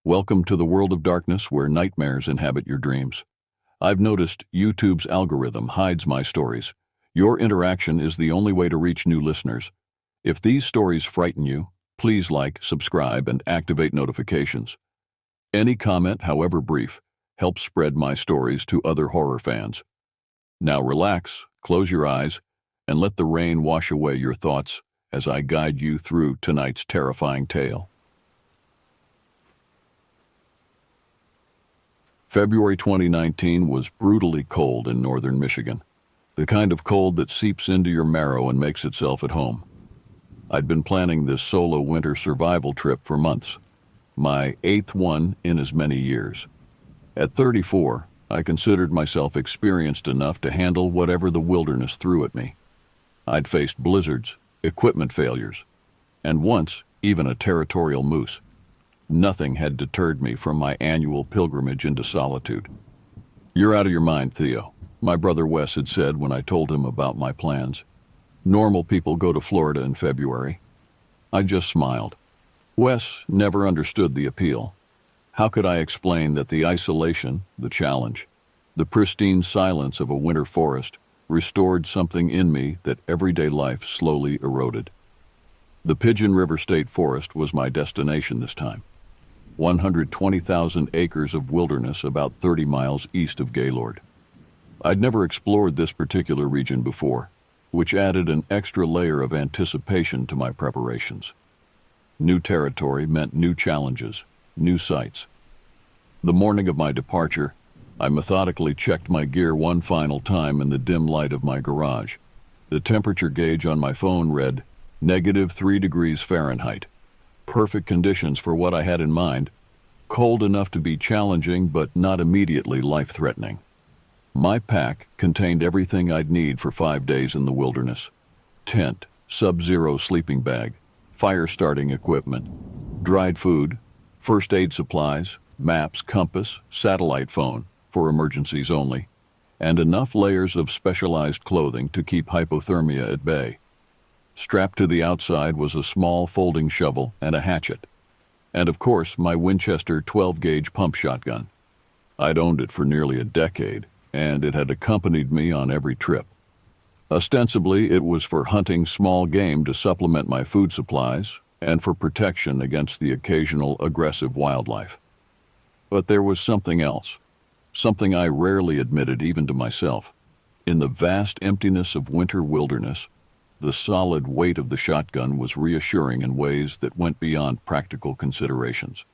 Welcome to the world of darkness where nightmares inhabit your dreams. I've noticed YouTube's algorithm hides my stories. Your interaction is the only way to reach new listeners. If these stories frighten you, please like, subscribe, and activate notifications. Any comment, however brief, helps spread my stories to other horror fans. Now relax, close your eyes, and let the rain wash away your thoughts as I guide you through tonight's terrifying tale. February 2019 was brutally cold in northern Michigan, the kind of cold that seeps into your marrow and makes itself at home. I'd been planning this solo winter survival trip for months, my 8th one in as many years. At 34, I considered myself experienced enough to handle whatever the wilderness threw at me. I'd faced blizzards, equipment failures, and once even a territorial moose. Nothing had deterred me from my annual pilgrimage into solitude. "You're out of your mind, Theo," my brother Wes had said when I told him about my plans. "Normal people go to Florida in February." I just smiled. Wes never understood the appeal. How could I explain that the isolation, the challenge, the pristine silence of a winter forest restored something in me that everyday life slowly eroded? The Pigeon River State Forest was my destination this time. 120,000 acres of wilderness about 30 miles east of Gaylord. I'd never explored this particular region before, which added an extra layer of anticipation to my preparations. New territory meant new challenges, new sights. The morning of my departure, I methodically checked my gear one final time in the dim light of my garage. The temperature gauge on my phone read -3 degrees Fahrenheit. Perfect conditions for what I had in mind, cold enough to be challenging but not immediately life-threatening. My pack contained everything I'd need for 5 days in the wilderness: tent, sub-zero sleeping bag, fire-starting equipment, dried food, first aid supplies, maps, compass, satellite phone, for emergencies only, and enough layers of specialized clothing to keep hypothermia at bay. Strapped to the outside was a small folding shovel and a hatchet. And of course, my Winchester 12-gauge pump shotgun. I'd owned it for nearly a decade, and it had accompanied me on every trip. Ostensibly, it was for hunting small game to supplement my food supplies and for protection against the occasional aggressive wildlife. But there was something else, something I rarely admitted even to myself. In the vast emptiness of winter wilderness, the solid weight of the shotgun was reassuring in ways that went beyond practical considerations.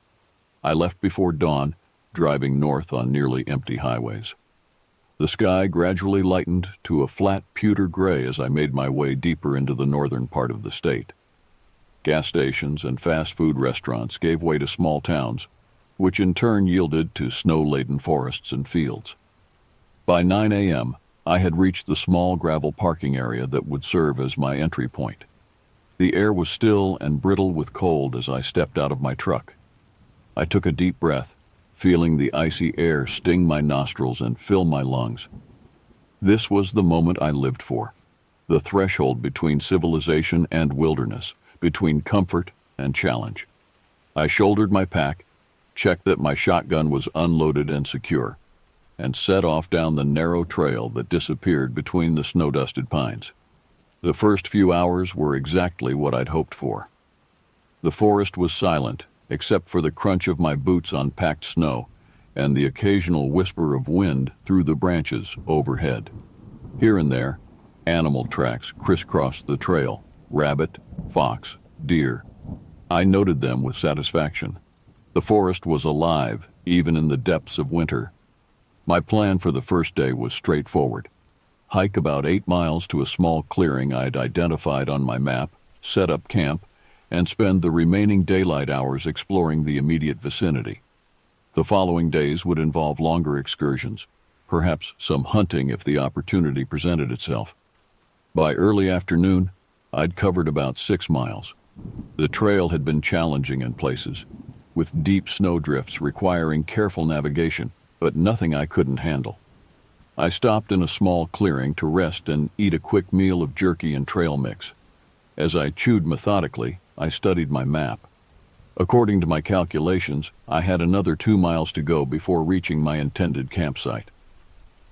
I left before dawn, driving north on nearly empty highways. The sky gradually lightened to a flat pewter gray as I made my way deeper into the northern part of the state. Gas stations and fast food restaurants gave way to small towns, which in turn yielded to snow-laden forests and fields. By 9 a.m., I had reached the small gravel parking area that would serve as my entry point. The air was still and brittle with cold as I stepped out of my truck. I took a deep breath, feeling the icy air sting my nostrils and fill my lungs. This was the moment I lived for, the threshold between civilization and wilderness, between comfort and challenge. I shouldered my pack, checked that my shotgun was unloaded and secure, and set off down the narrow trail that disappeared between the snow-dusted pines. The first few hours were exactly what I'd hoped for. The forest was silent, except for the crunch of my boots on packed snow and the occasional whisper of wind through the branches overhead. Here and there, animal tracks crisscrossed the trail: rabbit, fox, deer. I noted them with satisfaction. The forest was alive, even in the depths of winter. My plan for the first day was straightforward. Hike about 8 miles to a small clearing I'd identified on my map, set up camp, and spend the remaining daylight hours exploring the immediate vicinity. The following days would involve longer excursions, perhaps some hunting if the opportunity presented itself. By early afternoon, I'd covered about 6 miles. The trail had been challenging in places, with deep snowdrifts requiring careful navigation, but nothing I couldn't handle. I stopped in a small clearing to rest and eat a quick meal of jerky and trail mix. As I chewed methodically, I studied my map. According to my calculations, I had another 2 miles to go before reaching my intended campsite.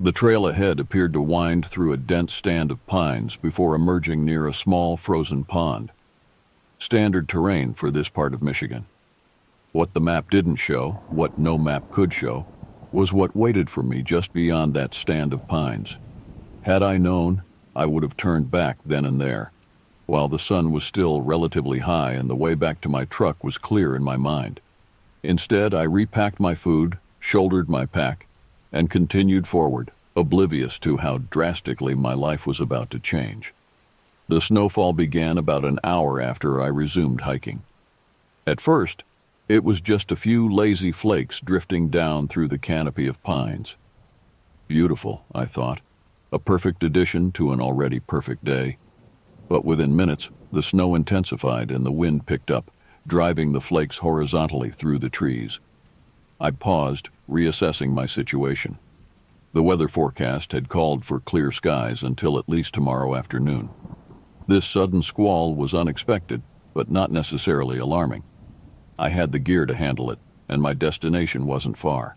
The trail ahead appeared to wind through a dense stand of pines before emerging near a small frozen pond. Standard terrain for this part of Michigan. What the map didn't show, what no map could show, was what waited for me just beyond that stand of pines. Had I known, I would have turned back then and there, while the sun was still relatively high and the way back to my truck was clear in my mind. Instead, I repacked my food, shouldered my pack, and continued forward, oblivious to how drastically my life was about to change. The snowfall began about an hour after I resumed hiking. At first, it was just a few lazy flakes drifting down through the canopy of pines. Beautiful, I thought, a perfect addition to an already perfect day. But within minutes, the snow intensified and the wind picked up, driving the flakes horizontally through the trees. I paused, reassessing my situation. The weather forecast had called for clear skies until at least tomorrow afternoon. This sudden squall was unexpected, but not necessarily alarming. I had the gear to handle it, and my destination wasn't far.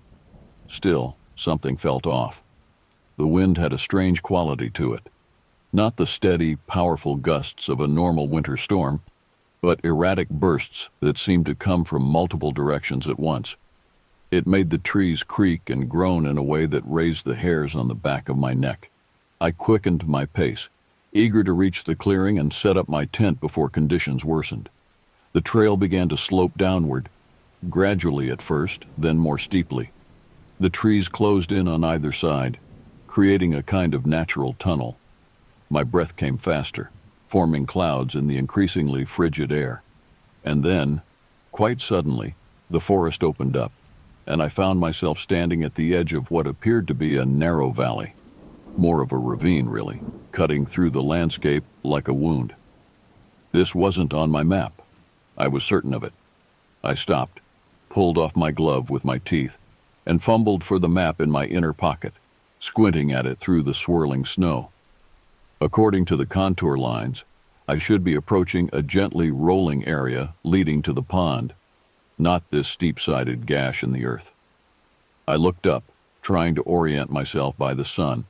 Still, something felt off. The wind had a strange quality to it. Not the steady, powerful gusts of a normal winter storm, but erratic bursts that seemed to come from multiple directions at once. It made the trees creak and groan in a way that raised the hairs on the back of my neck. I quickened my pace, eager to reach the clearing and set up my tent before conditions worsened. The trail began to slope downward, gradually at first, then more steeply. The trees closed in on either side, creating a kind of natural tunnel. My breath came faster, forming clouds in the increasingly frigid air. And then, quite suddenly, the forest opened up, and I found myself standing at the edge of what appeared to be a narrow valley. More of a ravine, really, cutting through the landscape like a wound. This wasn't on my map. I was certain of it. I stopped, pulled off my glove with my teeth, and fumbled for the map in my inner pocket, squinting at it through the swirling snow. According to the contour lines, I should be approaching a gently rolling area leading to the pond, not this steep-sided gash in the earth. I looked up, trying to orient myself by the sun,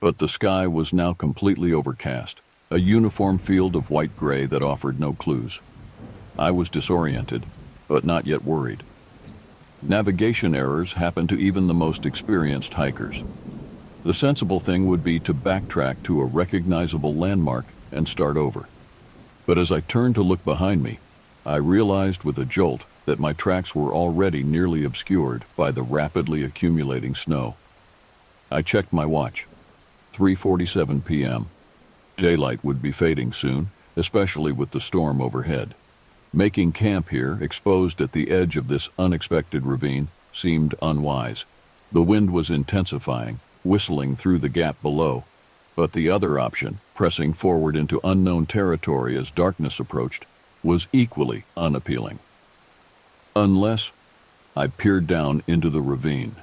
but the sky was now completely overcast, a uniform field of white-gray that offered no clues. I was disoriented, but not yet worried. Navigation errors happen to even the most experienced hikers. The sensible thing would be to backtrack to a recognizable landmark and start over. But as I turned to look behind me, I realized with a jolt that my tracks were already nearly obscured by the rapidly accumulating snow. I checked my watch. 3:47 p.m. Daylight would be fading soon, especially with the storm overhead. Making camp here, exposed at the edge of this unexpected ravine, seemed unwise. The wind was intensifying, whistling through the gap below, but the other option, pressing forward into unknown territory as darkness approached, was equally unappealing. Unless I peered down into the ravine.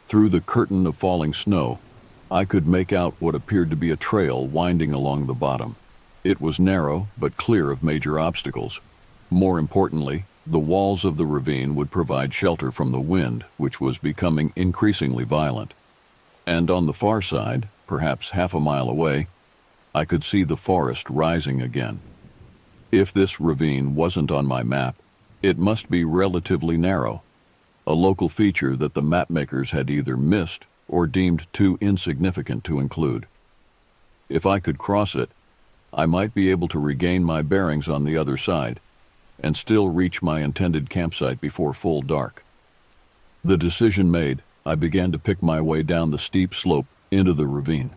Through the curtain of falling snow, I could make out what appeared to be a trail winding along the bottom. It was narrow, but clear of major obstacles. More importantly, the walls of the ravine would provide shelter from the wind, which was becoming increasingly violent. And on the far side, perhaps half a mile away, I could see the forest rising again. If this ravine wasn't on my map, it must be relatively narrow, a local feature that the mapmakers had either missed or deemed too insignificant to include. If I could cross it, I might be able to regain my bearings on the other side and still reach my intended campsite before full dark. The decision made, I began to pick my way down the steep slope into the ravine.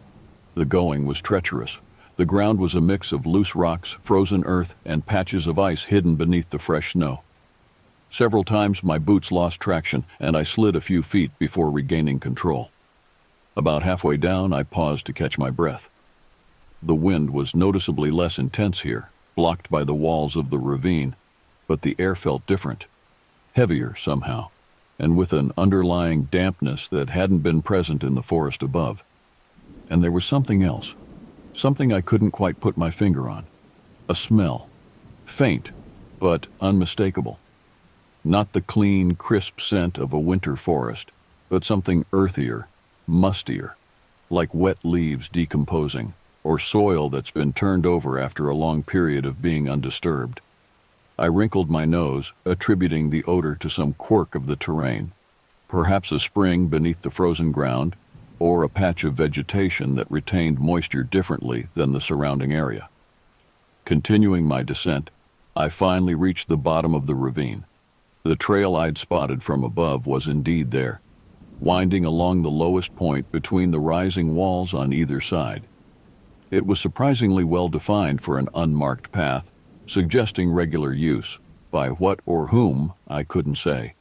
The going was treacherous. The ground was a mix of loose rocks, frozen earth, and patches of ice hidden beneath the fresh snow. Several times my boots lost traction, and I slid a few feet before regaining control. About halfway down, I paused to catch my breath. The wind was noticeably less intense here, blocked by the walls of the ravine, but the air felt different, heavier somehow, and with an underlying dampness that hadn't been present in the forest above. And there was something else, something I couldn't quite put my finger on. A smell, faint, but unmistakable. Not the clean, crisp scent of a winter forest, but something earthier, mustier, like wet leaves decomposing, or soil that's been turned over after a long period of being undisturbed. I wrinkled my nose, attributing the odor to some quirk of the terrain, perhaps a spring beneath the frozen ground, or a patch of vegetation that retained moisture differently than the surrounding area. Continuing my descent, I finally reached the bottom of the ravine. The trail I'd spotted from above was indeed there, winding along the lowest point between the rising walls on either side. It was surprisingly well defined for an unmarked path, suggesting regular use. By what or whom, I couldn't say.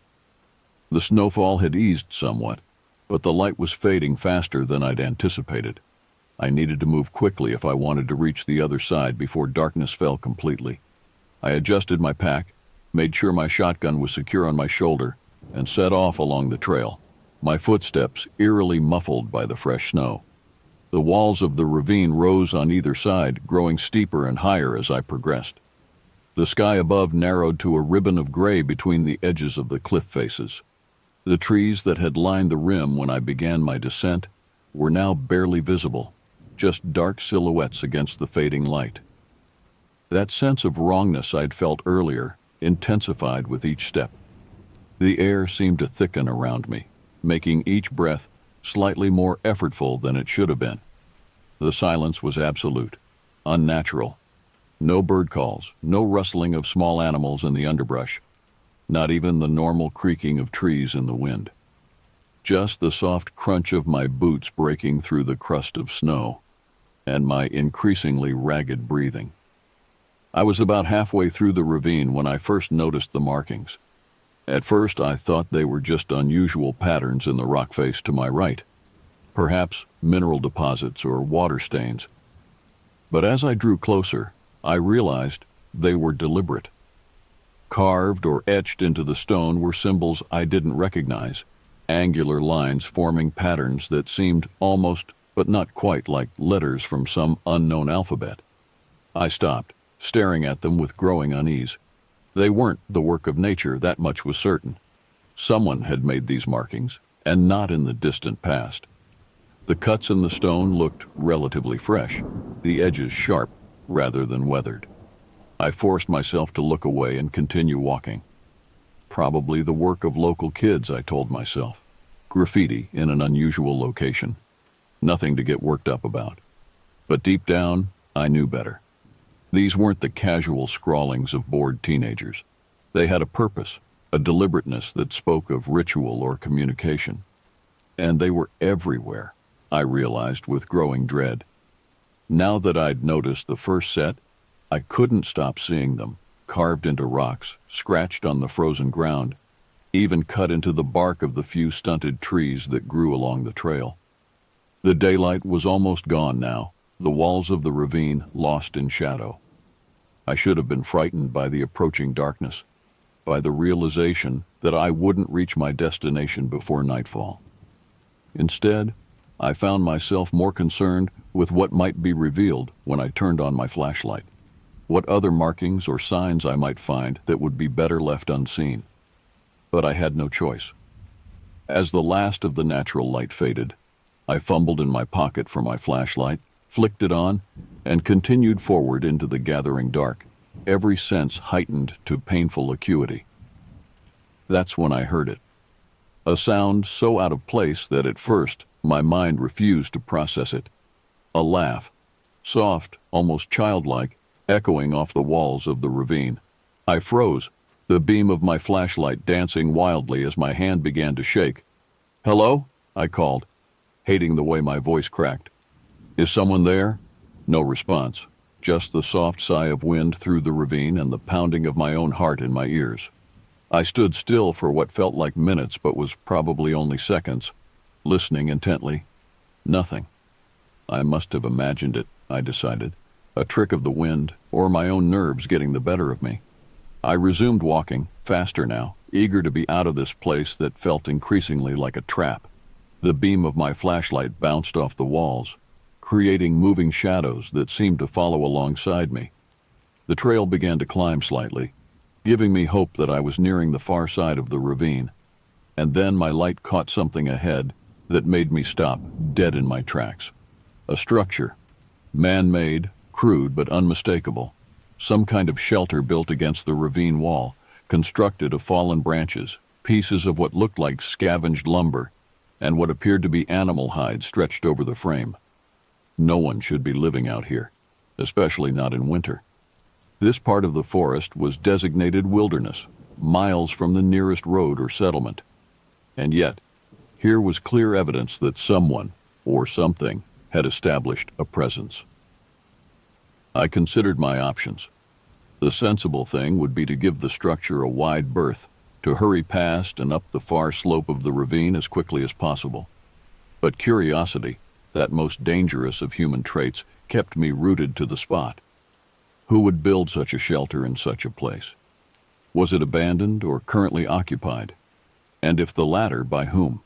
The snowfall had eased somewhat, but the light was fading faster than I'd anticipated. I needed to move quickly if I wanted to reach the other side before darkness fell completely. I adjusted my pack, made sure my shotgun was secure on my shoulder, and set off along the trail, my footsteps eerily muffled by the fresh snow. The walls of the ravine rose on either side, growing steeper and higher as I progressed. The sky above narrowed to a ribbon of gray between the edges of the cliff faces. The trees that had lined the rim when I began my descent were now barely visible, just dark silhouettes against the fading light. That sense of wrongness I'd felt earlier intensified with each step. The air seemed to thicken around me, making each breath slightly more effortful than it should have been. The silence was absolute, unnatural. No bird calls, no rustling of small animals in the underbrush, not even the normal creaking of trees in the wind. Just the soft crunch of my boots breaking through the crust of snow, and my increasingly ragged breathing. I was about halfway through the ravine when I first noticed the markings. At first, I thought they were just unusual patterns in the rock face to my right, perhaps mineral deposits or water stains. But as I drew closer, I realized they were deliberate. Carved or etched into the stone were symbols I didn't recognize, angular lines forming patterns that seemed almost, but not quite, like letters from some unknown alphabet. I stopped, staring at them with growing unease. They weren't the work of nature, that much was certain. Someone had made these markings, and not in the distant past. The cuts in the stone looked relatively fresh, the edges sharp rather than weathered. I forced myself to look away and continue walking. Probably the work of local kids, I told myself. Graffiti in an unusual location. Nothing to get worked up about. But deep down, I knew better. These weren't the casual scrawlings of bored teenagers. They had a purpose, a deliberateness that spoke of ritual or communication. And they were everywhere, I realized with growing dread. Now that I'd noticed the first set, I couldn't stop seeing them, carved into rocks, scratched on the frozen ground, even cut into the bark of the few stunted trees that grew along the trail. The daylight was almost gone now, the walls of the ravine lost in shadow. I should have been frightened by the approaching darkness, by the realization that I wouldn't reach my destination before nightfall. Instead, I found myself more concerned with what might be revealed when I turned on my flashlight, what other markings or signs I might find that would be better left unseen. But I had no choice. As the last of the natural light faded, I fumbled in my pocket for my flashlight, flicked it on, and continued forward into the gathering dark, every sense heightened to painful acuity. That's when I heard it. A sound so out of place that at first my mind refused to process it. A laugh, soft, almost childlike, echoing off the walls of the ravine. I froze, the beam of my flashlight dancing wildly as my hand began to shake. "Hello?" I called, hating the way my voice cracked. "Is someone there?" No response, just the soft sigh of wind through the ravine and the pounding of my own heart in my ears. I stood still for what felt like minutes but was probably only seconds, listening intently. Nothing. I must have imagined it, I decided, a trick of the wind or my own nerves getting the better of me. I resumed walking, faster now, eager to be out of this place that felt increasingly like a trap. The beam of my flashlight bounced off the walls, creating moving shadows that seemed to follow alongside me. The trail began to climb slightly, giving me hope that I was nearing the far side of the ravine. And then my light caught something ahead that made me stop dead in my tracks. A structure, man-made, crude but unmistakable. Some kind of shelter built against the ravine wall, constructed of fallen branches, pieces of what looked like scavenged lumber, and what appeared to be animal hide stretched over the frame. No one should be living out here, especially not in winter. This part of the forest was designated wilderness, miles from the nearest road or settlement. And yet, here was clear evidence that someone, or something, had established a presence. I considered my options. The sensible thing would be to give the structure a wide berth, to hurry past and up the far slope of the ravine as quickly as possible. But curiosity, that most dangerous of human traits, kept me rooted to the spot. Who would build such a shelter in such a place? Was it abandoned or currently occupied? And if the latter, by whom?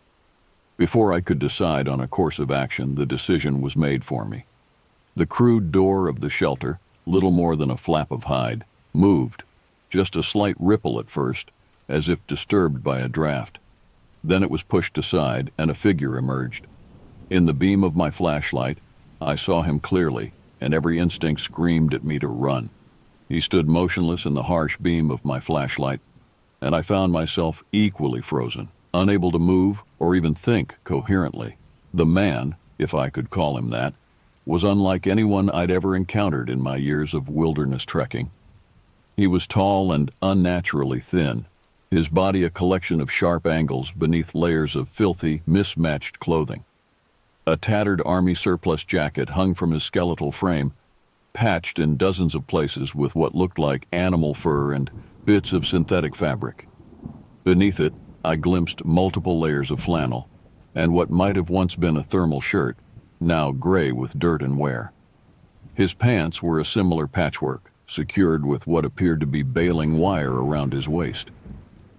Before I could decide on a course of action, the decision was made for me. The crude door of the shelter, little more than a flap of hide, moved, just a slight ripple at first, as if disturbed by a draft. Then it was pushed aside and a figure emerged. In the beam of my flashlight, I saw him clearly, and every instinct screamed at me to run. He stood motionless in the harsh beam of my flashlight, and I found myself equally frozen, unable to move or even think coherently. The man, if I could call him that, was unlike anyone I'd ever encountered in my years of wilderness trekking. He was tall and unnaturally thin, his body a collection of sharp angles beneath layers of filthy, mismatched clothing. A tattered army surplus jacket hung from his skeletal frame, patched in dozens of places with what looked like animal fur and bits of synthetic fabric. Beneath it, I glimpsed multiple layers of flannel, and what might have once been a thermal shirt, now gray with dirt and wear. His pants were a similar patchwork, secured with what appeared to be baling wire around his waist.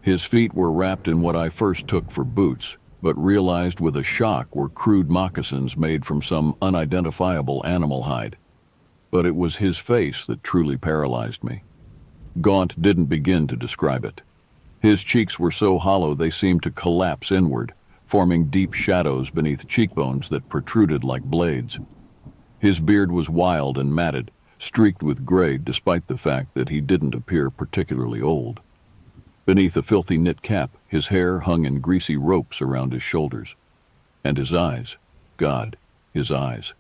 His feet were wrapped in what I first took for boots, but realized with a shock were crude moccasins made from some unidentifiable animal hide. But it was his face that truly paralyzed me. Gaunt didn't begin to describe it. His cheeks were so hollow they seemed to collapse inward, forming deep shadows beneath cheekbones that protruded like blades. His beard was wild and matted, streaked with gray despite the fact that he didn't appear particularly old. Beneath a filthy knit cap, his hair hung in greasy ropes around his shoulders. And his eyes, God, his eyes.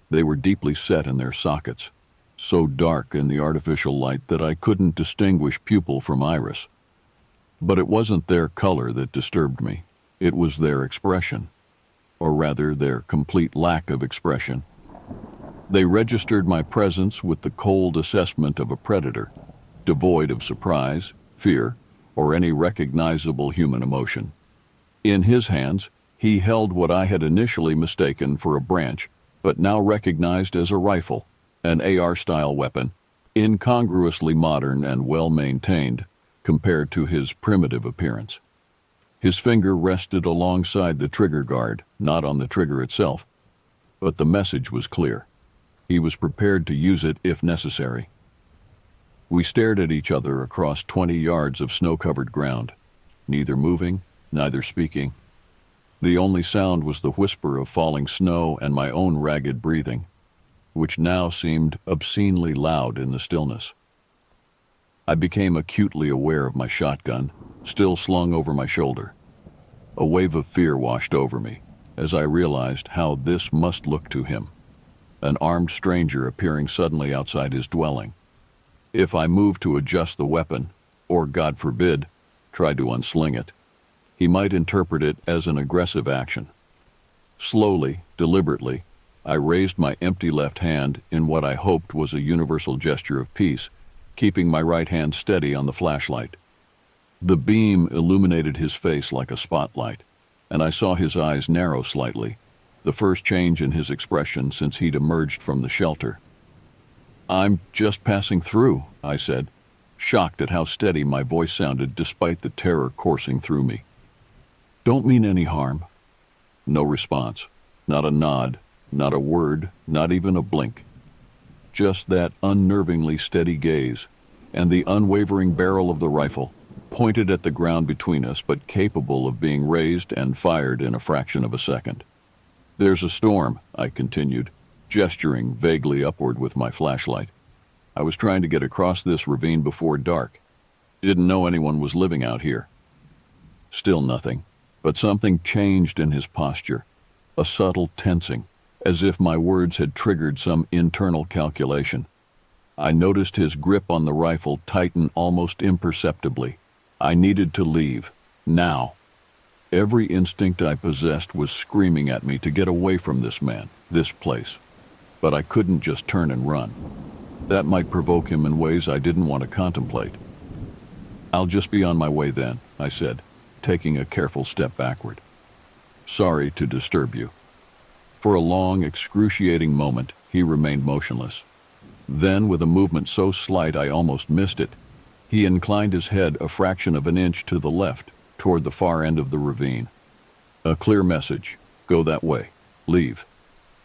They were deeply set in their sockets, so dark in the artificial light that I couldn't distinguish pupil from iris. But it wasn't their color that disturbed me. It was their expression, or rather their complete lack of expression. They registered my presence with the cold assessment of a predator, devoid of surprise, fear, or any recognizable human emotion. In his hands, he held what I had initially mistaken for a branch, but now recognized as a rifle, an AR-style weapon, incongruously modern and well-maintained compared to his primitive appearance. His finger rested alongside the trigger guard, not on the trigger itself, but the message was clear. He was prepared to use it if necessary. We stared at each other across 20 yards of snow-covered ground, neither moving, neither speaking. The only sound was the whisper of falling snow and my own ragged breathing, which now seemed obscenely loud in the stillness. I became acutely aware of my shotgun, still slung over my shoulder. A wave of fear washed over me as I realized how this must look to him, an armed stranger appearing suddenly outside his dwelling. If I moved to adjust the weapon, or, God forbid, tried to unsling it, he might interpret it as an aggressive action. Slowly, deliberately, I raised my empty left hand in what I hoped was a universal gesture of peace, keeping my right hand steady on the flashlight. The beam illuminated his face like a spotlight, and I saw his eyes narrow slightly, the first change in his expression since he'd emerged from the shelter. "I'm just passing through," I said, shocked at how steady my voice sounded despite the terror coursing through me. "Don't mean any harm." No response, not a nod, not a word, not even a blink. Just that unnervingly steady gaze, and the unwavering barrel of the rifle, pointed at the ground between us but capable of being raised and fired in a fraction of a second. "There's a storm," I continued, gesturing vaguely upward with my flashlight. I was trying to get across this ravine before dark. Didn't know anyone was living out here. Still nothing, but something changed in his posture, a subtle tensing, as if my words had triggered some internal calculation. I noticed his grip on the rifle tighten almost imperceptibly. I needed to leave, now. Every instinct I possessed was screaming at me to get away from this man, this place. But I couldn't just turn and run. That might provoke him in ways I didn't want to contemplate. "I'll just be on my way then," I said, taking a careful step backward. "Sorry to disturb you." For a long, excruciating moment, he remained motionless. Then, with a movement so slight I almost missed it, he inclined his head a fraction of an inch to the left, toward the far end of the ravine. "A clear message. Go that way. Leave."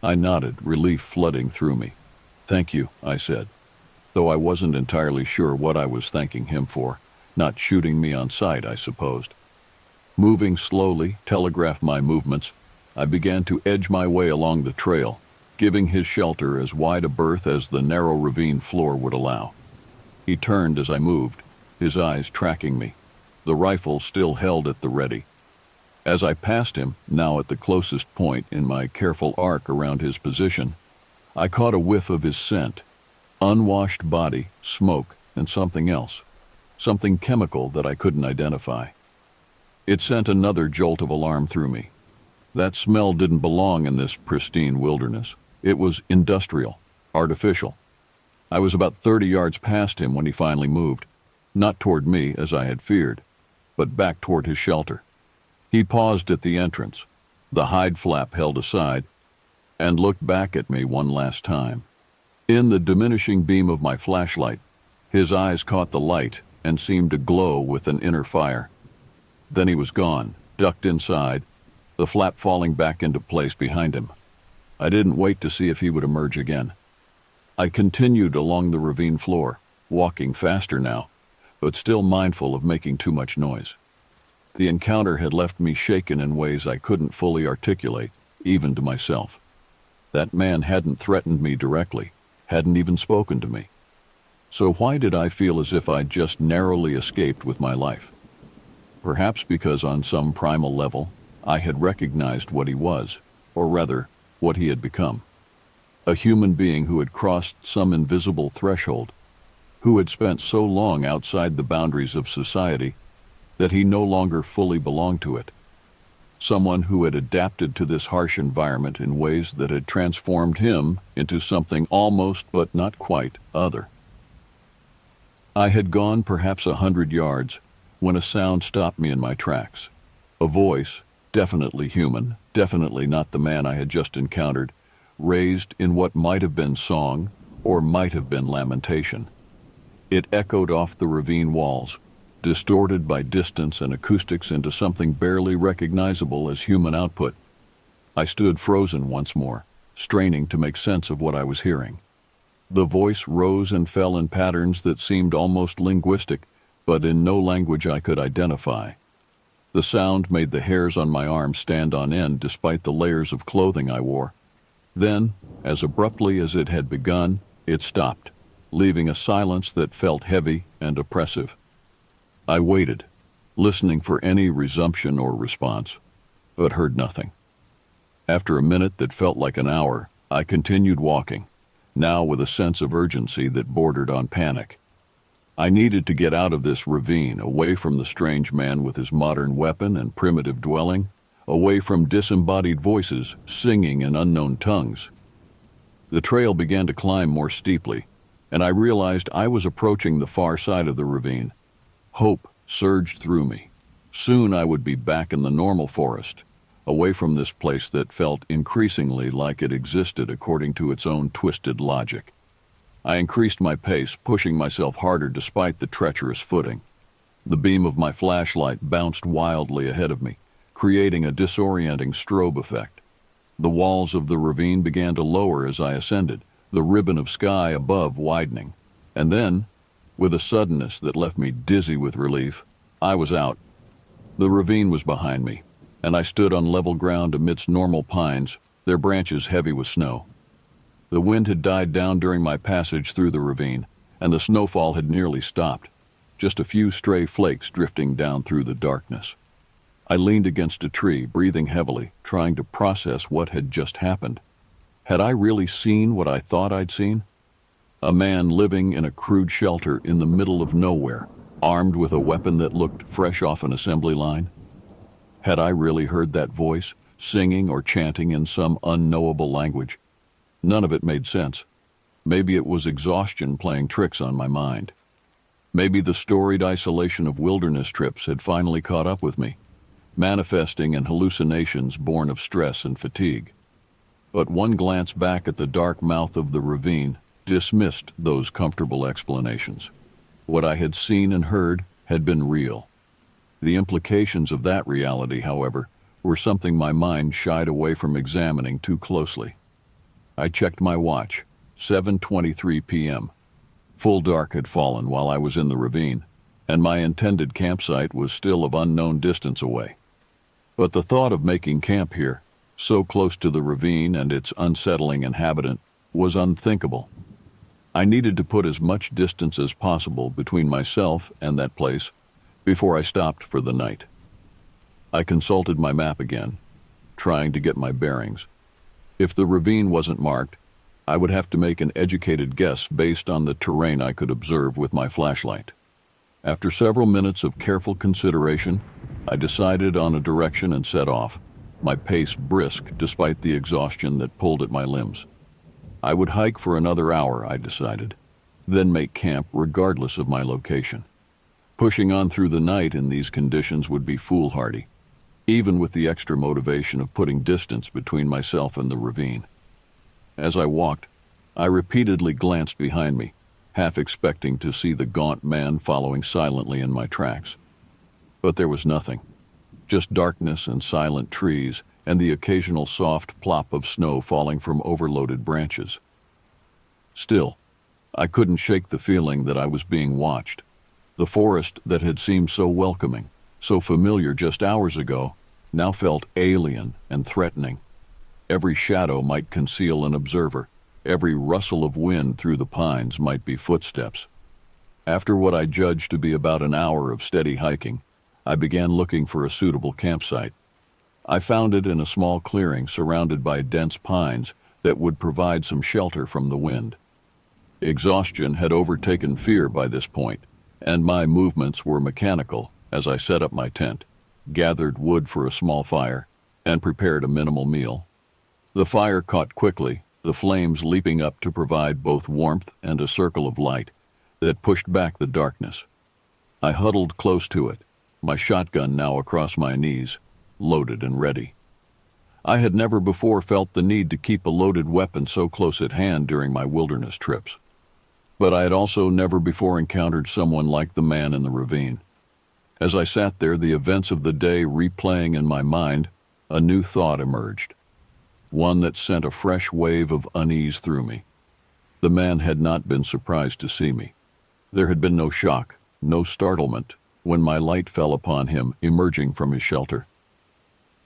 I nodded, relief flooding through me. "Thank you," I said, though I wasn't entirely sure what I was thanking him for. Not shooting me on sight, I supposed. Moving slowly, telegraphed my movements, I began to edge my way along the trail, giving his shelter as wide a berth as the narrow ravine floor would allow. He turned as I moved, his eyes tracking me, the rifle still held at the ready. As I passed him, now at the closest point in my careful arc around his position, I caught a whiff of his scent, unwashed body, smoke, and something else, something chemical that I couldn't identify. It sent another jolt of alarm through me. That smell didn't belong in this pristine wilderness. It was industrial, artificial. I was about 30 yards past him when he finally moved, not toward me as I had feared, but back toward his shelter. He paused at the entrance, the hide flap held aside, and looked back at me one last time. In the diminishing beam of my flashlight, his eyes caught the light and seemed to glow with an inner fire. Then he was gone, ducked inside, the flap falling back into place behind him. I didn't wait to see if he would emerge again. I continued along the ravine floor, walking faster now, but still mindful of making too much noise. The encounter had left me shaken in ways I couldn't fully articulate, even to myself. That man hadn't threatened me directly, hadn't even spoken to me. So why did I feel as if I'd just narrowly escaped with my life? Perhaps because on some primal level, I had recognized what he was, or rather, what he had become. A human being who had crossed some invisible threshold, who had spent so long outside the boundaries of society that he no longer fully belonged to it. Someone who had adapted to this harsh environment in ways that had transformed him into something almost but not quite other. I had gone perhaps 100 yards when a sound stopped me in my tracks. A voice, definitely human, definitely not the man I had just encountered, raised in what might have been song or might have been lamentation. It echoed off the ravine walls, distorted by distance and acoustics into something barely recognizable as human output. I stood frozen once more, straining to make sense of what I was hearing. The voice rose and fell in patterns that seemed almost linguistic, but in no language I could identify. The sound made the hairs on my arms stand on end despite the layers of clothing I wore. Then, as abruptly as it had begun, it stopped, leaving a silence that felt heavy and oppressive. I waited, listening for any resumption or response, but heard nothing. After a minute that felt like an hour, I continued walking, now with a sense of urgency that bordered on panic. I needed to get out of this ravine, away from the strange man with his modern weapon and primitive dwelling, away from disembodied voices singing in unknown tongues. The trail began to climb more steeply, and I realized I was approaching the far side of the ravine. Hope surged through me. Soon I would be back in the normal forest, away from this place that felt increasingly like it existed according to its own twisted logic. I increased my pace, pushing myself harder despite the treacherous footing. The beam of my flashlight bounced wildly ahead of me, creating a disorienting strobe effect. The walls of the ravine began to lower as I ascended, the ribbon of sky above widening. And then, With a suddenness that left me dizzy with relief, I was out. The ravine was behind me, and I stood on level ground amidst normal pines, their branches heavy with snow. The wind had died down during my passage through the ravine, and the snowfall had nearly stopped, just a few stray flakes drifting down through the darkness. I leaned against a tree, breathing heavily, trying to process what had just happened. Had I really seen what I thought I'd seen? A man living in a crude shelter in the middle of nowhere, armed with a weapon that looked fresh off an assembly line? Had I really heard that voice, singing or chanting in some unknowable language? None of it made sense. Maybe it was exhaustion playing tricks on my mind. Maybe the storied isolation of wilderness trips had finally caught up with me, manifesting in hallucinations born of stress and fatigue. But one glance back at the dark mouth of the ravine dismissed those comfortable explanations. What I had seen and heard had been real. The implications of that reality, however, were something my mind shied away from examining too closely. I checked my watch, 7:23 p.m. Full dark had fallen while I was in the ravine, and my intended campsite was still of unknown distance away. But the thought of making camp here, so close to the ravine and its unsettling inhabitant, was unthinkable. I needed to put as much distance as possible between myself and that place before I stopped for the night. I consulted my map again, trying to get my bearings. If the ravine wasn't marked, I would have to make an educated guess based on the terrain I could observe with my flashlight. After several minutes of careful consideration, I decided on a direction and set off, my pace brisk despite the exhaustion that pulled at my limbs. I would hike for another hour, I decided, then make camp regardless of my location. Pushing on through the night in these conditions would be foolhardy, even with the extra motivation of putting distance between myself and the ravine. As I walked, I repeatedly glanced behind me, half expecting to see the gaunt man following silently in my tracks. But there was nothing, just darkness and silent trees and the occasional soft plop of snow falling from overloaded branches. Still, I couldn't shake the feeling that I was being watched. The forest that had seemed so welcoming, so familiar just hours ago, now felt alien and threatening. Every shadow might conceal an observer. Every rustle of wind through the pines might be footsteps. After what I judged to be about an hour of steady hiking, I began looking for a suitable campsite. I found it in a small clearing surrounded by dense pines that would provide some shelter from the wind. Exhaustion had overtaken fear by this point, and my movements were mechanical as I set up my tent, gathered wood for a small fire, and prepared a minimal meal. The fire caught quickly, the flames leaping up to provide both warmth and a circle of light that pushed back the darkness. I huddled close to it, my shotgun now across my knees, loaded and ready. I had never before felt the need to keep a loaded weapon so close at hand during my wilderness trips. But I had also never before encountered someone like the man in the ravine. As I sat there, the events of the day replaying in my mind, a new thought emerged, one that sent a fresh wave of unease through me. The man had not been surprised to see me. There had been no shock, no startlement, when my light fell upon him emerging from his shelter.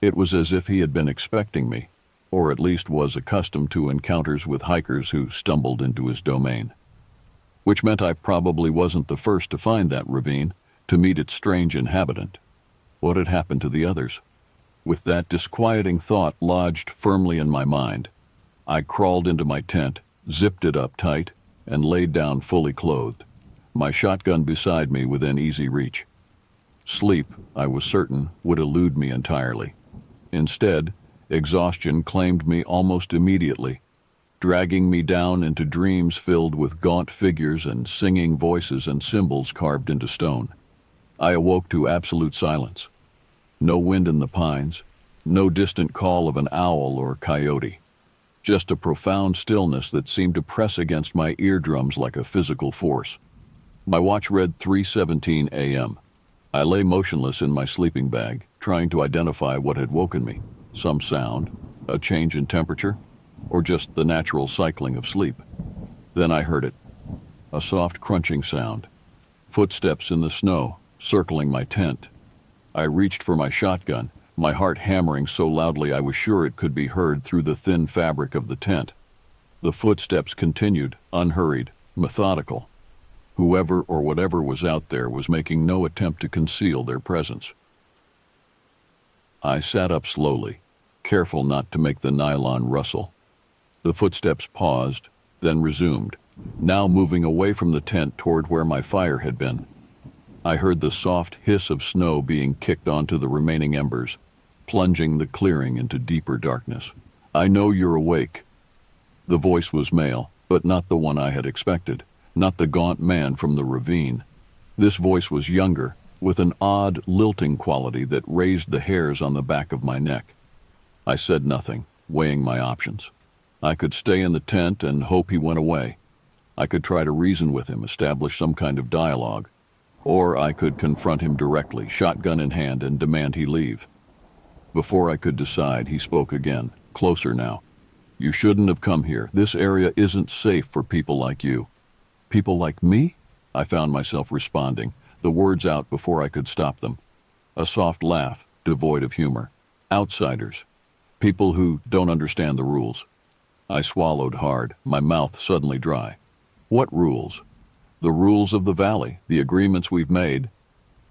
It was as if he had been expecting me, or at least was accustomed to encounters with hikers who stumbled into his domain. Which meant I probably wasn't the first to find that ravine, to meet its strange inhabitant. What had happened to the others? With that disquieting thought lodged firmly in my mind, I crawled into my tent, zipped it up tight, and laid down fully clothed, my shotgun beside me within easy reach. Sleep, I was certain, would elude me entirely. Instead, exhaustion claimed me almost immediately, dragging me down into dreams filled with gaunt figures and singing voices and symbols carved into stone. I awoke to absolute silence. No wind in the pines, no distant call of an owl or coyote. Just a profound stillness that seemed to press against my eardrums like a physical force. My watch read 3:17 a.m. I lay motionless in my sleeping bag, trying to identify what had woken me. Some sound, a change in temperature, or just the natural cycling of sleep. Then I heard it, a soft crunching sound, Footsteps in the snow, circling my tent. I reached for my shotgun, my heart hammering so loudly I was sure it could be heard through the thin fabric of the tent. The footsteps continued, unhurried, methodical. Whoever or whatever was out there was making no attempt to conceal their presence. I sat up slowly, careful not to make the nylon rustle. The footsteps paused, then resumed, now moving away from the tent toward where my fire had been. I heard the soft hiss of snow being kicked onto the remaining embers, plunging the clearing into deeper darkness. "I know you're awake." The voice was male, but not the one I had expected, not the gaunt man from the ravine. This voice was younger, with an odd, lilting quality that raised the hairs on the back of my neck. I said nothing, weighing my options. I could stay in the tent and hope he went away. I could try to reason with him, establish some kind of dialogue. Or I could confront him directly, shotgun in hand, and demand he leave. Before I could decide, he spoke again, closer now. "You shouldn't have come here. This area isn't safe for people like you." "People like me?" I found myself responding, the words out before I could stop them. A soft laugh, devoid of humor. "Outsiders. People who don't understand the rules." I swallowed hard, my mouth suddenly dry. "What rules?" "The rules of the valley, the agreements we've made."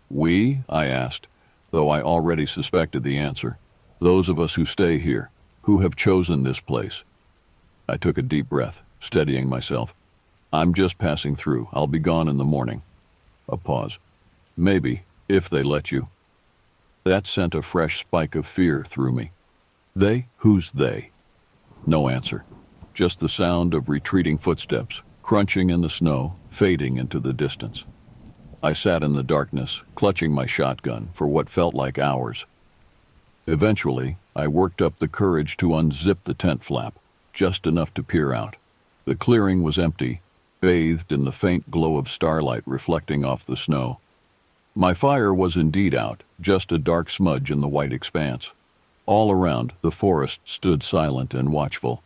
"We?" I asked, though I already suspected the answer. "Those of us who stay here, who have chosen this place." I took a deep breath, steadying myself. "I'm just passing through. I'll be gone in the morning." A pause. "Maybe, if they let you." That sent a fresh spike of fear through me. They? Who's they? No answer. Just the sound of retreating footsteps, crunching in the snow, fading into the distance. I sat in the darkness, clutching my shotgun for what felt like hours. Eventually, I worked up the courage to unzip the tent flap, just enough to peer out. The clearing was empty, bathed in the faint glow of starlight reflecting off the snow. My fire was indeed out, just a dark smudge in the white expanse. All around, the forest stood silent and watchful.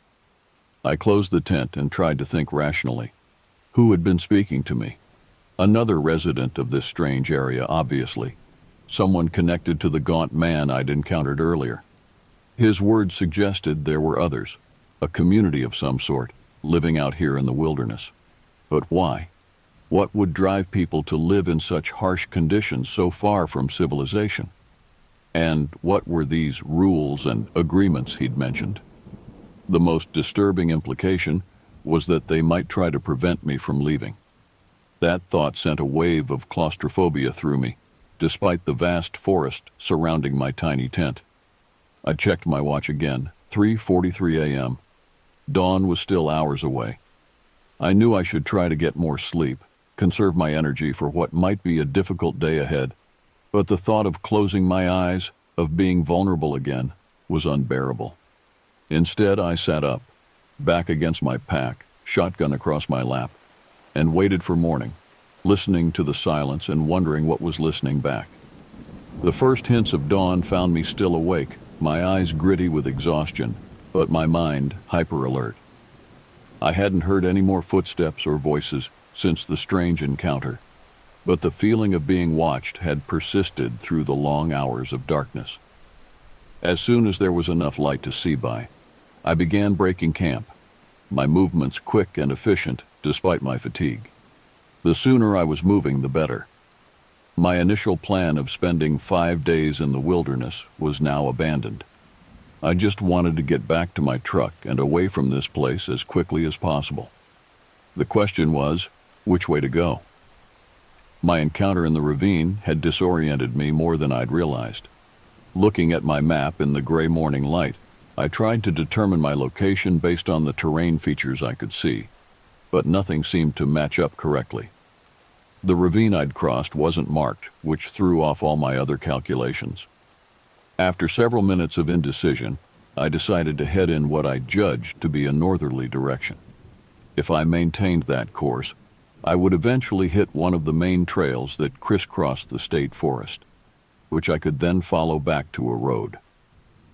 I closed the tent and tried to think rationally. Who had been speaking to me? Another resident of this strange area, obviously. Someone connected to the gaunt man I'd encountered earlier. His words suggested there were others, a community of some sort, living out here in the wilderness. But why? What would drive people to live in such harsh conditions so far from civilization? And what were these rules and agreements he'd mentioned? The most disturbing implication was that they might try to prevent me from leaving. That thought sent a wave of claustrophobia through me, despite the vast forest surrounding my tiny tent. I checked my watch again, 3:43 a.m. Dawn was still hours away. I knew I should try to get more sleep, conserve my energy for what might be a difficult day ahead, but the thought of closing my eyes, of being vulnerable again, was unbearable. Instead, I sat up, back against my pack, shotgun across my lap, and waited for morning, listening to the silence and wondering what was listening back. The first hints of dawn found me still awake, my eyes gritty with exhaustion, but my mind hyper-alert. I hadn't heard any more footsteps or voices since the strange encounter, but the feeling of being watched had persisted through the long hours of darkness. As soon as there was enough light to see by, I began breaking camp, my movements quick and efficient despite my fatigue. The sooner I was moving, the better. My initial plan of spending 5 days in the wilderness was now abandoned. I just wanted to get back to my truck and away from this place as quickly as possible. The question was, which way to go? My encounter in the ravine had disoriented me more than I'd realized. Looking at my map in the gray morning light, I tried to determine my location based on the terrain features I could see, but nothing seemed to match up correctly. The ravine I'd crossed wasn't marked, which threw off all my other calculations. After several minutes of indecision, I decided to head in what I judged to be a northerly direction. If I maintained that course, I would eventually hit one of the main trails that crisscrossed the state forest, which I could then follow back to a road.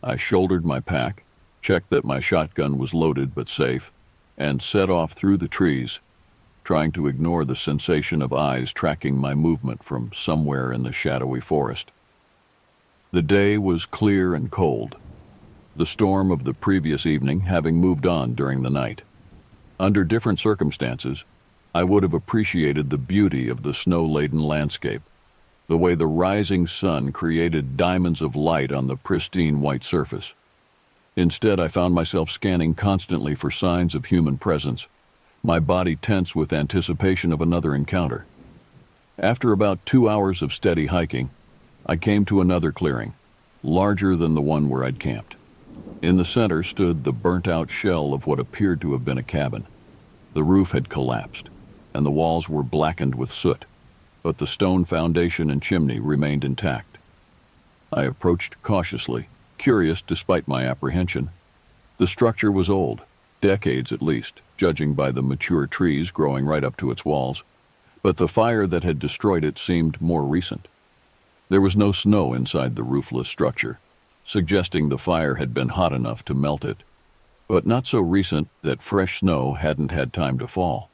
I shouldered my pack, checked that my shotgun was loaded but safe, and set off through the trees, trying to ignore the sensation of eyes tracking my movement from somewhere in the shadowy forest. The day was clear and cold, the storm of the previous evening having moved on during the night. Under different circumstances, I would have appreciated the beauty of the snow-laden landscape, the way the rising sun created diamonds of light on the pristine white surface. Instead, I found myself scanning constantly for signs of human presence, my body tense with anticipation of another encounter. After about 2 hours of steady hiking, I came to another clearing, larger than the one where I'd camped. In the center stood the burnt-out shell of what appeared to have been a cabin. The roof had collapsed, and the walls were blackened with soot, but the stone foundation and chimney remained intact. I approached cautiously, curious despite my apprehension. The structure was old, decades at least, judging by the mature trees growing right up to its walls, but the fire that had destroyed it seemed more recent. There was no snow inside the roofless structure, suggesting the fire had been hot enough to melt it, but not so recent that fresh snow hadn't had time to fall.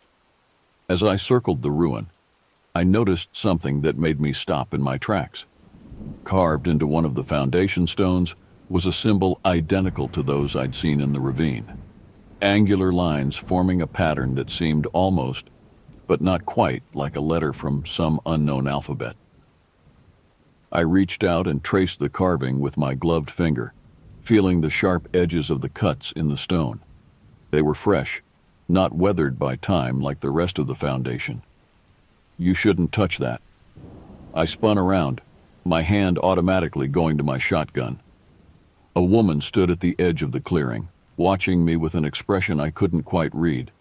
As I circled the ruin, I noticed something that made me stop in my tracks. Carved into one of the foundation stones was a symbol identical to those I'd seen in the ravine. Angular lines forming a pattern that seemed almost, but not quite, like a letter from some unknown alphabet. I reached out and traced the carving with my gloved finger, feeling the sharp edges of the cuts in the stone. They were fresh, not weathered by time like the rest of the foundation. "You shouldn't touch that." I spun around, my hand automatically going to my shotgun. A woman stood at the edge of the clearing, watching me with an expression I couldn't quite read.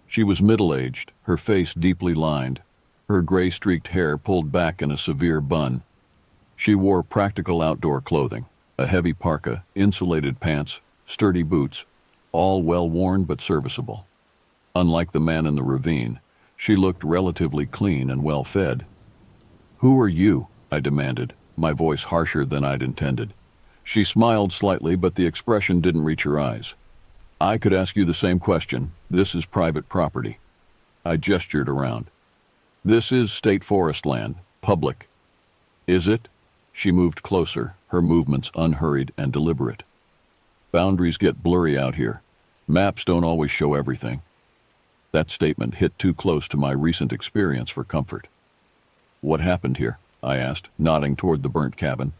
She was middle-aged, her face deeply lined, her gray-streaked hair pulled back in a severe bun. She wore practical outdoor clothing, a heavy parka, insulated pants, sturdy boots, all well-worn but serviceable. Unlike the man in the ravine, she looked relatively clean and well-fed. "Who are you?" I demanded, my voice harsher than I'd intended. She smiled slightly, but the expression didn't reach her eyes. "I could ask you the same question. This is private property." I gestured around. "This is state forest land, public." "Is it?" She moved closer, her movements unhurried and deliberate. "Boundaries get blurry out here. Maps don't always show everything." That statement hit too close to my recent experience for comfort. "What happened here?" I asked, nodding toward the burnt cabin.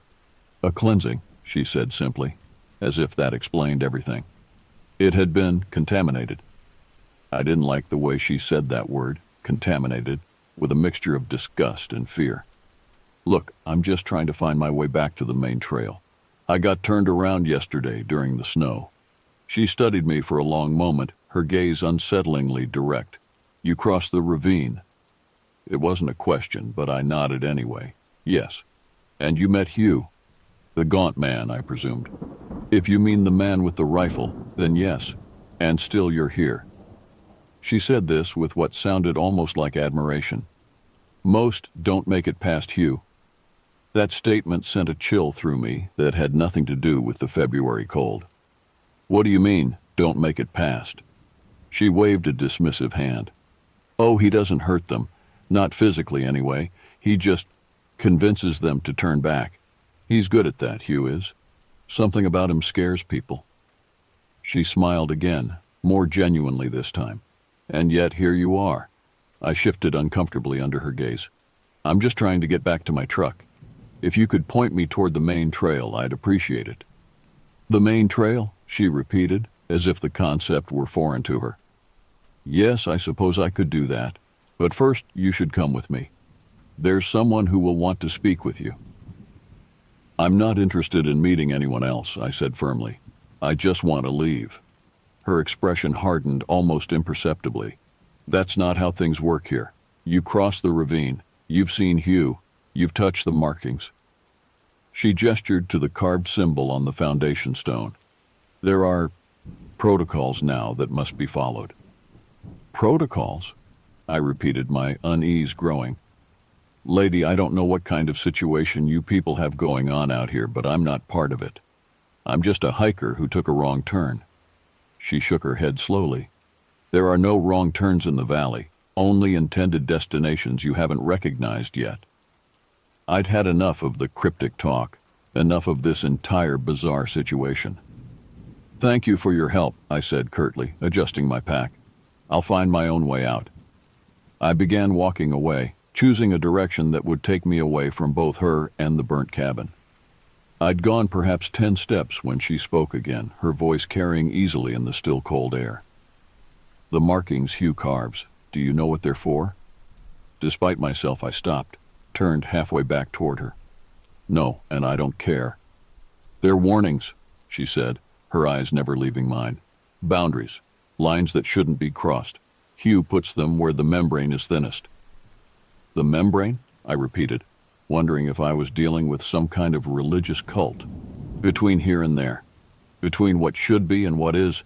"A cleansing," she said simply, as if that explained everything. It had been contaminated. I didn't like the way she said that word, contaminated, with a mixture of disgust and fear. "Look, I'm just trying to find my way back to the main trail. I got turned around yesterday during the snow." She studied me for a long moment, her gaze unsettlingly direct. "You crossed the ravine." It wasn't a question, but I nodded anyway. "Yes." "And you met Hugh?" "The gaunt man," I presumed. "If you mean the man with the rifle, then yes. And still you're here." She said this with what sounded almost like admiration. "Most don't make it past Hugh." That statement sent a chill through me that had nothing to do with the February cold. "What do you mean, don't make it past?" She waved a dismissive hand. "Oh, he doesn't hurt them. Not physically, anyway. He just convinces them to turn back. He's good at that, Hugh is. Something about him scares people." She smiled again, more genuinely this time. "And yet here you are." I shifted uncomfortably under her gaze. "I'm just trying to get back to my truck. If you could point me toward the main trail, I'd appreciate it." "The main trail?" she repeated, as if the concept were foreign to her. "Yes, I suppose I could do that. But first, you should come with me. There's someone who will want to speak with you." "I'm not interested in meeting anyone else," I said firmly. "I just want to leave." Her expression hardened almost imperceptibly. "That's not how things work here. You crossed the ravine. You've seen Hugh. You've touched the markings." She gestured to the carved symbol on the foundation stone. "There are protocols now that must be followed." "Protocols?" I repeated, my unease growing. "Lady, I don't know what kind of situation you people have going on out here, but I'm not part of it. I'm just a hiker who took a wrong turn." She shook her head slowly. "There are no wrong turns in the valley. only intended destinations you haven't recognized yet. I'd had enough of the cryptic talk, enough of this entire bizarre situation. "Thank you for your help," I said curtly, adjusting my pack. "I'll find my own way out." I began walking away, choosing a direction that would take me away from both her and the burnt cabin. I'd gone perhaps 10 steps when she spoke again, her voice carrying easily in the still cold air. "The markings Hugh carves, do you know what they're for?" Despite myself, I stopped, turned halfway back toward her. "No, and I don't care." "They're warnings," she said, her eyes never leaving mine. "Boundaries, lines that shouldn't be crossed. Hugh puts them where the membrane is thinnest." "The membrane?" I repeated, wondering if I was dealing with some kind of religious cult. "Between here and there. Between what should be and what is."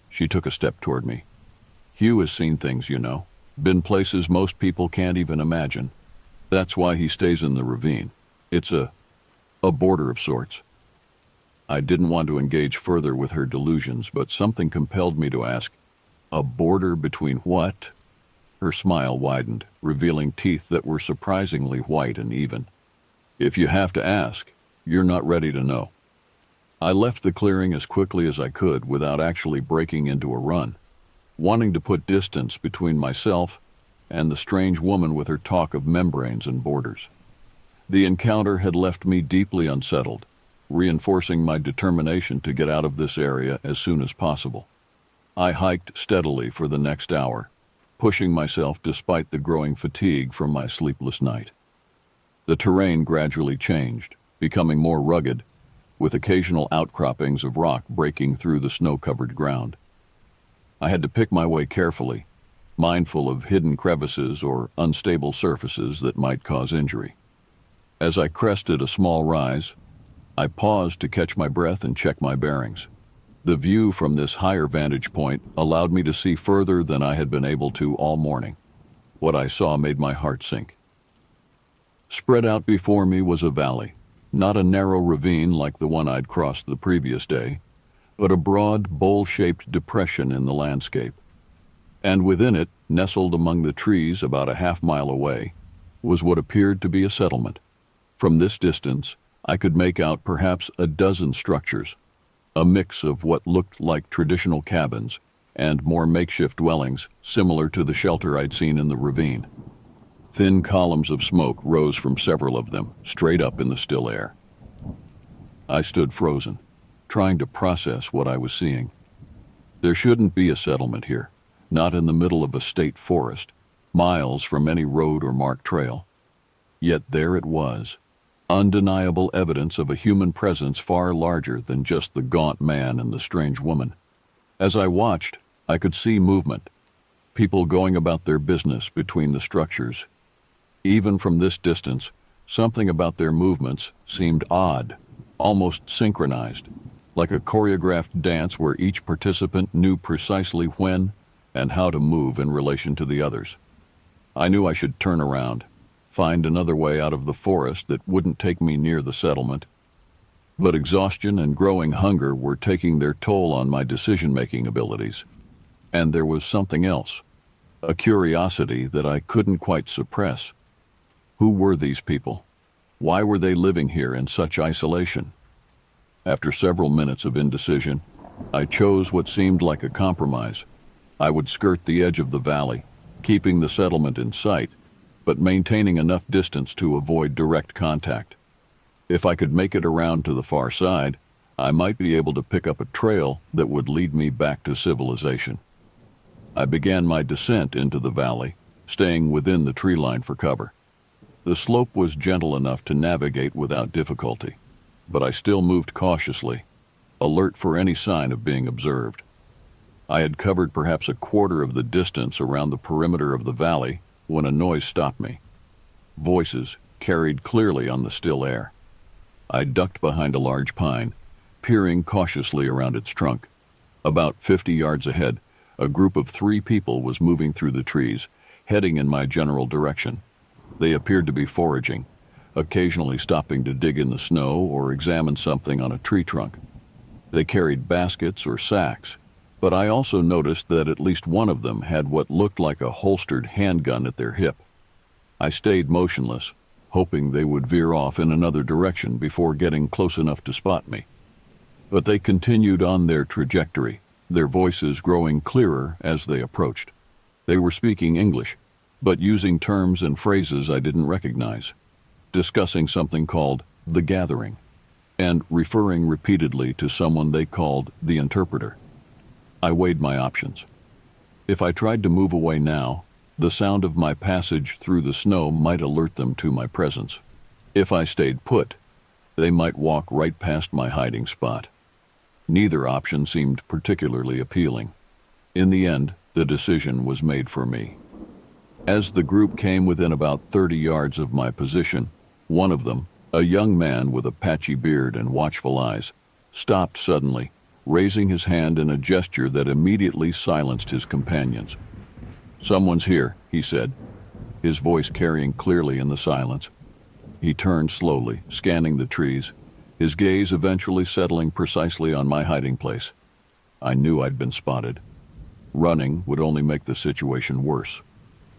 She took a step toward me. "Hugh has seen things, you know. Been places most people can't even imagine. That's why he stays in the ravine. It's a border of sorts." I didn't want to engage further with her delusions, but something compelled me to ask, "A border between what?" Her smile widened, revealing teeth that were surprisingly white and even. "If you have to ask, you're not ready to know." I left the clearing as quickly as I could without actually breaking into a run, wanting to put distance between myself and the strange woman with her talk of membranes and borders. The encounter had left me deeply unsettled, reinforcing my determination to get out of this area as soon as possible. I hiked steadily for the next hour, pushing myself despite the growing fatigue from my sleepless night. The terrain gradually changed, becoming more rugged, with occasional outcroppings of rock breaking through the snow-covered ground. I had to pick my way carefully, mindful of hidden crevices or unstable surfaces that might cause injury. As I crested a small rise, I paused to catch my breath and check my bearings. The view from this higher vantage point allowed me to see further than I had been able to all morning. What I saw made my heart sink. Spread out before me was a valley, not a narrow ravine like the one I'd crossed the previous day, but a broad, bowl-shaped depression in the landscape. And within it, nestled among the trees about a half-mile away, was what appeared to be a settlement. From this distance, I could make out perhaps a dozen structures, a mix of what looked like traditional cabins and more makeshift dwellings similar to the shelter I'd seen in the ravine. Thin columns of smoke rose from several of them, straight up in the still air. I stood frozen, trying to process what I was seeing. There shouldn't be a settlement here, not in the middle of a state forest, miles from any road or marked trail. Yet there it was. Undeniable evidence of a human presence far larger than just the gaunt man and the strange woman. As I watched, I could see movement, people going about their business between the structures. Even from this distance, something about their movements seemed odd, almost synchronized, like a choreographed dance where each participant knew precisely when and how to move in relation to the others. I knew I should turn around, find another way out of the forest that wouldn't take me near the settlement. But exhaustion and growing hunger were taking their toll on my decision-making abilities. And there was something else, a curiosity that I couldn't quite suppress. Who were these people? Why were they living here in such isolation? After several minutes of indecision, I chose what seemed like a compromise. I would skirt the edge of the valley, keeping the settlement in sight, but maintaining enough distance to avoid direct contact. If I could make it around to the far side, I might be able to pick up a trail that would lead me back to civilization. I began my descent into the valley, staying within the tree line for cover. The slope was gentle enough to navigate without difficulty, but I still moved cautiously, alert for any sign of being observed. I had covered perhaps a quarter of the distance around the perimeter of the valley when a noise stopped me. Voices carried clearly on the still air. I ducked behind a large pine, peering cautiously around its trunk. About 50 yards ahead, a group of 3 people was moving through the trees, heading in my general direction. They appeared to be foraging, occasionally stopping to dig in the snow or examine something on a tree trunk. They carried baskets or sacks, but I also noticed that at least one of them had what looked like a holstered handgun at their hip. I stayed motionless, hoping they would veer off in another direction before getting close enough to spot me. But they continued on their trajectory, their voices growing clearer as they approached. They were speaking English, but using terms and phrases I didn't recognize, discussing something called the gathering, and referring repeatedly to someone they called the interpreter. I weighed my options. If I tried to move away now, the sound of my passage through the snow might alert them to my presence. If I stayed put, they might walk right past my hiding spot. Neither option seemed particularly appealing. In the end, the decision was made for me. As the group came within about 30 yards of my position, one of them, a young man with a patchy beard and watchful eyes, stopped suddenly, raising his hand in a gesture that immediately silenced his companions. "Someone's here," he said, his voice carrying clearly in the silence. He turned slowly, scanning the trees, his gaze eventually settling precisely on my hiding place. I knew I'd been spotted. Running would only make the situation worse.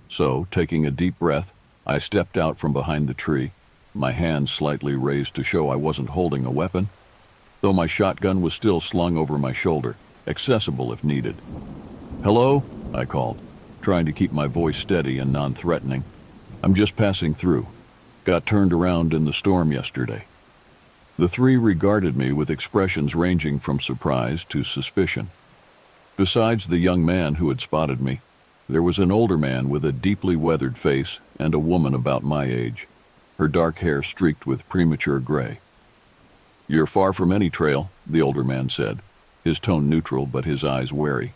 So, taking a deep breath, I stepped out from behind the tree, my hand slightly raised to show I wasn't holding a weapon, though my shotgun was still slung over my shoulder, accessible if needed. "Hello?" I called, trying to keep my voice steady and non-threatening. "I'm just passing through. Got turned around in the storm yesterday." The three regarded me with expressions ranging from surprise to suspicion. Besides the young man who had spotted me, there was an older man with a deeply weathered face and a woman about my age, her dark hair streaked with premature gray. "You're far from any trail," the older man said, his tone neutral but his eyes wary.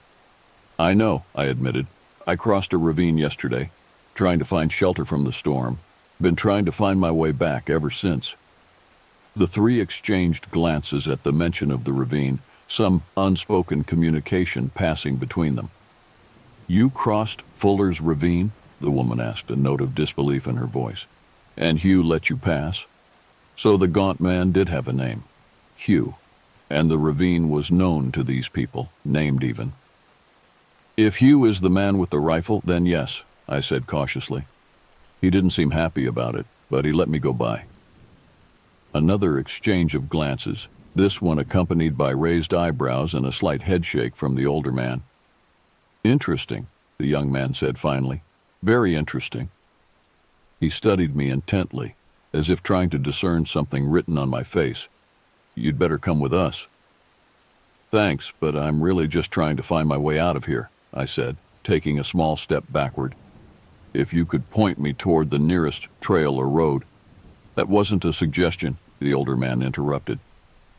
"I know," I admitted. "I crossed a ravine yesterday, trying to find shelter from the storm. Been trying to find my way back ever since." The three exchanged glances at the mention of the ravine, some unspoken communication passing between them. "You crossed Fuller's ravine?" the woman asked, a note of disbelief in her voice. "And Hugh let you pass?" So the gaunt man did have a name, Hugh, and the ravine was known to these people, named even. "If Hugh is the man with the rifle, then yes," I said cautiously. He didn't seem happy about it, but he let me go by. Another exchange of glances, this one accompanied by raised eyebrows and a slight headshake from the older man. "Interesting," the young man said finally. "Very interesting." He studied me intently, as if trying to discern something written on my face. "You'd better come with us." "Thanks, but I'm really just trying to find my way out of here," I said, taking a small step backward. "If you could point me toward the nearest trail or road." "That wasn't a suggestion," the older man interrupted,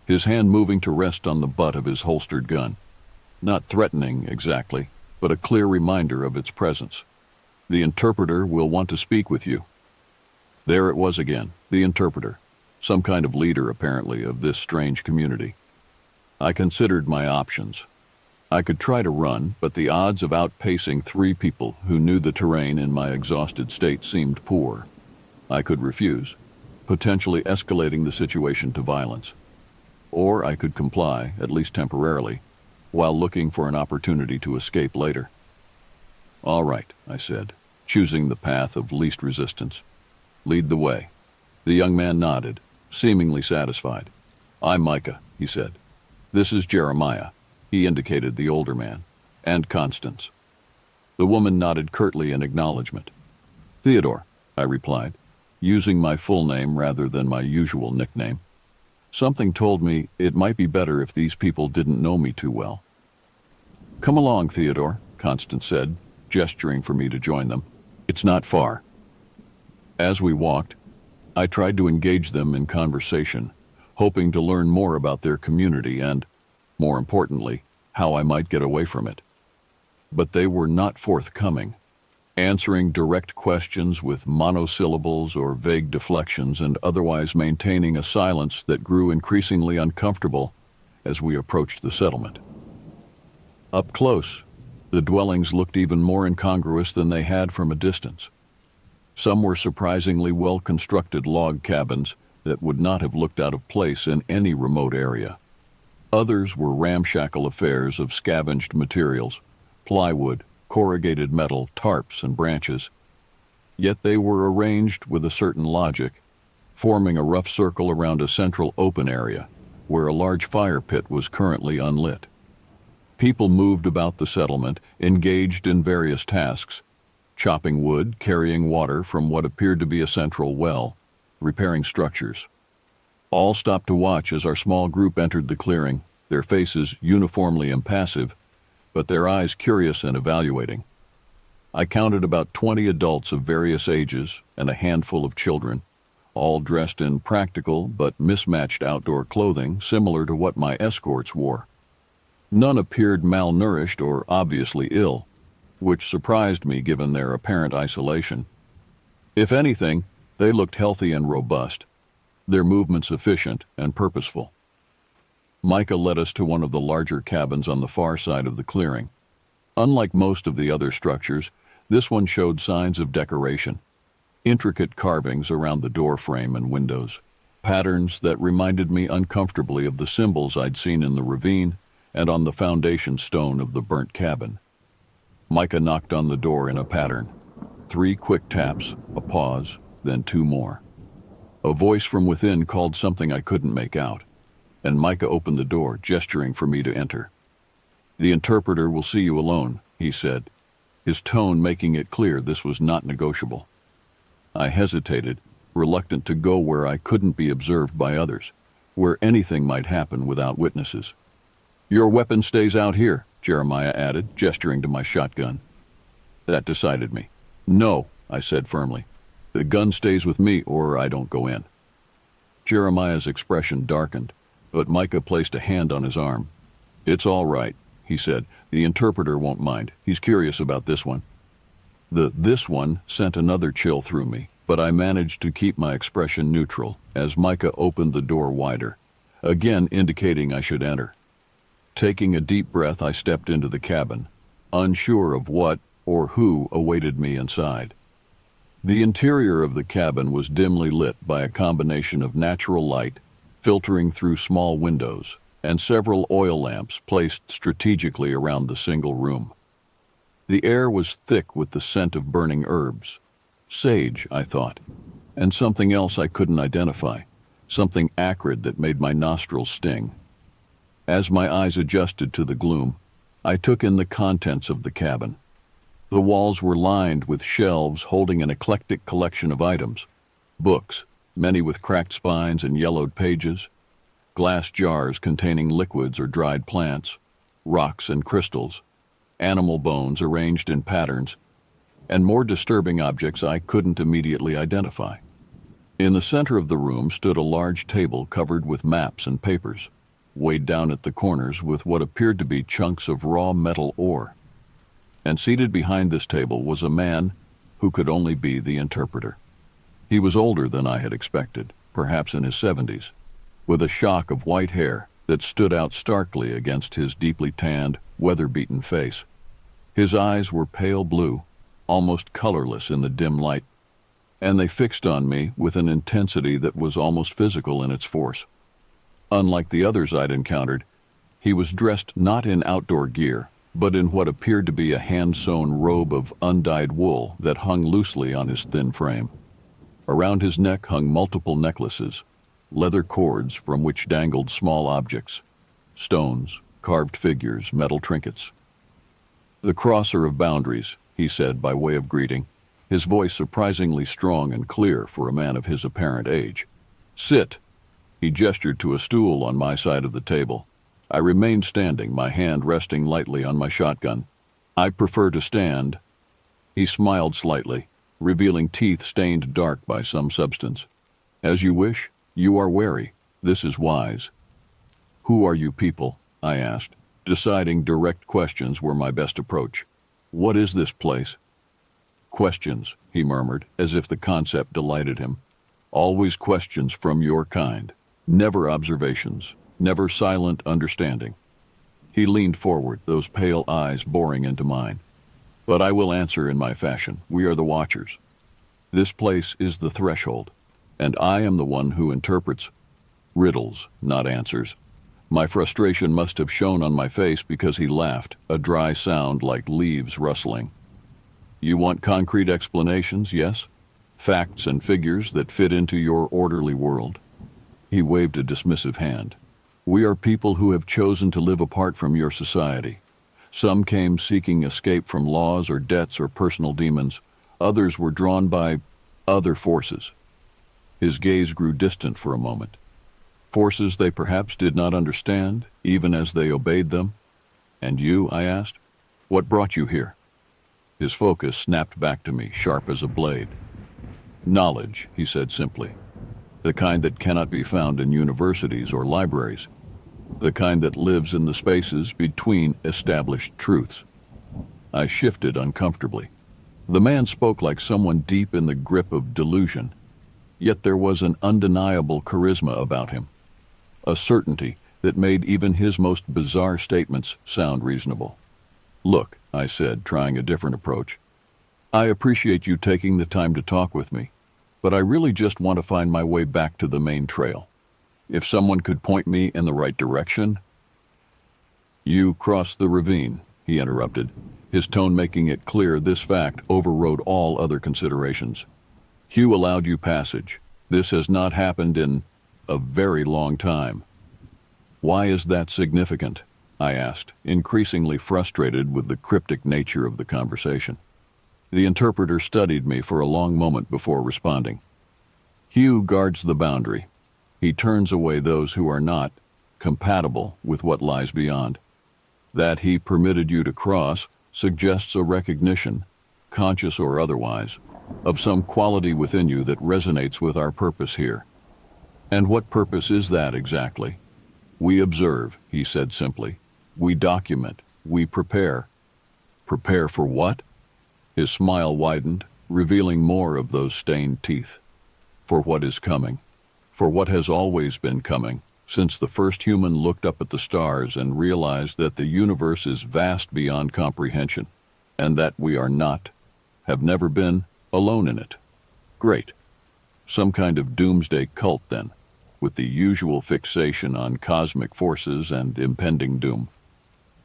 his hand moving to rest on the butt of his holstered gun. "Not threatening, exactly, but a clear reminder of its presence. The interpreter will want to speak with you." There it was again, the interpreter, some kind of leader, apparently, of this strange community. I considered my options. I could try to run, but the odds of outpacing three people who knew the terrain in my exhausted state seemed poor. I could refuse, potentially escalating the situation to violence. Or I could comply, at least temporarily, while looking for an opportunity to escape later. "All right," I said, choosing the path of least resistance. "Lead the way." The young man nodded, seemingly satisfied. "I'm Micah," he said. "This is Jeremiah," he indicated the older man, "and Constance." The woman nodded curtly in acknowledgement. "Theodore," I replied, using my full name rather than my usual nickname. Something told me it might be better if these people didn't know me too well. "Come along, Theodore," Constance said, gesturing for me to join them. "It's not far." As we walked, I tried to engage them in conversation, hoping to learn more about their community and, more importantly, how I might get away from it. But they were not forthcoming, answering direct questions with monosyllables or vague deflections and otherwise maintaining a silence that grew increasingly uncomfortable as we approached the settlement. Up close, the dwellings looked even more incongruous than they had from a distance. Some were surprisingly well-constructed log cabins that would not have looked out of place in any remote area. Others were ramshackle affairs of scavenged materials, plywood, corrugated metal, tarps, and branches. Yet they were arranged with a certain logic, forming a rough circle around a central open area, where a large fire pit was currently unlit. People moved about the settlement, engaged in various tasks, chopping wood, carrying water from what appeared to be a central well, repairing structures. All stopped to watch as our small group entered the clearing, their faces uniformly impassive, but their eyes curious and evaluating. I counted about 20 adults of various ages and a handful of children, all dressed in practical but mismatched outdoor clothing similar to what my escorts wore. None appeared malnourished or obviously ill, which surprised me given their apparent isolation. If anything, they looked healthy and robust, their movements efficient and purposeful. Micah led us to one of the larger cabins on the far side of the clearing. Unlike most of the other structures, this one showed signs of decoration. Intricate carvings around the door frame and windows, patterns that reminded me uncomfortably of the symbols I'd seen in the ravine and on the foundation stone of the burnt cabin. Micah knocked on the door in a pattern. 3 quick taps, a pause, then 2 more. A voice from within called something I couldn't make out, and Micah opened the door, gesturing for me to enter. "The interpreter will see you alone," he said, his tone making it clear this was not negotiable. I hesitated, reluctant to go where I couldn't be observed by others, where anything might happen without witnesses. "Your weapon stays out here," Jeremiah added, gesturing to my shotgun. That decided me. "No," I said firmly. "The gun stays with me or I don't go in." Jeremiah's expression darkened, but Micah placed a hand on his arm. "It's all right," he said. "The interpreter won't mind. He's curious about this one." This one sent another chill through me, but I managed to keep my expression neutral as Micah opened the door wider, again indicating I should enter. Taking a deep breath, I stepped into the cabin, unsure of what or who awaited me inside. The interior of the cabin was dimly lit by a combination of natural light filtering through small windows and several oil lamps placed strategically around the single room. The air was thick with the scent of burning herbs. Sage, I thought, and something else I couldn't identify, something acrid that made my nostrils sting. As my eyes adjusted to the gloom, I took in the contents of the cabin. The walls were lined with shelves holding an eclectic collection of items: books, many with cracked spines and yellowed pages, glass jars containing liquids or dried plants, rocks and crystals, animal bones arranged in patterns, and more disturbing objects I couldn't immediately identify. In the center of the room stood a large table covered with maps and papers, weighed down at the corners with what appeared to be chunks of raw metal ore. And seated behind this table was a man who could only be the interpreter. He was older than I had expected, perhaps in his 70s, with a shock of white hair that stood out starkly against his deeply tanned, weather-beaten face. His eyes were pale blue, almost colorless in the dim light, and they fixed on me with an intensity that was almost physical in its force. Unlike the others I'd encountered, he was dressed not in outdoor gear, but in what appeared to be a hand-sewn robe of undyed wool that hung loosely on his thin frame. Around his neck hung multiple necklaces, leather cords from which dangled small objects: stones, carved figures, metal trinkets. "The crosser of boundaries," he said by way of greeting, his voice surprisingly strong and clear for a man of his apparent age. "Sit." He gestured to a stool on my side of the table. I remained standing, my hand resting lightly on my shotgun. "I prefer to stand." He smiled slightly, revealing teeth stained dark by some substance. "As you wish. You are wary. This is wise." "Who are you people?" I asked, deciding direct questions were my best approach. "What is this place?" "Questions," he murmured, as if the concept delighted him. "Always questions from your kind. Never observations. Never silent understanding." He leaned forward, those pale eyes boring into mine. "But I will answer in my fashion. We are the Watchers. This place is the threshold, and I am the one who interprets riddles, not answers. My frustration must have shown on my face because he laughed, a dry sound like leaves rustling. You want concrete explanations, yes? Facts and figures that fit into your orderly world? He waved a dismissive hand. We are people who have chosen to live apart from your society. Some came seeking escape from laws or debts or personal demons. Others were drawn by other forces. His gaze grew distant for a moment. Forces they perhaps did not understand, even as they obeyed them. And you, I asked, what brought you here? His focus snapped back to me, sharp as a blade. Knowledge, he said simply. The kind that cannot be found in universities or libraries. The kind that lives in the spaces between established truths. I shifted uncomfortably. The man spoke like someone deep in the grip of delusion, yet there was an undeniable charisma about him, a certainty that made even his most bizarre statements sound reasonable. Look, I said, trying a different approach. I appreciate you taking the time to talk with me, but I really just want to find my way back to the main trail. If someone could point me in the right direction. You crossed the ravine, he interrupted, his tone making it clear this fact overrode all other considerations. Hugh allowed you passage. This has not happened in a very long time. Why is that significant? I asked, increasingly frustrated with the cryptic nature of the conversation. The interpreter studied me for a long moment before responding. Hugh guards the boundary. He turns away those who are not compatible with what lies beyond. That he permitted you to cross suggests a recognition, conscious or otherwise, of some quality within you that resonates with our purpose here. And what purpose is that exactly? We observe, he said simply. We document. We prepare. Prepare for what? His smile widened, revealing more of those stained teeth. For what is coming. For what has always been coming, since the first human looked up at the stars and realized that the universe is vast beyond comprehension, and that we are not, have never been, alone in it. Great. Some kind of doomsday cult, then, with the usual fixation on cosmic forces and impending doom.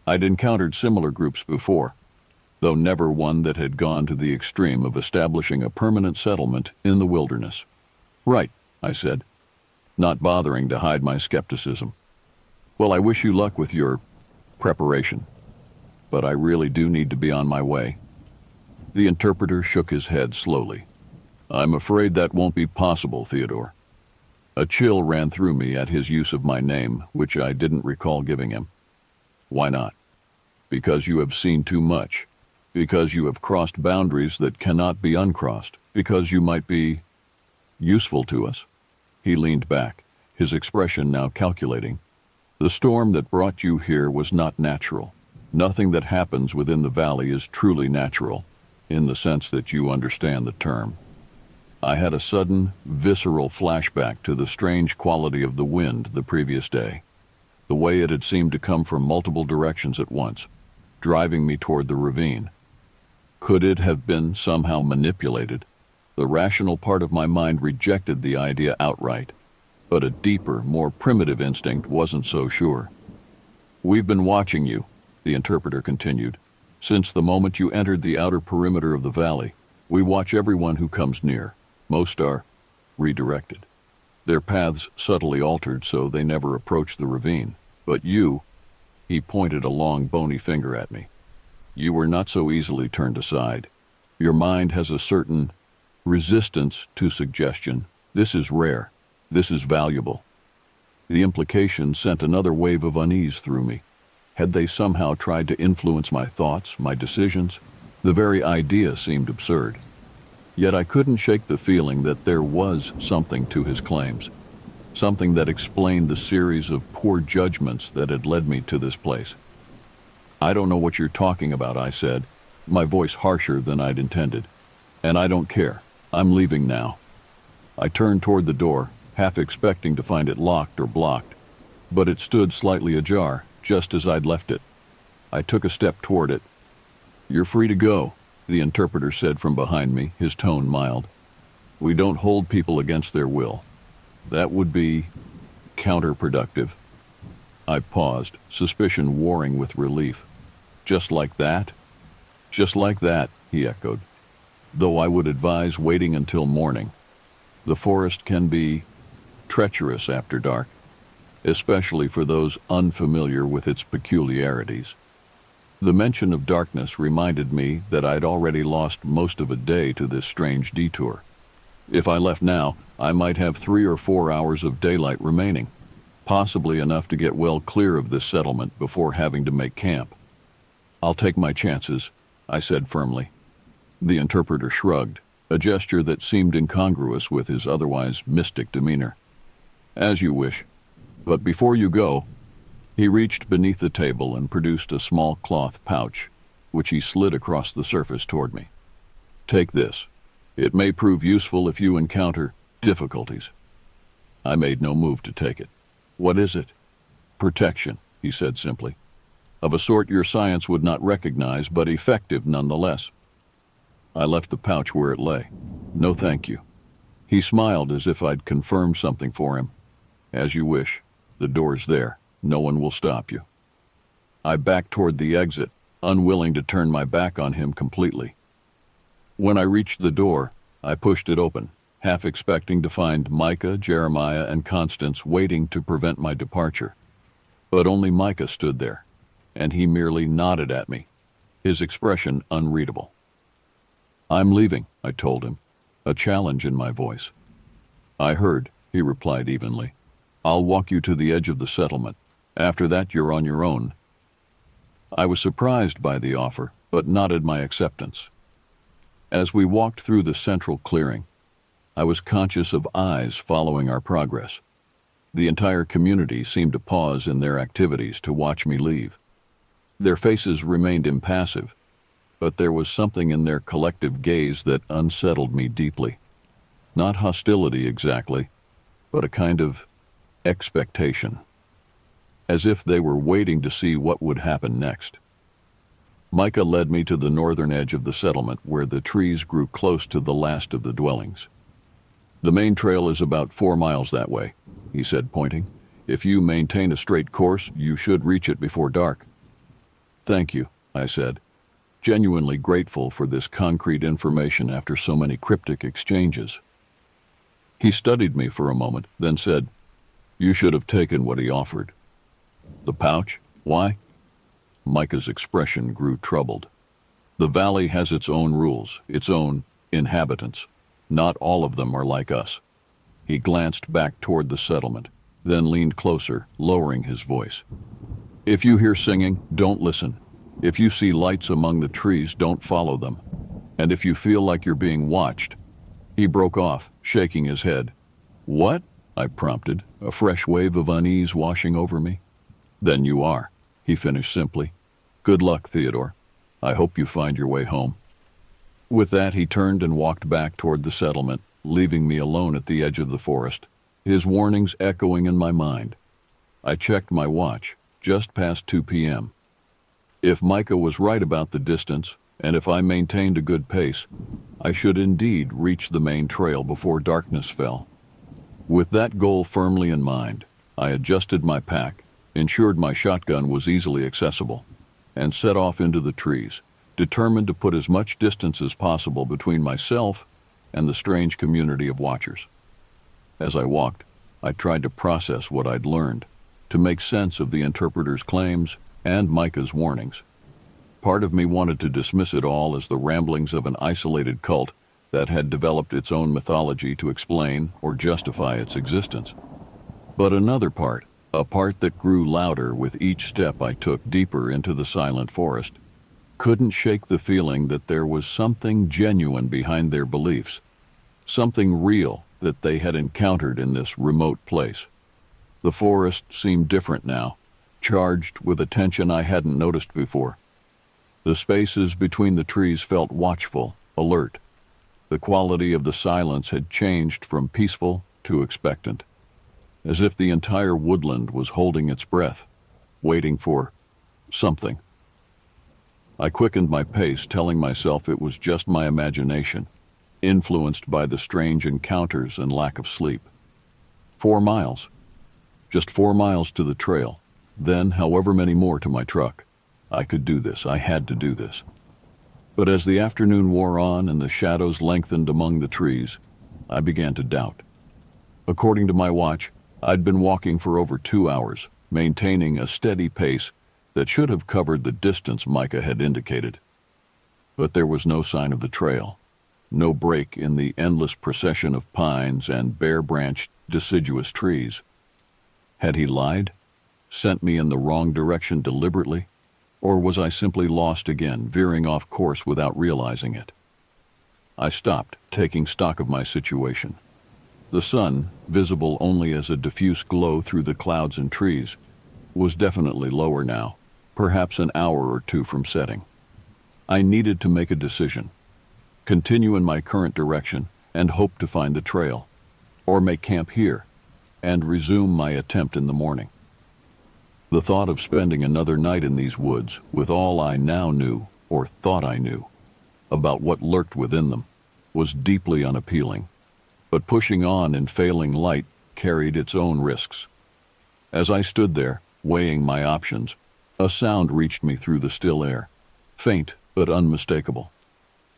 I'd encountered similar groups before, though never one that had gone to the extreme of establishing a permanent settlement in the wilderness. Right, I said, not bothering to hide my skepticism. Well, I wish you luck with your preparation, but I really do need to be on my way. The interpreter shook his head slowly. I'm afraid that won't be possible, Theodore. A chill ran through me at his use of my name, which I didn't recall giving him. Why not? Because you have seen too much. Because you have crossed boundaries that cannot be uncrossed. Because you might be useful to us. He leaned back, his expression now calculating. The storm that brought you here was not natural. Nothing that happens within the valley is truly natural, in the sense that you understand the term. I had a sudden, visceral flashback to the strange quality of the wind the previous day, the way it had seemed to come from multiple directions at once, driving me toward the ravine. Could it have been somehow manipulated? The rational part of my mind rejected the idea outright, but a deeper, more primitive instinct wasn't so sure. We've been watching you, the interpreter continued. Since the moment you entered the outer perimeter of the valley, we watch everyone who comes near. Most are redirected. Their paths subtly altered so they never approach the ravine. But you, he pointed a long bony finger at me. You were not so easily turned aside. Your mind has a certain resistance to suggestion. This is rare. This is valuable. The implication sent another wave of unease through me. Had they somehow tried to influence my thoughts, my decisions? The very idea seemed absurd. Yet I couldn't shake the feeling that there was something to his claims, something that explained the series of poor judgments that had led me to this place. I don't know what you're talking about, I said, my voice harsher than I'd intended. And I don't care. I'm leaving now. I turned toward the door, half expecting to find it locked or blocked, but it stood slightly ajar, just as I'd left it. I took a step toward it. You're free to go, the interpreter said from behind me, his tone mild. We don't hold people against their will. That would be counterproductive. I paused, suspicion warring with relief. Just like that? Just like that, he echoed. Though I would advise waiting until morning. The forest can be treacherous after dark, especially for those unfamiliar with its peculiarities. The mention of darkness reminded me that I'd already lost most of a day to this strange detour. If I left now, I might have 3 or 4 hours of daylight remaining, possibly enough to get well clear of this settlement before having to make camp. I'll take my chances, I said firmly. The interpreter shrugged, a gesture that seemed incongruous with his otherwise mystic demeanor. As you wish. But before you go, he reached beneath the table and produced a small cloth pouch, which he slid across the surface toward me. Take this. It may prove useful if you encounter difficulties. I made no move to take it. What is it? Protection, he said simply. Of a sort your science would not recognize, but effective nonetheless. I left the pouch where it lay. No thank you. He smiled as if I'd confirmed something for him. As you wish. The door's there. No one will stop you. I backed toward the exit, unwilling to turn my back on him completely. When I reached the door, I pushed it open, half expecting to find Micah, Jeremiah, and Constance waiting to prevent my departure. But only Micah stood there, and he merely nodded at me, his expression unreadable. I'm leaving, I told him, a challenge in my voice. I heard, he replied evenly. I'll walk you to the edge of the settlement. After that, you're on your own. I was surprised by the offer, but nodded my acceptance. As we walked through the central clearing, I was conscious of eyes following our progress. The entire community seemed to pause in their activities to watch me leave. Their faces remained impassive, but there was something in their collective gaze that unsettled me deeply. Not hostility exactly, but a kind of expectation, as if they were waiting to see what would happen next. Micah led me to the northern edge of the settlement where the trees grew close to the last of the dwellings. The main trail is about 4 miles that way, he said, pointing. If you maintain a straight course, you should reach it before dark. Thank you, I said, genuinely grateful for this concrete information after so many cryptic exchanges. He studied me for a moment, then said, You should have taken what he offered. The pouch? Why? Micah's expression grew troubled. The valley has its own rules, its own inhabitants. Not all of them are like us. He glanced back toward the settlement, then leaned closer, lowering his voice. If you hear singing, don't listen. If you see lights among the trees, don't follow them. And if you feel like you're being watched. He broke off, shaking his head. What? I prompted, a fresh wave of unease washing over me. Then you are, he finished simply. Good luck, Theodore. I hope you find your way home. With that, he turned and walked back toward the settlement, leaving me alone at the edge of the forest, his warnings echoing in my mind. I checked my watch, just past 2 p.m. If Micah was right about the distance, and if I maintained a good pace, I should indeed reach the main trail before darkness fell. With that goal firmly in mind, I adjusted my pack, ensured my shotgun was easily accessible, and set off into the trees, determined to put as much distance as possible between myself and the strange community of watchers. As I walked, I tried to process what I'd learned, to make sense of the interpreter's claims and Micah's warnings. Part of me wanted to dismiss it all as the ramblings of an isolated cult that had developed its own mythology to explain or justify its existence. But another part, a part that grew louder with each step I took deeper into the silent forest, couldn't shake the feeling that there was something genuine behind their beliefs, something real that they had encountered in this remote place. The forest seemed different now, charged with a tension I hadn't noticed before. The spaces between the trees felt watchful, alert. The quality of the silence had changed from peaceful to expectant, as if the entire woodland was holding its breath, waiting for something. I quickened my pace, telling myself it was just my imagination, influenced by the strange encounters and lack of sleep. 4 miles. Just 4 miles to the trail, then however many more to my truck. I could do this. I had to do this. But as the afternoon wore on and the shadows lengthened among the trees, I began to doubt. According to my watch, I'd been walking for over 2 hours, maintaining a steady pace that should have covered the distance Micah had indicated. But there was no sign of the trail, no break in the endless procession of pines and bare-branched, deciduous trees. Had he lied? Sent me in the wrong direction deliberately? Or was I simply lost again, veering off course without realizing it? I stopped, taking stock of my situation. The sun, visible only as a diffuse glow through the clouds and trees, was definitely lower now, perhaps an hour or two from setting. I needed to make a decision. Continue in my current direction and hope to find the trail, or make camp here and resume my attempt in the morning. The thought of spending another night in these woods with all I now knew, or thought I knew, about what lurked within them, was deeply unappealing. But pushing on in failing light carried its own risks. As I stood there, weighing my options, a sound reached me through the still air, faint but unmistakable.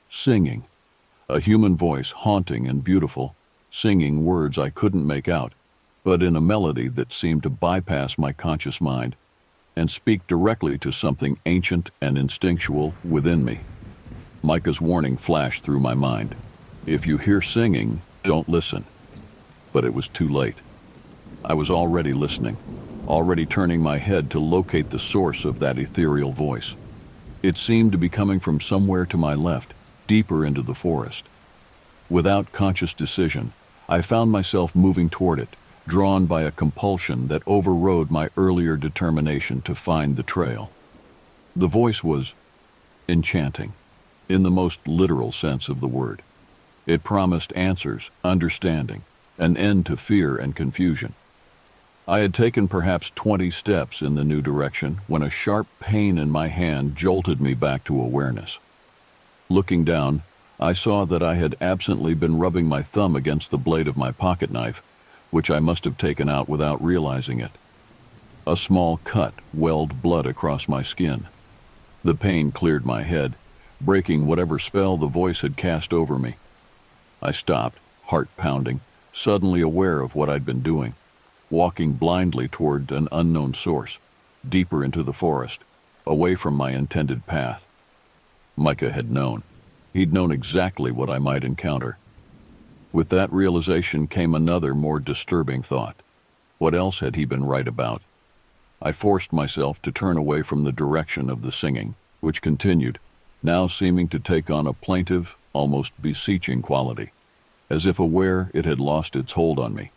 Singing. A human voice, haunting and beautiful, singing words I couldn't make out, but in a melody that seemed to bypass my conscious mind and speak directly to something ancient and instinctual within me. Micah's warning flashed through my mind. If you hear singing, don't listen. But it was too late. I was already listening, already turning my head to locate the source of that ethereal voice. It seemed to be coming from somewhere to my left, deeper into the forest. Without conscious decision, I found myself moving toward it, drawn by a compulsion that overrode my earlier determination to find the trail. The voice was enchanting, in the most literal sense of the word. It promised answers, understanding, an end to fear and confusion. I had taken perhaps 20 steps in the new direction when a sharp pain in my hand jolted me back to awareness. Looking down, I saw that I had absently been rubbing my thumb against the blade of my pocket knife, which I must have taken out without realizing it. A small cut welled blood across my skin. The pain cleared my head, breaking whatever spell the voice had cast over me. I stopped, heart pounding, suddenly aware of what I'd been doing, walking blindly toward an unknown source, deeper into the forest, away from my intended path. Micah had known. He'd known exactly what I might encounter. With that realization came another, more disturbing thought. What else had he been right about? I forced myself to turn away from the direction of the singing, which continued, now seeming to take on a plaintive, almost beseeching quality, as if aware it had lost its hold on me.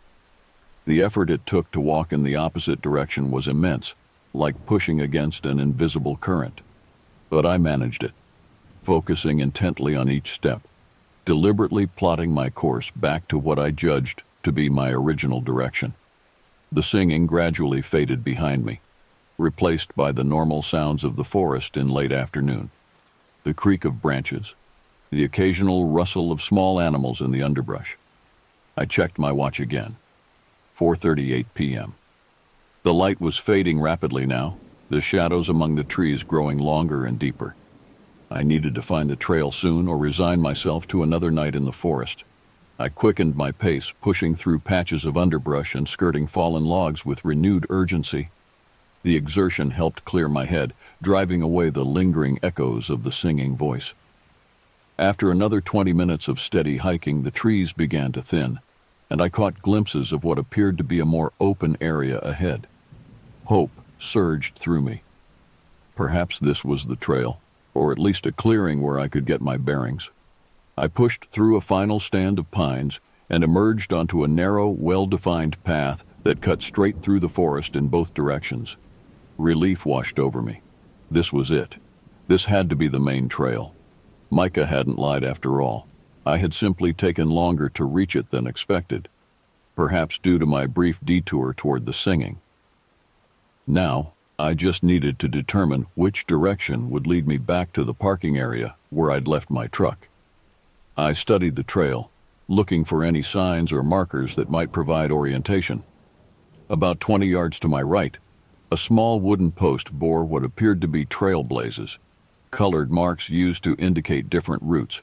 The effort it took to walk in the opposite direction was immense, like pushing against an invisible current. But I managed it, focusing intently on each step, deliberately plotting my course back to what I judged to be my original direction. The singing gradually faded behind me, replaced by the normal sounds of the forest in late afternoon. The creak of branches, the occasional rustle of small animals in the underbrush. I checked my watch again. 4:38 p.m. The light was fading rapidly now, the shadows among the trees growing longer and deeper. I needed to find the trail soon or resign myself to another night in the forest. I quickened my pace, pushing through patches of underbrush and skirting fallen logs with renewed urgency. The exertion helped clear my head, driving away the lingering echoes of the singing voice. After another 20 minutes of steady hiking, the trees began to thin, and I caught glimpses of what appeared to be a more open area ahead. Hope surged through me. Perhaps this was the trail, or at least a clearing where I could get my bearings. I pushed through a final stand of pines and emerged onto a narrow, well-defined path that cut straight through the forest in both directions. Relief washed over me. This was it. This had to be the main trail. Micah hadn't lied after all. I had simply taken longer to reach it than expected, perhaps due to my brief detour toward the singing. Now, I just needed to determine which direction would lead me back to the parking area where I'd left my truck. I studied the trail, looking for any signs or markers that might provide orientation. About 20 yards to my right, A small wooden post bore what appeared to be trail blazes, colored marks used to indicate different routes.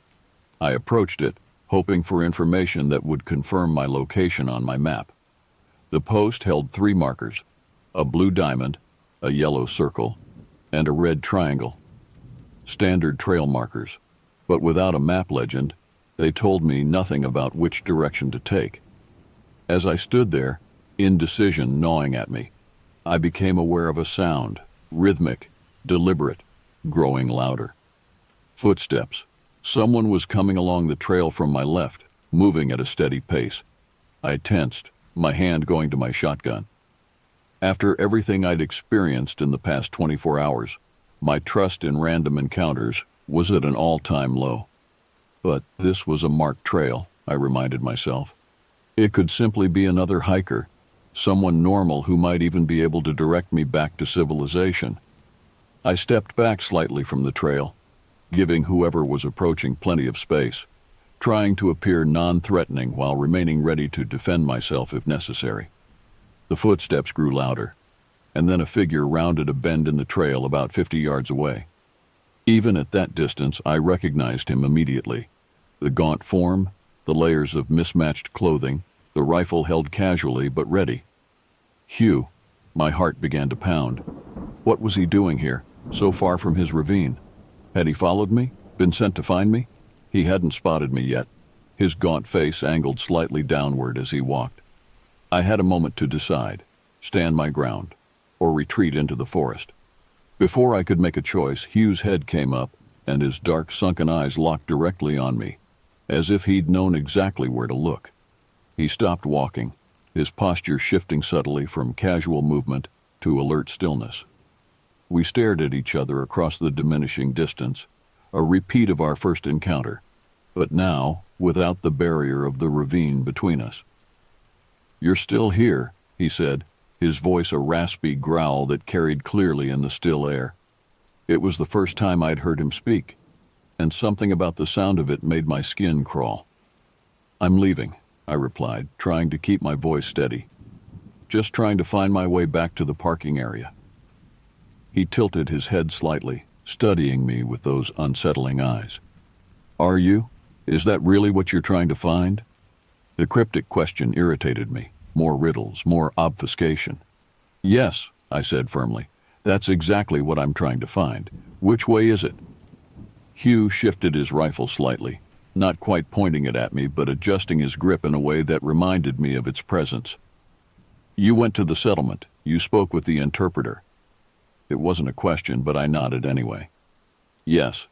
I approached it, hoping for information that would confirm my location on my map. The post held 3 markers: a blue diamond, a yellow circle, and a red triangle. Standard trail markers, but without a map legend, they told me nothing about which direction to take. As I stood there, indecision gnawing at me, I became aware of a sound, rhythmic, deliberate, growing louder. Footsteps. Someone was coming along the trail from my left, moving at a steady pace. I tensed, my hand going to my shotgun. After everything I'd experienced in the past 24 hours, my trust in random encounters was at an all-time low. But this was a marked trail, I reminded myself. It could simply be another hiker, someone normal who might even be able to direct me back to civilization. I stepped back slightly from the trail, giving whoever was approaching plenty of space, trying to appear non-threatening while remaining ready to defend myself if necessary. The footsteps grew louder, and then a figure rounded a bend in the trail about 50 yards away. Even at that distance, I recognized him immediately. The gaunt form, the layers of mismatched clothing, the rifle held casually but ready. Hugh. My heart began to pound. What was he doing here, so far from his ravine? Had he followed me? Been sent to find me? He hadn't spotted me yet. His gaunt face angled slightly downward as he walked. I had a moment to decide, stand my ground, or retreat into the forest. Before I could make a choice, Hugh's head came up, and his dark, sunken eyes locked directly on me, as if he'd known exactly where to look. He stopped walking, his posture shifting subtly from casual movement to alert stillness. We stared at each other across the diminishing distance, a repeat of our first encounter, but now without the barrier of the ravine between us. "You're still here," he said, his voice a raspy growl that carried clearly in the still air. It was the first time I'd heard him speak, and something about the sound of it made my skin crawl. "I'm leaving," I replied, trying to keep my voice steady. "Just trying to find my way back to the parking area." He tilted his head slightly, studying me with those unsettling eyes. "Are you? Is that really what you're trying to find?" The cryptic question irritated me. More riddles, more obfuscation. "Yes," I said firmly. "That's exactly what I'm trying to find. Which way is it?" Hugh shifted his rifle slightly, not quite pointing it at me, but adjusting his grip in a way that reminded me of its presence. "You went to the settlement. You spoke with the interpreter." It wasn't a question, but I nodded anyway. "Yes.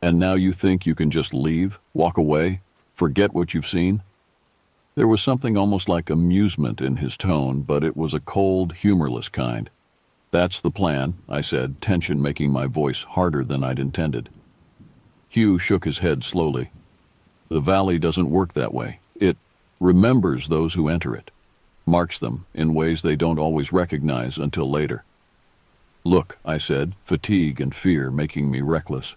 And now you think you can just leave, walk away, forget what you've seen?" There was something almost like amusement in his tone, but it was a cold, humorless kind. "That's the plan," I said, tension making my voice harder than I'd intended. Hugh shook his head slowly. "The valley doesn't work that way. It remembers those who enter it, marks them in ways they don't always recognize until later." "Look," I said, fatigue and fear making me reckless.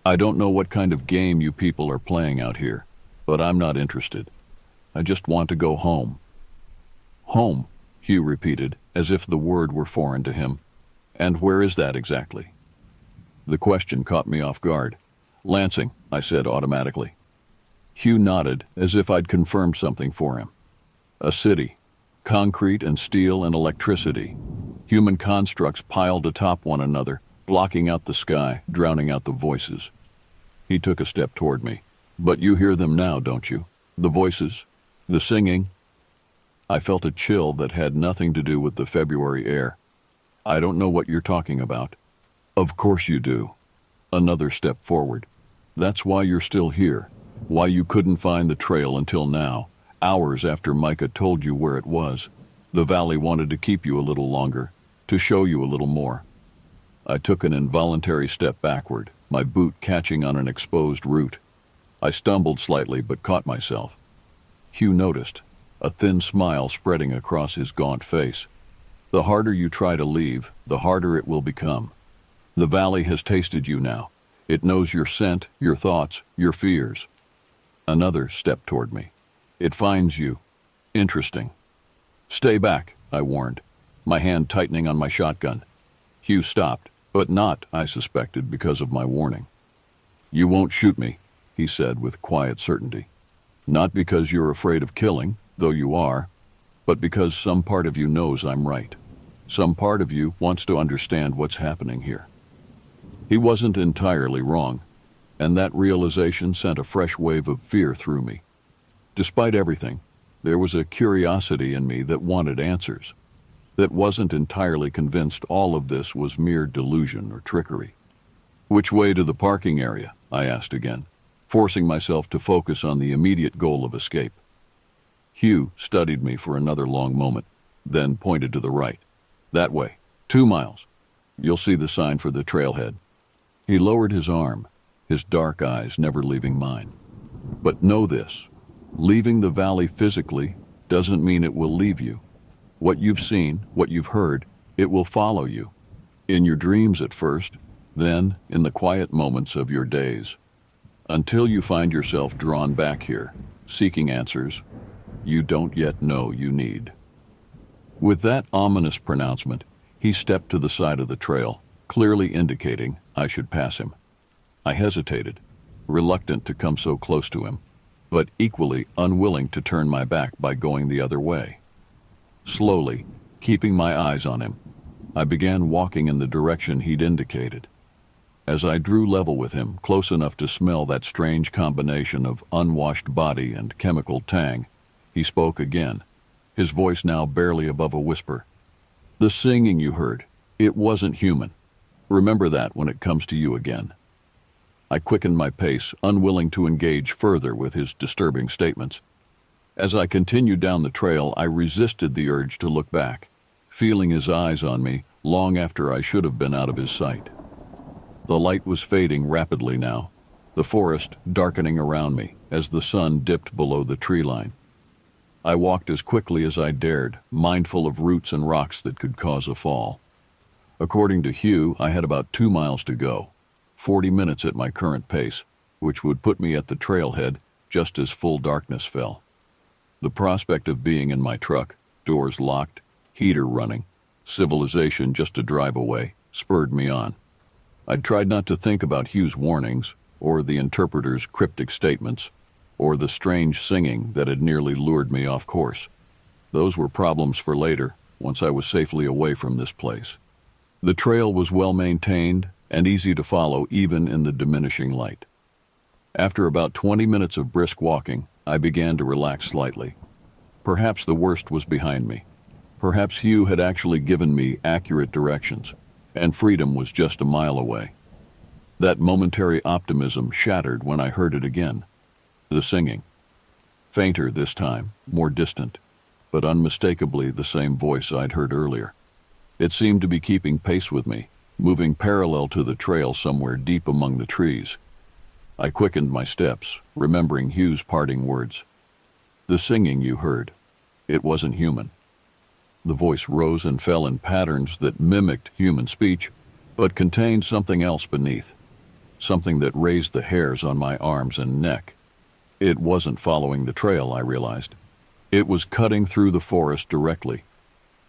"I don't know what kind of game you people are playing out here, but I'm not interested. I just want to go home." "Home," Hugh repeated, as if the word were foreign to him. "And where is that exactly?" The question caught me off guard. "Lansing," I said automatically. Hugh nodded, as if I'd confirmed something for him. "A city. Concrete and steel and electricity. Human constructs piled atop one another, blocking out the sky, drowning out the voices." He took a step toward me. "But you hear them now, don't you? The voices? The singing?" I felt a chill that had nothing to do with the February air. "I don't know what you're talking about." "Of course you do." Another step forward. "That's why you're still here. Why you couldn't find the trail until now, hours after Micah told you where it was. The valley wanted to keep you a little longer, to show you a little more." I took an involuntary step backward, my boot catching on an exposed root. I stumbled slightly but caught myself. Hugh noticed, a thin smile spreading across his gaunt face. "The harder you try to leave, the harder it will become. The valley has tasted you now. It knows your scent, your thoughts, your fears." Another step toward me. "It finds you interesting." "Stay back," I warned. my hand tightening on my shotgun. Hugh stopped, but not, I suspected, because of my warning. "You won't shoot me," he said with quiet certainty. "Not because you're afraid of killing, though you are, but because some part of you knows I'm right. Some part of you wants to understand what's happening here." He wasn't entirely wrong, and that realization sent a fresh wave of fear through me. Despite everything, there was a curiosity in me that wanted answers, that wasn't entirely convinced all of this was mere delusion or trickery. "Which way to the parking area?" I asked again, forcing myself to focus on the immediate goal of escape. Hugh studied me for another long moment, then pointed to the right. "That way, 2 miles. You'll see the sign for the trailhead." He lowered his arm, his dark eyes never leaving mine. "But know this, leaving the valley physically doesn't mean it will leave you. What you've seen, what you've heard, it will follow you. In your dreams at first, then in the quiet moments of your days. Until you find yourself drawn back here, seeking answers you don't yet know you need." With that ominous pronouncement, he stepped to the side of the trail, clearly indicating I should pass him. I hesitated, reluctant to come so close to him, but equally unwilling to turn my back by going the other way. Slowly, keeping my eyes on him, I began walking in the direction he'd indicated. As I drew level with him, close enough to smell that strange combination of unwashed body and chemical tang, he spoke again, his voice now barely above a whisper. "The singing you heard, it wasn't human. Remember that when it comes to you again." I quickened my pace, unwilling to engage further with his disturbing statements. As I continued down the trail, I resisted the urge to look back, feeling his eyes on me long after I should have been out of his sight. The light was fading rapidly now, the forest darkening around me as the sun dipped below the tree line. I walked as quickly as I dared, mindful of roots and rocks that could cause a fall. According to Hugh, I had about 2 miles to go, 40 minutes at my current pace, which would put me at the trailhead just as full darkness fell. The prospect of being in my truck, doors locked, heater running, civilization just a drive away, spurred me on. I'd tried not to think about Hugh's warnings, or the interpreter's cryptic statements, or the strange singing that had nearly lured me off course. Those were problems for later, once I was safely away from this place. The trail was well maintained and easy to follow even in the diminishing light. After about 20 minutes of brisk walking, I began to relax slightly. Perhaps the worst was behind me. Perhaps Hugh had actually given me accurate directions, and freedom was just a mile away. That momentary optimism shattered when I heard it again. The singing. Fainter this time, more distant, but unmistakably the same voice I'd heard earlier. It seemed to be keeping pace with me, moving parallel to the trail somewhere deep among the trees. I quickened my steps, remembering Hugh's parting words. "The singing you heard, it wasn't human." The voice rose and fell in patterns that mimicked human speech, but contained something else beneath, something that raised the hairs on my arms and neck. It wasn't following the trail, I realized. It was cutting through the forest directly,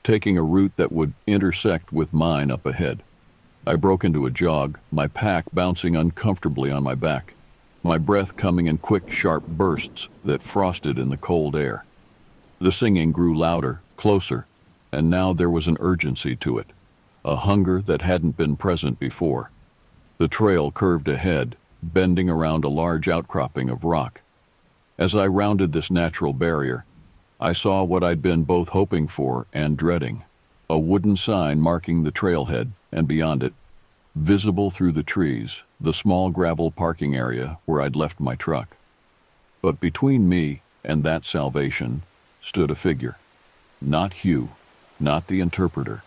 taking a route that would intersect with mine up ahead. I broke into a jog, my pack bouncing uncomfortably on my back, my breath coming in quick, sharp bursts that frosted in the cold air. The singing grew louder, closer, and now there was an urgency to it, a hunger that hadn't been present before. The trail curved ahead, bending around a large outcropping of rock. As I rounded this natural barrier, I saw what I'd been both hoping for and dreading, a wooden sign marking the trailhead, and beyond it, visible through the trees, the small gravel parking area where I'd left my truck. But between me and that salvation stood a figure. Not Hugh, not the interpreter,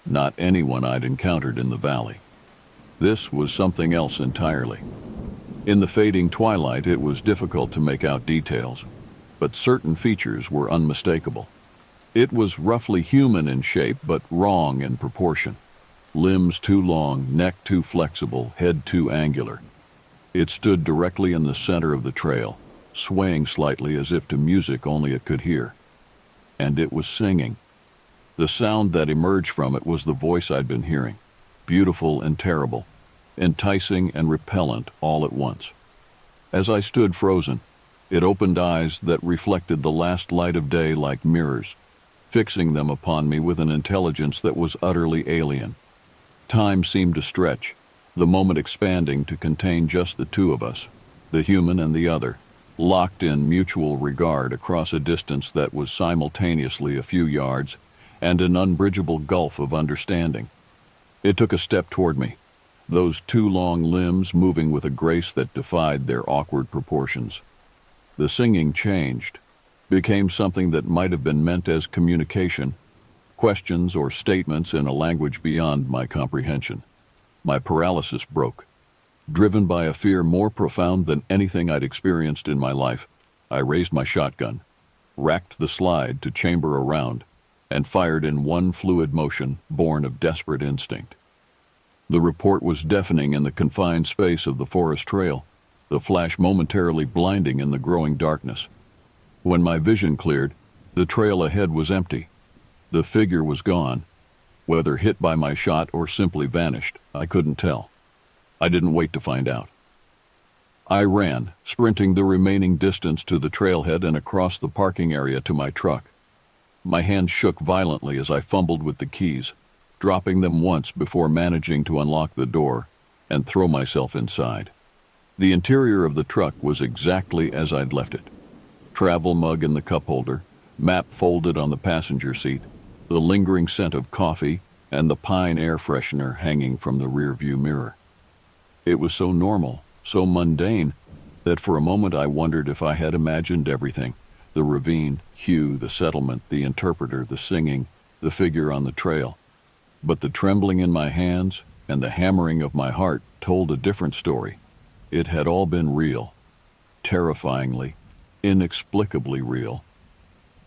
not anyone I'd encountered in the valley. This was something else entirely. In the fading twilight, it was difficult to make out details, but certain features were unmistakable. It was roughly human in shape, but wrong in proportion. Limbs too long, neck too flexible, head too angular. It stood directly in the center of the trail, swaying slightly as if to music only it could hear. And it was singing. The sound that emerged from it was the voice I'd been hearing, beautiful and terrible, enticing and repellent all at once. As I stood frozen, it opened eyes that reflected the last light of day like mirrors, fixing them upon me with an intelligence that was utterly alien. Time seemed to stretch, the moment expanding to contain just the two of us, the human and the other, locked in mutual regard across a distance that was simultaneously a few yards and an unbridgeable gulf of understanding. It took a step toward me, those two long limbs moving with a grace that defied their awkward proportions. The singing changed, became something that might have been meant as communication, questions or statements in a language beyond my comprehension. My paralysis broke. Driven by a fear more profound than anything I'd experienced in my life, I raised my shotgun, racked the slide to chamber a round, and fired in one fluid motion born of desperate instinct. The report was deafening in the confined space of the forest trail, the flash momentarily blinding in the growing darkness. When my vision cleared, the trail ahead was empty. The figure was gone. Whether hit by my shot or simply vanished, I couldn't tell. I didn't wait to find out. I ran, sprinting the remaining distance to the trailhead and across the parking area to my truck. My hands shook violently as I fumbled with the keys, dropping them once before managing to unlock the door and throw myself inside. The interior of the truck was exactly as I'd left it. Travel mug in the cup holder, map folded on the passenger seat, the lingering scent of coffee, and the pine air freshener hanging from the rearview mirror. It was so normal, so mundane, that for a moment I wondered if I had imagined everything: the ravine, Hugh, the settlement, the interpreter, the singing, the figure on the trail. But the trembling in my hands and the hammering of my heart told a different story. It had all been real, terrifyingly, inexplicably real.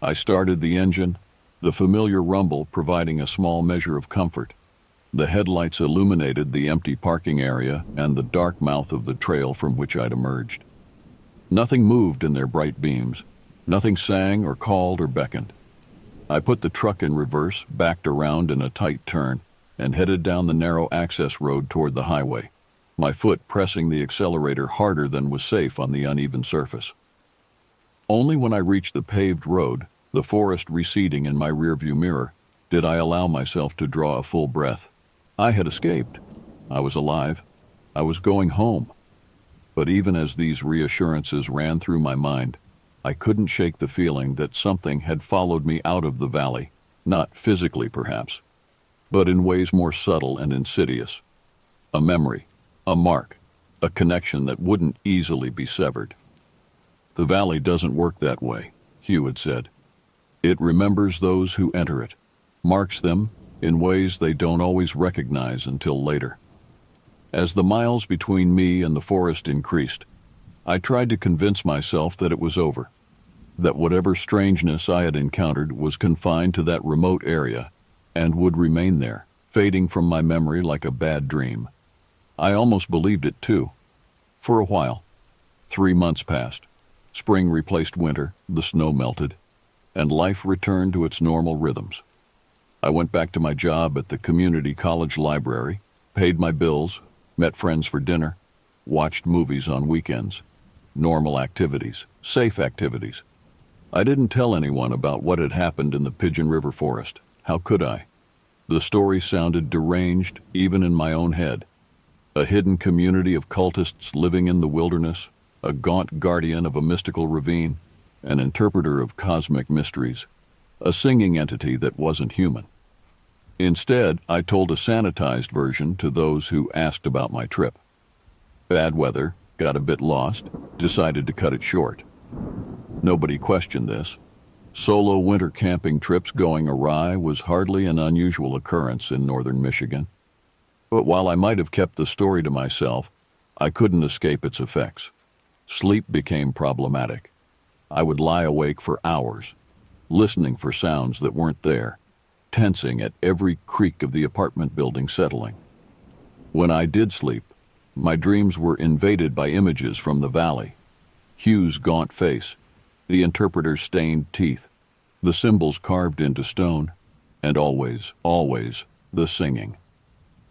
I started the engine, the familiar rumble providing a small measure of comfort. The headlights illuminated the empty parking area and the dark mouth of the trail from which I'd emerged. Nothing moved in their bright beams. Nothing sang or called or beckoned. I put the truck in reverse, backed around in a tight turn, and headed down the narrow access road toward the highway, my foot pressing the accelerator harder than was safe on the uneven surface. Only when I reached the paved road, the forest receding in my rearview mirror, did I allow myself to draw a full breath. I had escaped. I was alive. I was going home. But even as these reassurances ran through my mind, I couldn't shake the feeling that something had followed me out of the valley, not physically perhaps, but in ways more subtle and insidious. A memory, a mark, a connection that wouldn't easily be severed. The valley doesn't work that way, Hugh had said. It remembers those who enter it, marks them in ways they don't always recognize until later. As the miles between me and the forest increased, I tried to convince myself that it was over, that whatever strangeness I had encountered was confined to that remote area and would remain there, fading from my memory like a bad dream. I almost believed it too. For a while. 3 months passed. Spring replaced winter, the snow melted, and life returned to its normal rhythms. I went back to my job at the community college library, paid my bills, met friends for dinner, watched movies on weekends. Normal activities, safe activities. I didn't tell anyone about what had happened in the Pigeon River forest. How could I? The story sounded deranged even in my own head. A hidden community of cultists living in the wilderness, a gaunt guardian of a mystical ravine, an interpreter of cosmic mysteries, a singing entity that wasn't human. Instead, I told a sanitized version to those who asked about my trip. Bad weather, got a bit lost, decided to cut it short. Nobody questioned this. Solo winter camping trips going awry was hardly an unusual occurrence in northern Michigan. But while I might have kept the story to myself, I couldn't escape its effects. Sleep became problematic. I would lie awake for hours, listening for sounds that weren't there, tensing at every creak of the apartment building settling. When I did sleep, my dreams were invaded by images from the valley. Hugh's gaunt face, the interpreter's stained teeth, the symbols carved into stone, And always, always, the singing.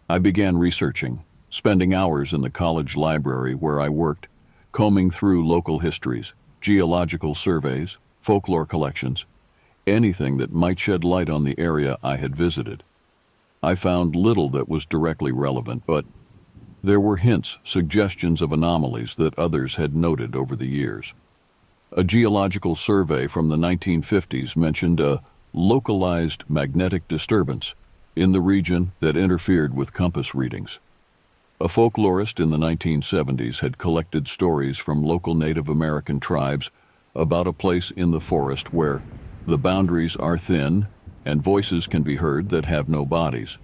I began researching, spending hours in the college library where I worked, combing through local histories, geological surveys, folklore collections, anything that might shed light on the area I had visited. I found little that was directly relevant, but there were hints, suggestions of anomalies that others had noted over the years. A geological survey from the 1950s mentioned a localized magnetic disturbance in the region that interfered with compass readings. A folklorist in the 1970s had collected stories from local Native American tribes about a place in the forest where the boundaries are thin and voices can be heard that have no bodies.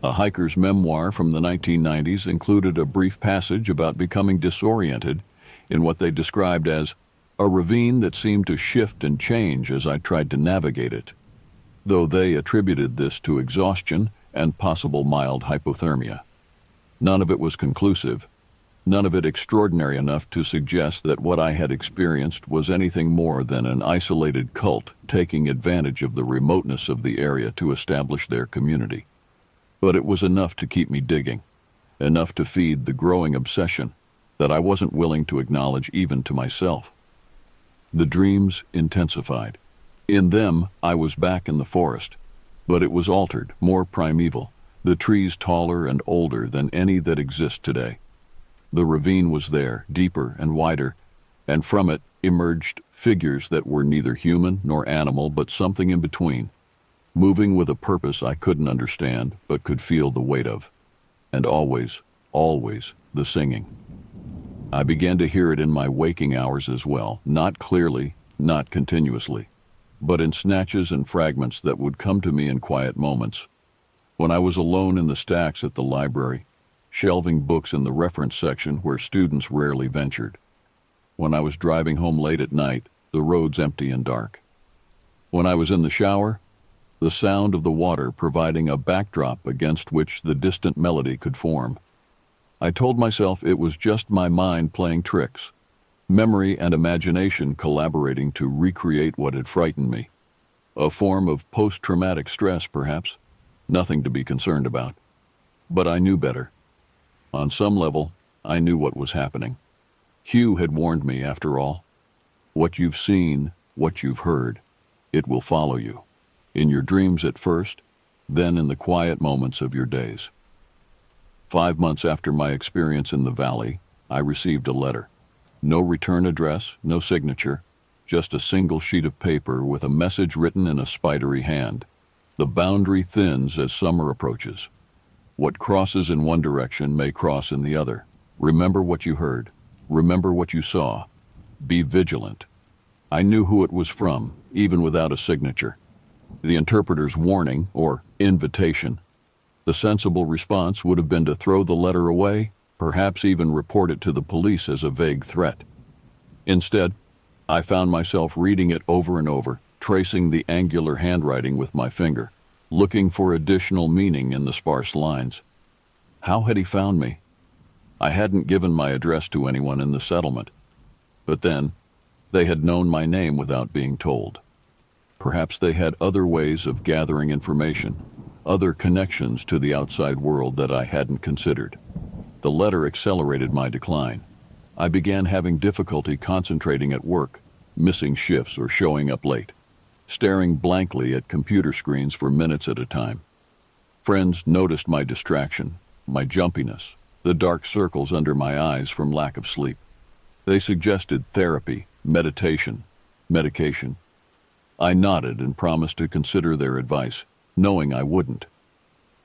A hiker's memoir from the 1990s included a brief passage about becoming disoriented in what they described as a ravine that seemed to shift and change as I tried to navigate it, though they attributed this to exhaustion and possible mild hypothermia. None of it was conclusive, none of it extraordinary enough to suggest that what I had experienced was anything more than an isolated cult taking advantage of the remoteness of the area to establish their community. But it was enough to keep me digging, enough to feed the growing obsession that I wasn't willing to acknowledge even to myself. The dreams intensified. In them, I was back in the forest, but it was altered, more primeval, the trees taller and older than any that exist today. The ravine was there, deeper and wider, and from it emerged figures that were neither human nor animal, but something in between, moving with a purpose I couldn't understand, but could feel the weight of. And always, always, the singing. I began to hear it in my waking hours as well, not clearly, not continuously, but in snatches and fragments that would come to me in quiet moments. When I was alone in the stacks at the library, shelving books in the reference section where students rarely ventured. When I was driving home late at night, the roads empty and dark. When I was in the shower, the sound of the water providing a backdrop against which the distant melody could form. I told myself it was just my mind playing tricks, memory and imagination collaborating to recreate what had frightened me. A form of post-traumatic stress, perhaps. Nothing to be concerned about. But I knew better. On some level, I knew what was happening. Hugh had warned me, after all. What you've seen, what you've heard, it will follow you. In your dreams at first, then in the quiet moments of your days. 5 months after my experience in the valley, I received a letter. No return address, no signature, just a single sheet of paper with a message written in a spidery hand. The boundary thins as summer approaches. What crosses in one direction may cross in the other. Remember what you heard. Remember what you saw. Be vigilant. I knew who it was from, even without a signature. The interpreter's warning, or invitation. The sensible response would have been to throw the letter away, perhaps even report it to the police as a vague threat. Instead, I found myself reading it over and over, tracing the angular handwriting with my finger, looking for additional meaning in the sparse lines. How had he found me? I hadn't given my address to anyone in the settlement. But then, they had known my name without being told. Perhaps they had other ways of gathering information, other connections to the outside world that I hadn't considered. The letter accelerated my decline. I began having difficulty concentrating at work, missing shifts or showing up late, staring blankly at computer screens for minutes at a time. Friends noticed my distraction, my jumpiness, the dark circles under my eyes from lack of sleep. They suggested therapy, meditation, medication. I nodded and promised to consider their advice, knowing I wouldn't.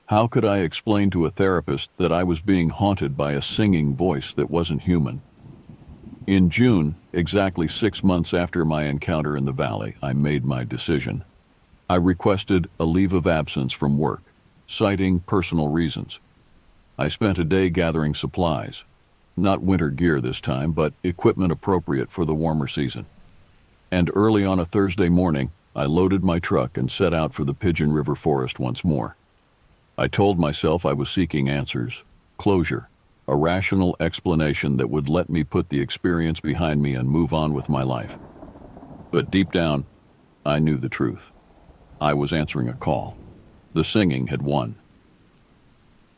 How could I explain to a therapist that I was being haunted by a singing voice that wasn't human? In June, exactly 6 months after my encounter in the valley, I made my decision. I requested a leave of absence from work, citing personal reasons. I spent a day gathering supplies, not winter gear this time, but equipment appropriate for the warmer season. And early on a Thursday morning, I loaded my truck and set out for the Pigeon River Forest once more. I told myself I was seeking answers, closure, a rational explanation that would let me put the experience behind me and move on with my life. But deep down, I knew the truth. I was answering a call. The singing had won.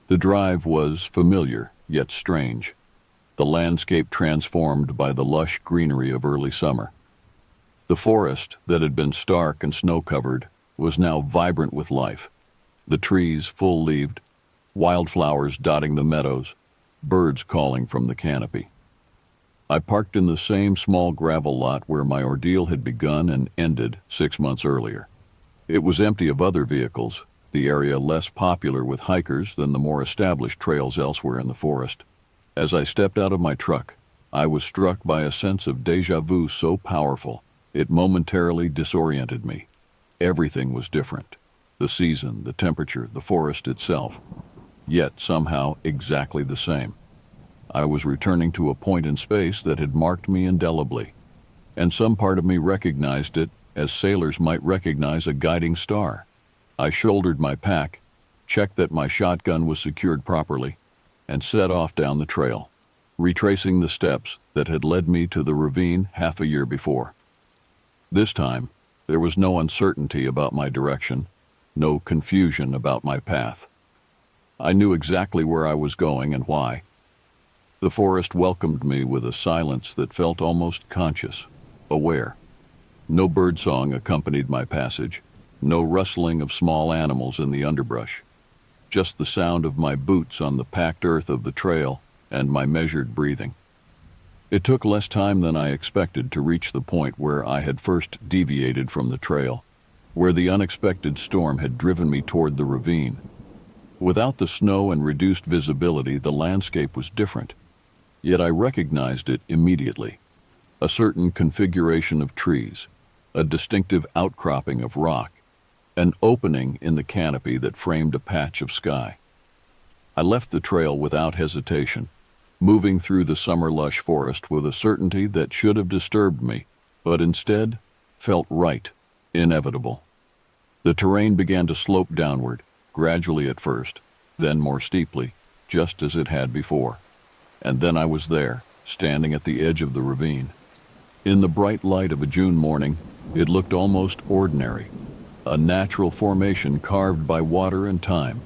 The drive was familiar, yet strange. The landscape transformed by the lush greenery of early summer. The forest, that had been stark and snow-covered, was now vibrant with life. The trees full-leaved, wildflowers dotting the meadows, birds calling from the canopy. I parked in the same small gravel lot where my ordeal had begun and ended 6 months earlier. It was empty of other vehicles, the area less popular with hikers than the more established trails elsewhere in the forest. As I stepped out of my truck, I was struck by a sense of déjà vu so powerful, it momentarily disoriented me. Everything was different. The season, the temperature, the forest itself. Yet somehow exactly the same. I was returning to a point in space that had marked me indelibly, and some part of me recognized it as sailors might recognize a guiding star. I shouldered my pack, checked that my shotgun was secured properly, and set off down the trail, retracing the steps that had led me to the ravine half a year before. This time, there was no uncertainty about my direction, no confusion about my path. I knew exactly where I was going and why. The forest welcomed me with a silence that felt almost conscious, aware. No birdsong accompanied my passage, no rustling of small animals in the underbrush, just the sound of my boots on the packed earth of the trail and my measured breathing. It took less time than I expected to reach the point where I had first deviated from the trail, where the unexpected storm had driven me toward the ravine. Without the snow and reduced visibility, the landscape was different. Yet I recognized it immediately. A certain configuration of trees, a distinctive outcropping of rock, an opening in the canopy that framed a patch of sky. I left the trail without hesitation, moving through the summer lush forest with a certainty that should have disturbed me, but instead felt right, inevitable. The terrain began to slope downward, gradually at first, then more steeply, just as it had before. And then I was there, standing at the edge of the ravine. In the bright light of a June morning, it looked almost ordinary, a natural formation carved by water and time,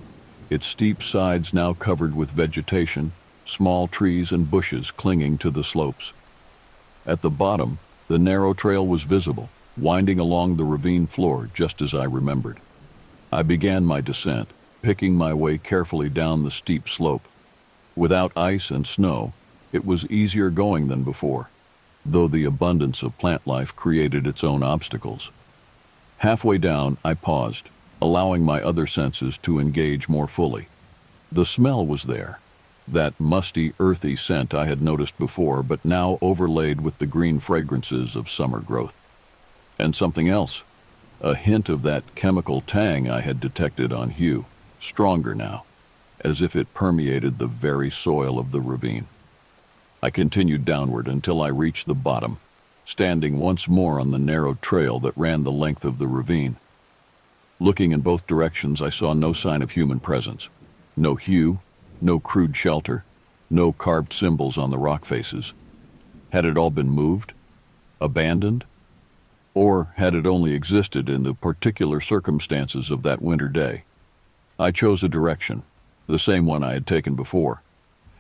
its steep sides now covered with vegetation, small trees and bushes clinging to the slopes. At the bottom, the narrow trail was visible, winding along the ravine floor just as I remembered. I began my descent, picking my way carefully down the steep slope. Without ice and snow, it was easier going than before, though the abundance of plant life created its own obstacles. Halfway down, I paused, allowing my other senses to engage more fully. The smell was there, that musty, earthy scent I had noticed before, but now overlaid with the green fragrances of summer growth. And something else, a hint of that chemical tang I had detected on Hugh, stronger now, as if it permeated the very soil of the ravine. I continued downward until I reached the bottom, standing once more on the narrow trail that ran the length of the ravine. Looking in both directions, I saw no sign of human presence. No Hugh, no crude shelter, no carved symbols on the rock faces. Had it all been moved? Abandoned? Or had it only existed in the particular circumstances of that winter day? I chose a direction, the same one I had taken before,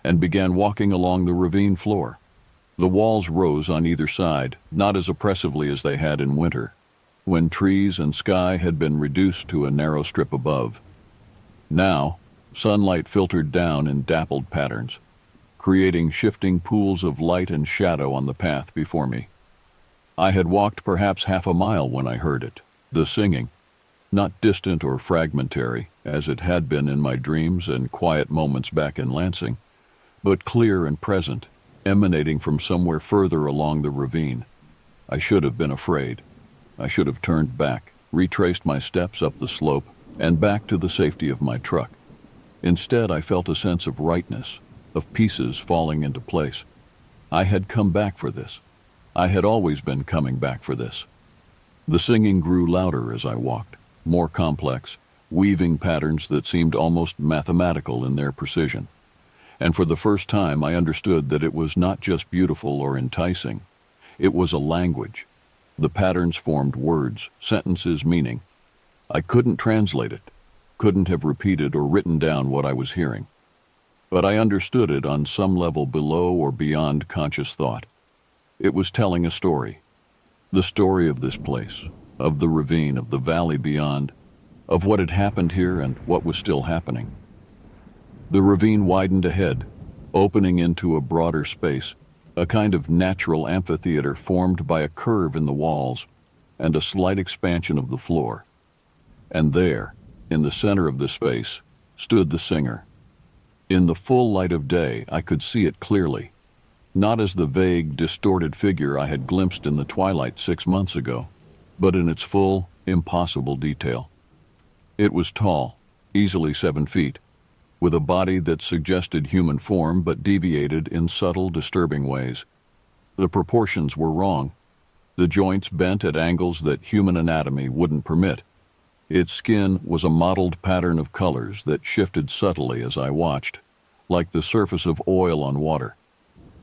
and began walking along the ravine floor. The walls rose on either side, not as oppressively as they had in winter, when trees and sky had been reduced to a narrow strip above. Now, sunlight filtered down in dappled patterns, creating shifting pools of light and shadow on the path before me. I had walked perhaps half a mile when I heard it, the singing, not distant or fragmentary, as it had been in my dreams and quiet moments back in Lansing, but clear and present, emanating from somewhere further along the ravine. I should have been afraid. I should have turned back, retraced my steps up the slope, and back to the safety of my truck. Instead, I felt a sense of rightness, of pieces falling into place. I had come back for this. I had always been coming back for this. The singing grew louder as I walked, more complex, weaving patterns that seemed almost mathematical in their precision. And for the first time, I understood that it was not just beautiful or enticing. It was a language. The patterns formed words, sentences, meaning. I couldn't translate it, couldn't have repeated or written down what I was hearing. But I understood it on some level below or beyond conscious thought. It was telling a story. The story of this place, of the ravine, of the valley beyond, of what had happened here and what was still happening. The ravine widened ahead, opening into a broader space, a kind of natural amphitheater formed by a curve in the walls and a slight expansion of the floor. And there, in the center of the space, stood the singer. In the full light of day, I could see it clearly, not as the vague, distorted figure I had glimpsed in the twilight 6 months ago, but in its full, impossible detail. It was tall, easily 7 feet, with a body that suggested human form but deviated in subtle, disturbing ways. The proportions were wrong, the joints bent at angles that human anatomy wouldn't permit. Its skin was a mottled pattern of colors that shifted subtly as I watched, like the surface of oil on water.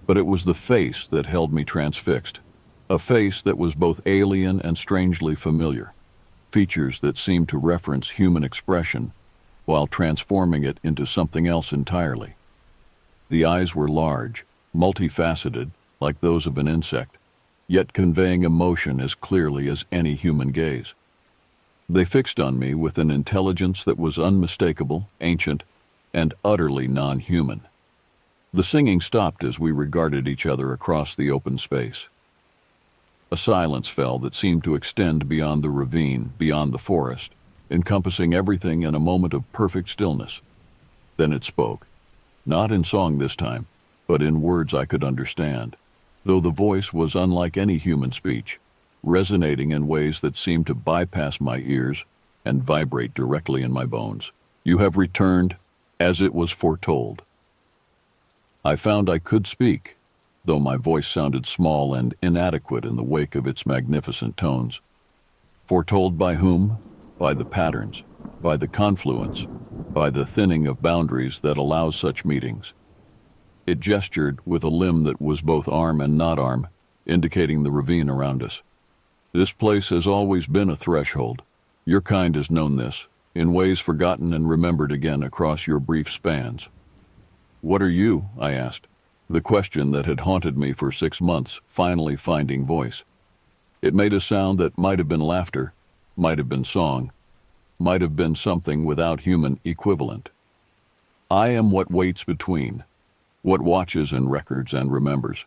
But it was the face that held me transfixed, a face that was both alien and strangely familiar, features that seemed to reference human expression while transforming it into something else entirely. The eyes were large, multifaceted, like those of an insect, yet conveying emotion as clearly as any human gaze. They fixed on me with an intelligence that was unmistakable, ancient, and utterly non-human. The singing stopped as we regarded each other across the open space. A silence fell that seemed to extend beyond the ravine, beyond the forest, encompassing everything in a moment of perfect stillness. Then it spoke, not in song this time, but in words I could understand, though the voice was unlike any human speech, resonating in ways that seemed to bypass my ears and vibrate directly in my bones. You have returned, as it was foretold. I found I could speak, though my voice sounded small and inadequate in the wake of its magnificent tones. Foretold by whom? By the patterns, by the confluence, by the thinning of boundaries that allows such meetings. It gestured with a limb that was both arm and not arm, indicating the ravine around us. This place has always been a threshold. Your kind has known this, in ways forgotten and remembered again across your brief spans. What are you? I asked, the question that had haunted me for 6 months finally finding voice. It made a sound that might have been laughter, might have been song, might have been something without human equivalent. I am what waits between, what watches and records and remembers,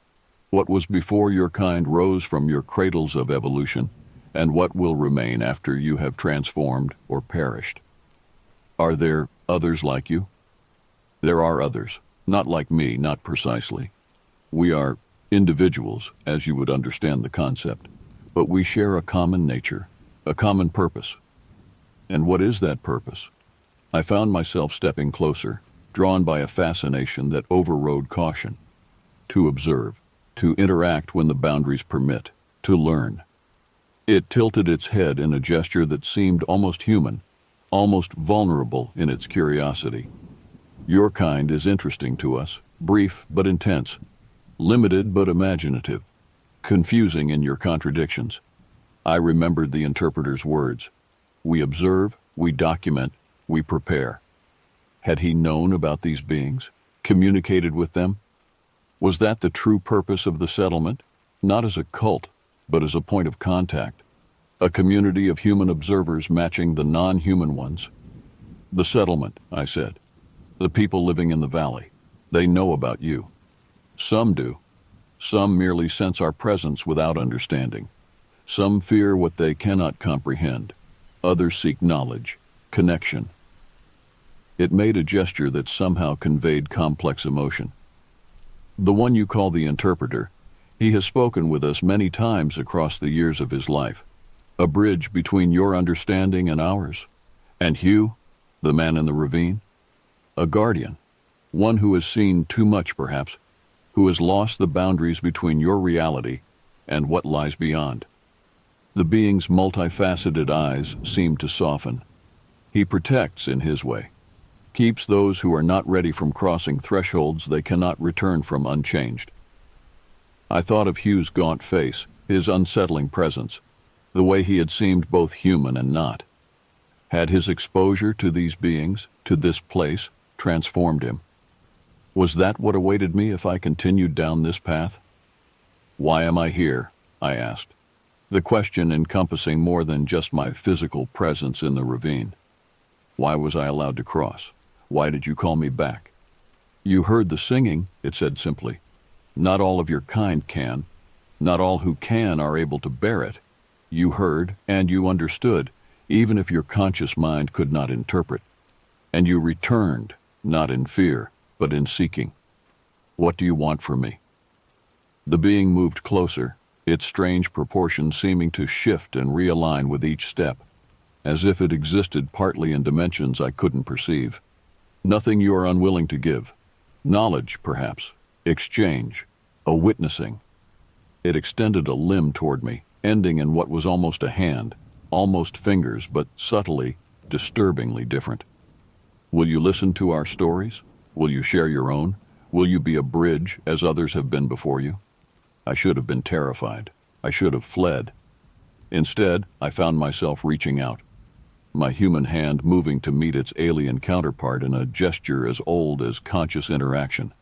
what was before your kind rose from your cradles of evolution, and what will remain after you have transformed or perished. Are there others like you? There are others, not like me, not precisely. We are individuals, as you would understand the concept, but we share a common nature, a common purpose. And what is that purpose? I found myself stepping closer, drawn by a fascination that overrode caution. To observe, to interact when the boundaries permit, to learn. It tilted its head in a gesture that seemed almost human, almost vulnerable in its curiosity. Your kind is interesting to us, brief but intense, limited but imaginative, confusing in your contradictions. I remembered the interpreter's words. We observe, we document, we prepare. Had he known about these beings, communicated with them? Was that the true purpose of the settlement? Not as a cult, but as a point of contact. A community of human observers matching the non-human ones. The settlement, I said. The people living in the valley. They know about you. Some do. Some merely sense our presence without understanding. Some fear what they cannot comprehend. Others seek knowledge, connection. It made a gesture that somehow conveyed complex emotion. The one you call the interpreter, he has spoken with us many times across the years of his life. A bridge between your understanding and ours. And Hugh, the man in the ravine? A guardian, one who has seen too much perhaps, who has lost the boundaries between your reality and what lies beyond. The being's multifaceted eyes seem to soften. He protects in his way, keeps those who are not ready from crossing thresholds they cannot return from unchanged. I thought of Hugh's gaunt face, his unsettling presence, the way he had seemed both human and not. Had his exposure to these beings, to this place, transformed him? Was that what awaited me if I continued down this path? Why am I here? I asked, the question encompassing more than just my physical presence in the ravine. Why was I allowed to cross? Why did you call me back? You heard the singing, it said simply. Not all of your kind can. Not all who can are able to bear it. You heard and you understood, even if your conscious mind could not interpret. And you returned, not in fear, but in seeking. What do you want from me? The being moved closer, its strange proportions seeming to shift and realign with each step, as if it existed partly in dimensions I couldn't perceive. Nothing you are unwilling to give. Knowledge, perhaps. Exchange. A witnessing. It extended a limb toward me, ending in what was almost a hand, almost fingers, but subtly, disturbingly different. Will you listen to our stories? Will you share your own? Will you be a bridge, as others have been before you? I should have been terrified. I should have fled. Instead, I found myself reaching out, my human hand moving to meet its alien counterpart in a gesture as old as conscious interaction.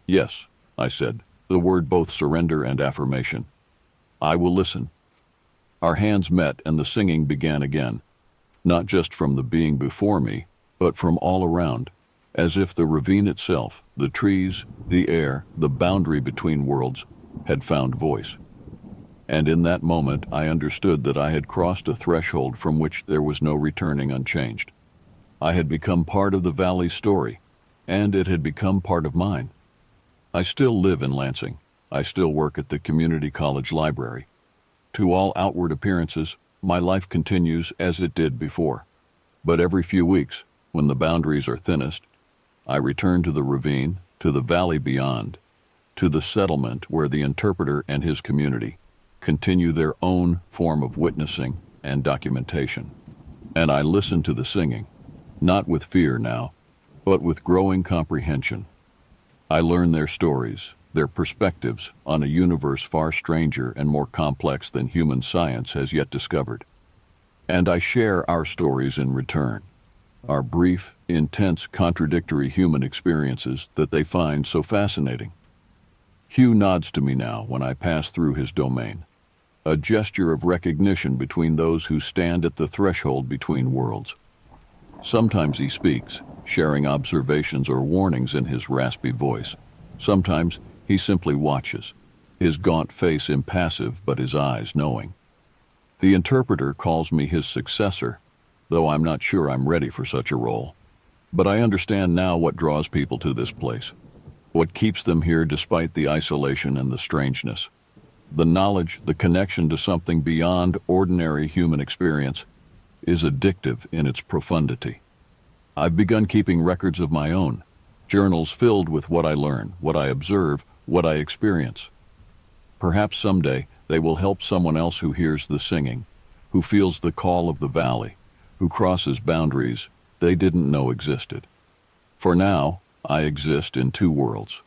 Yes, I said, the word both surrender and affirmation. I will listen. Our hands met and the singing began again, not just from the being before me, but from all around, as if the ravine itself, the trees, the air, the boundary between worlds, had found voice. And in that moment I understood that I had crossed a threshold from which there was no returning unchanged. I had become part of the valley's story, and it had become part of mine. I still live in Lansing. I still work at the community college library. To all outward appearances, my life continues as it did before. But every few weeks, when the boundaries are thinnest, I return to the ravine, to the valley beyond, to the settlement where the interpreter and his community continue their own form of witnessing and documentation. And I listen to the singing, not with fear now, but with growing comprehension. I learn their stories, their perspectives on a universe far stranger and more complex than human science has yet discovered. And I share our stories in return, our brief, intense, contradictory human experiences that they find so fascinating. Hugh nods to me now when I pass through his domain, a gesture of recognition between those who stand at the threshold between worlds. Sometimes he speaks, sharing observations or warnings in his raspy voice. Sometimes he simply watches, his gaunt face impassive but his eyes knowing. The interpreter calls me his successor, though I'm not sure I'm ready for such a role. But I understand now what draws people to this place, what keeps them here despite the isolation and the strangeness. The knowledge, the connection to something beyond ordinary human experience, is addictive in its profundity. I've begun keeping records of my own, journals filled with what I learn, what I observe, what I experience. Perhaps someday they will help someone else who hears the singing, who feels the call of the valley, who crosses boundaries they didn't know existed. For now, I exist in two worlds,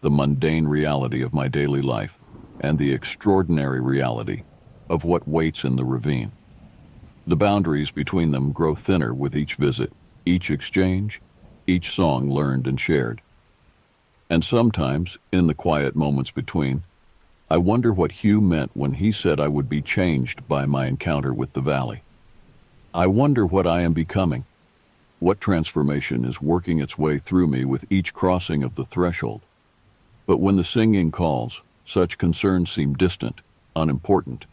the mundane reality of my daily life and the extraordinary reality of what waits in the ravine. The boundaries between them grow thinner with each visit, each exchange, each song learned and shared. And sometimes, in the quiet moments between, I wonder what Hugh meant when he said I would be changed by my encounter with the valley. I wonder what I am becoming, what transformation is working its way through me with each crossing of the threshold. But when the singing calls, such concerns seem distant, unimportant.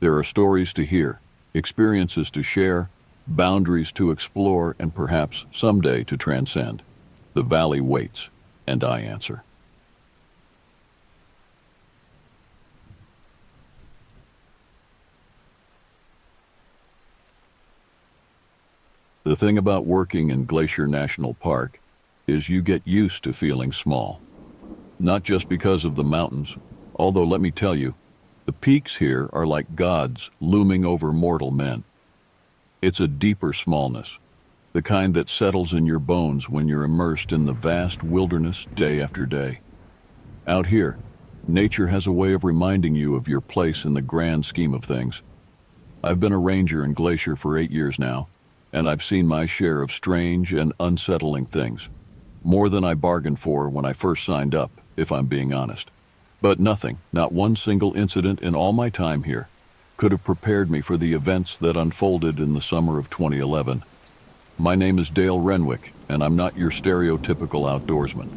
There are stories to hear, experiences to share, boundaries to explore, and perhaps someday to transcend. The valley waits, and I answer. The thing about working in Glacier National Park is you get used to feeling small. Not just because of the mountains, although let me tell you, the peaks here are like gods looming over mortal men. It's a deeper smallness, the kind that settles in your bones when you're immersed in the vast wilderness day after day. Out here, nature has a way of reminding you of your place in the grand scheme of things. I've been a ranger in Glacier for 8 years now, and I've seen my share of strange and unsettling things. More than I bargained for when I first signed up, if I'm being honest. But nothing, not one single incident in all my time here, could have prepared me for the events that unfolded in the summer of 2011. My name is Dale Renwick, and I'm not your stereotypical outdoorsman.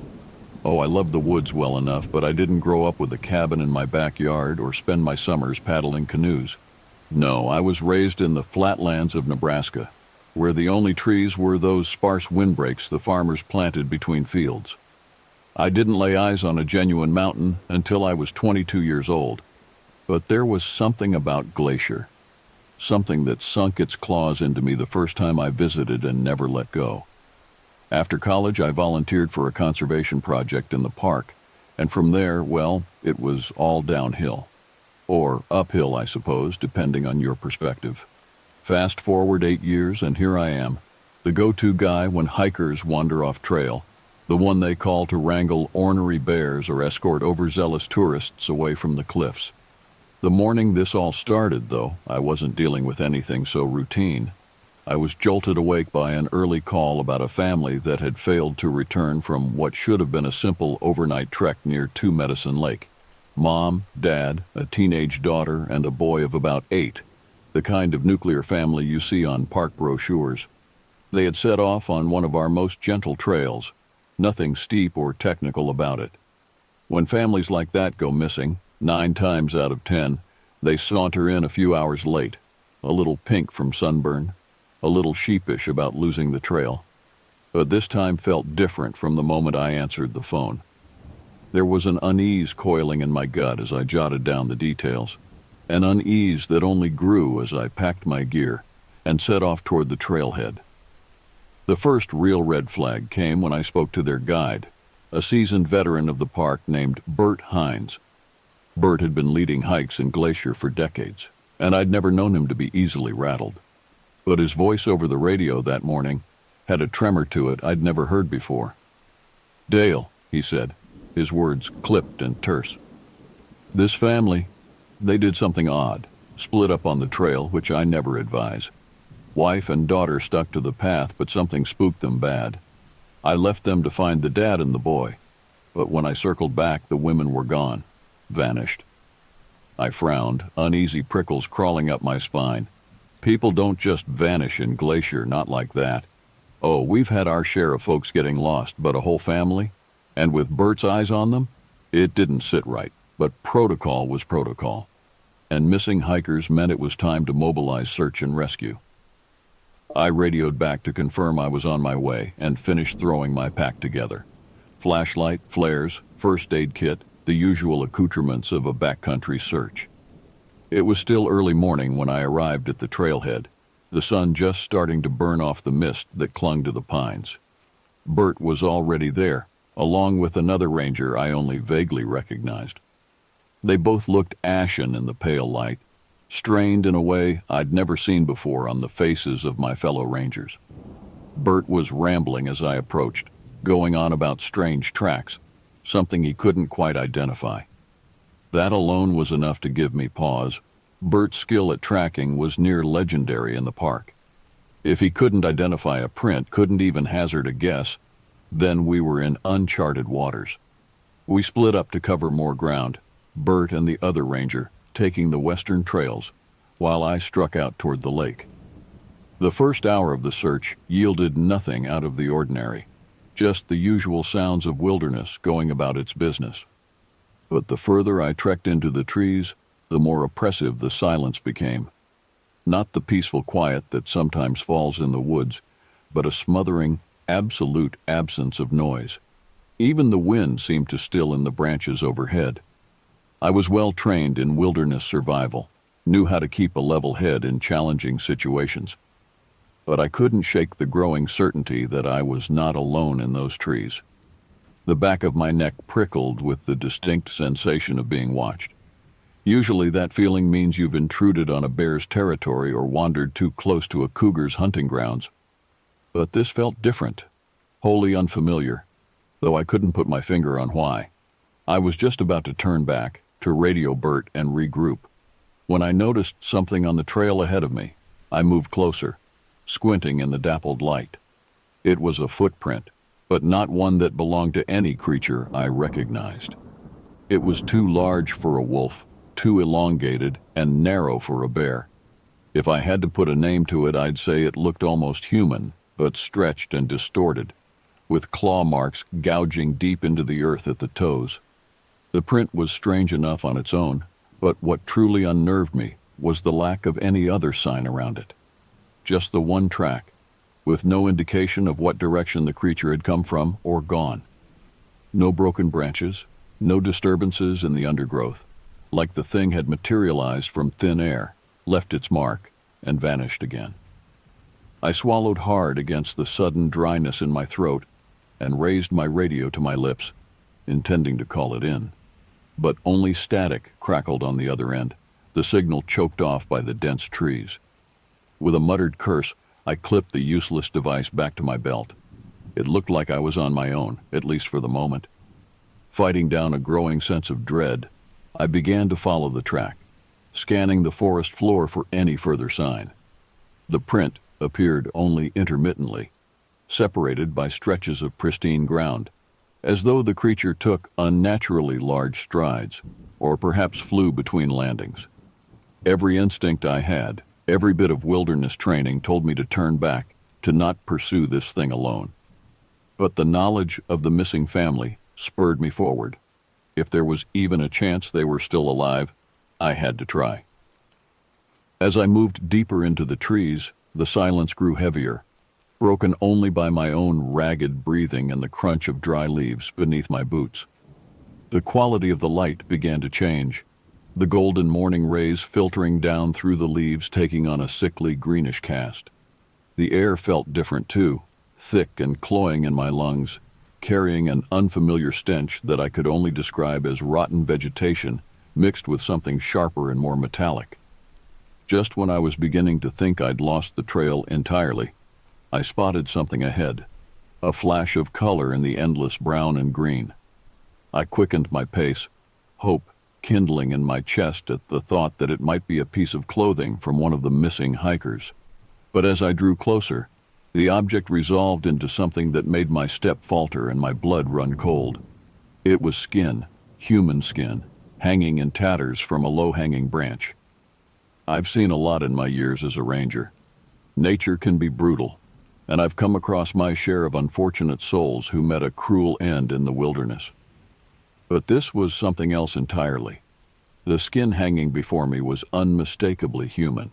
Oh, I love the woods well enough, but I didn't grow up with a cabin in my backyard or spend my summers paddling canoes. No, I was raised in the flatlands of Nebraska, where the only trees were those sparse windbreaks the farmers planted between fields. I didn't lay eyes on a genuine mountain until I was 22 years old, but there was something about Glacier, something that sunk its claws into me the first time I visited and never let go. After college, I volunteered for a conservation project in the park, and from there, well, it was all downhill. Or uphill, I suppose, depending on your perspective. Fast forward 8 years, and here I am, the go-to guy when hikers wander off trail, the one they call to wrangle ornery bears or escort overzealous tourists away from the cliffs. The morning this all started, though, I wasn't dealing with anything so routine. I was jolted awake by an early call about a family that had failed to return from what should have been a simple overnight trek near Two Medicine Lake. Mom, dad, a teenage daughter, and a boy of about 8, the kind of nuclear family you see on park brochures. They had set off on one of our most gentle trails, nothing steep or technical about it. When families like that go missing, 9 times out of 10, they saunter in a few hours late, a little pink from sunburn, a little sheepish about losing the trail. But this time felt different from the moment I answered the phone. There was an unease coiling in my gut as I jotted down the details, an unease that only grew as I packed my gear and set off toward the trailhead. The first real red flag came when I spoke to their guide, a seasoned veteran of the park named Bert Hines. Bert had been leading hikes in Glacier for decades, and I'd never known him to be easily rattled. But his voice over the radio that morning had a tremor to it I'd never heard before. "Dale," he said, his words clipped and terse. "This family, they did something odd, split up on the trail, which I never advise. Wife and daughter stuck to the path, but something spooked them bad. I left them to find the dad and the boy, but when I circled back, the women were gone, vanished." I frowned, uneasy prickles crawling up my spine. People don't just vanish in Glacier, not like that. Oh, we've had our share of folks getting lost, but a whole family? And with Bert's eyes on them? It didn't sit right, but protocol was protocol. And missing hikers meant it was time to mobilize search and rescue. I radioed back to confirm I was on my way and finished throwing my pack together. Flashlight, flares, first aid kit, the usual accoutrements of a backcountry search. It was still early morning when I arrived at the trailhead, the sun just starting to burn off the mist that clung to the pines. Bert was already there, along with another ranger I only vaguely recognized. They both looked ashen in the pale light, strained in a way I'd never seen before on the faces of my fellow rangers. Bert was rambling as I approached, going on about strange tracks, something he couldn't quite identify. That alone was enough to give me pause. Bert's skill at tracking was near legendary in the park. If he couldn't identify a print, couldn't even hazard a guess, then we were in uncharted waters. We split up to cover more ground, Bert and the other ranger taking the western trails, while I struck out toward the lake. The first hour of the search yielded nothing out of the ordinary, just the usual sounds of wilderness going about its business. But the further I trekked into the trees, the more oppressive the silence became. Not the peaceful quiet that sometimes falls in the woods, but a smothering, absolute absence of noise. Even the wind seemed to still in the branches overhead. I was well trained in wilderness survival, knew how to keep a level head in challenging situations. But I couldn't shake the growing certainty that I was not alone in those trees. The back of my neck prickled with the distinct sensation of being watched. Usually that feeling means you've intruded on a bear's territory or wandered too close to a cougar's hunting grounds. But this felt different, wholly unfamiliar, though I couldn't put my finger on why. I was just about to turn back, to radio Bert and regroup, when I noticed something on the trail ahead of me. I moved closer. squinting in the dappled light. It was a footprint, but not one that belonged to any creature I recognized. It was too large for a wolf, too elongated and narrow for a bear. If I had to put a name to it, I'd say it looked almost human, but stretched and distorted, with claw marks gouging deep into the earth at the toes. The print was strange enough on its own, but what truly unnerved me was the lack of any other sign around it. Just the one track, with no indication of what direction the creature had come from or gone. No broken branches, no disturbances in the undergrowth, like the thing had materialized from thin air, left its mark, and vanished again. I swallowed hard against the sudden dryness in my throat and raised my radio to my lips, intending to call it in. But only static crackled on the other end, the signal choked off by the dense trees. With a muttered curse, I clipped the useless device back to my belt. It looked like I was on my own, at least for the moment. Fighting down a growing sense of dread, I began to follow the track, scanning the forest floor for any further sign. The print appeared only intermittently, separated by stretches of pristine ground, as though the creature took unnaturally large strides, or perhaps flew between landings. Every instinct I had, every bit of wilderness training told me to turn back, to not pursue this thing alone. But the knowledge of the missing family spurred me forward. If there was even a chance they were still alive, I had to try. As I moved deeper into the trees, the silence grew heavier, broken only by my own ragged breathing and the crunch of dry leaves beneath my boots. The quality of the light began to change, the golden morning rays filtering down through the leaves taking on a sickly greenish cast. The air felt different too, thick and cloying in my lungs, carrying an unfamiliar stench that I could only describe as rotten vegetation mixed with something sharper and more metallic. Just when I was beginning to think I'd lost the trail entirely, I spotted something ahead, a flash of color in the endless brown and green. I quickened my pace, hope kindling in my chest at the thought that it might be a piece of clothing from one of the missing hikers. But as I drew closer, the object resolved into something that made my step falter and my blood run cold. It was skin, human skin, hanging in tatters from a low-hanging branch. I've seen a lot in my years as a ranger. Nature can be brutal, and I've come across my share of unfortunate souls who met a cruel end in the wilderness. But this was something else entirely. The skin hanging before me was unmistakably human,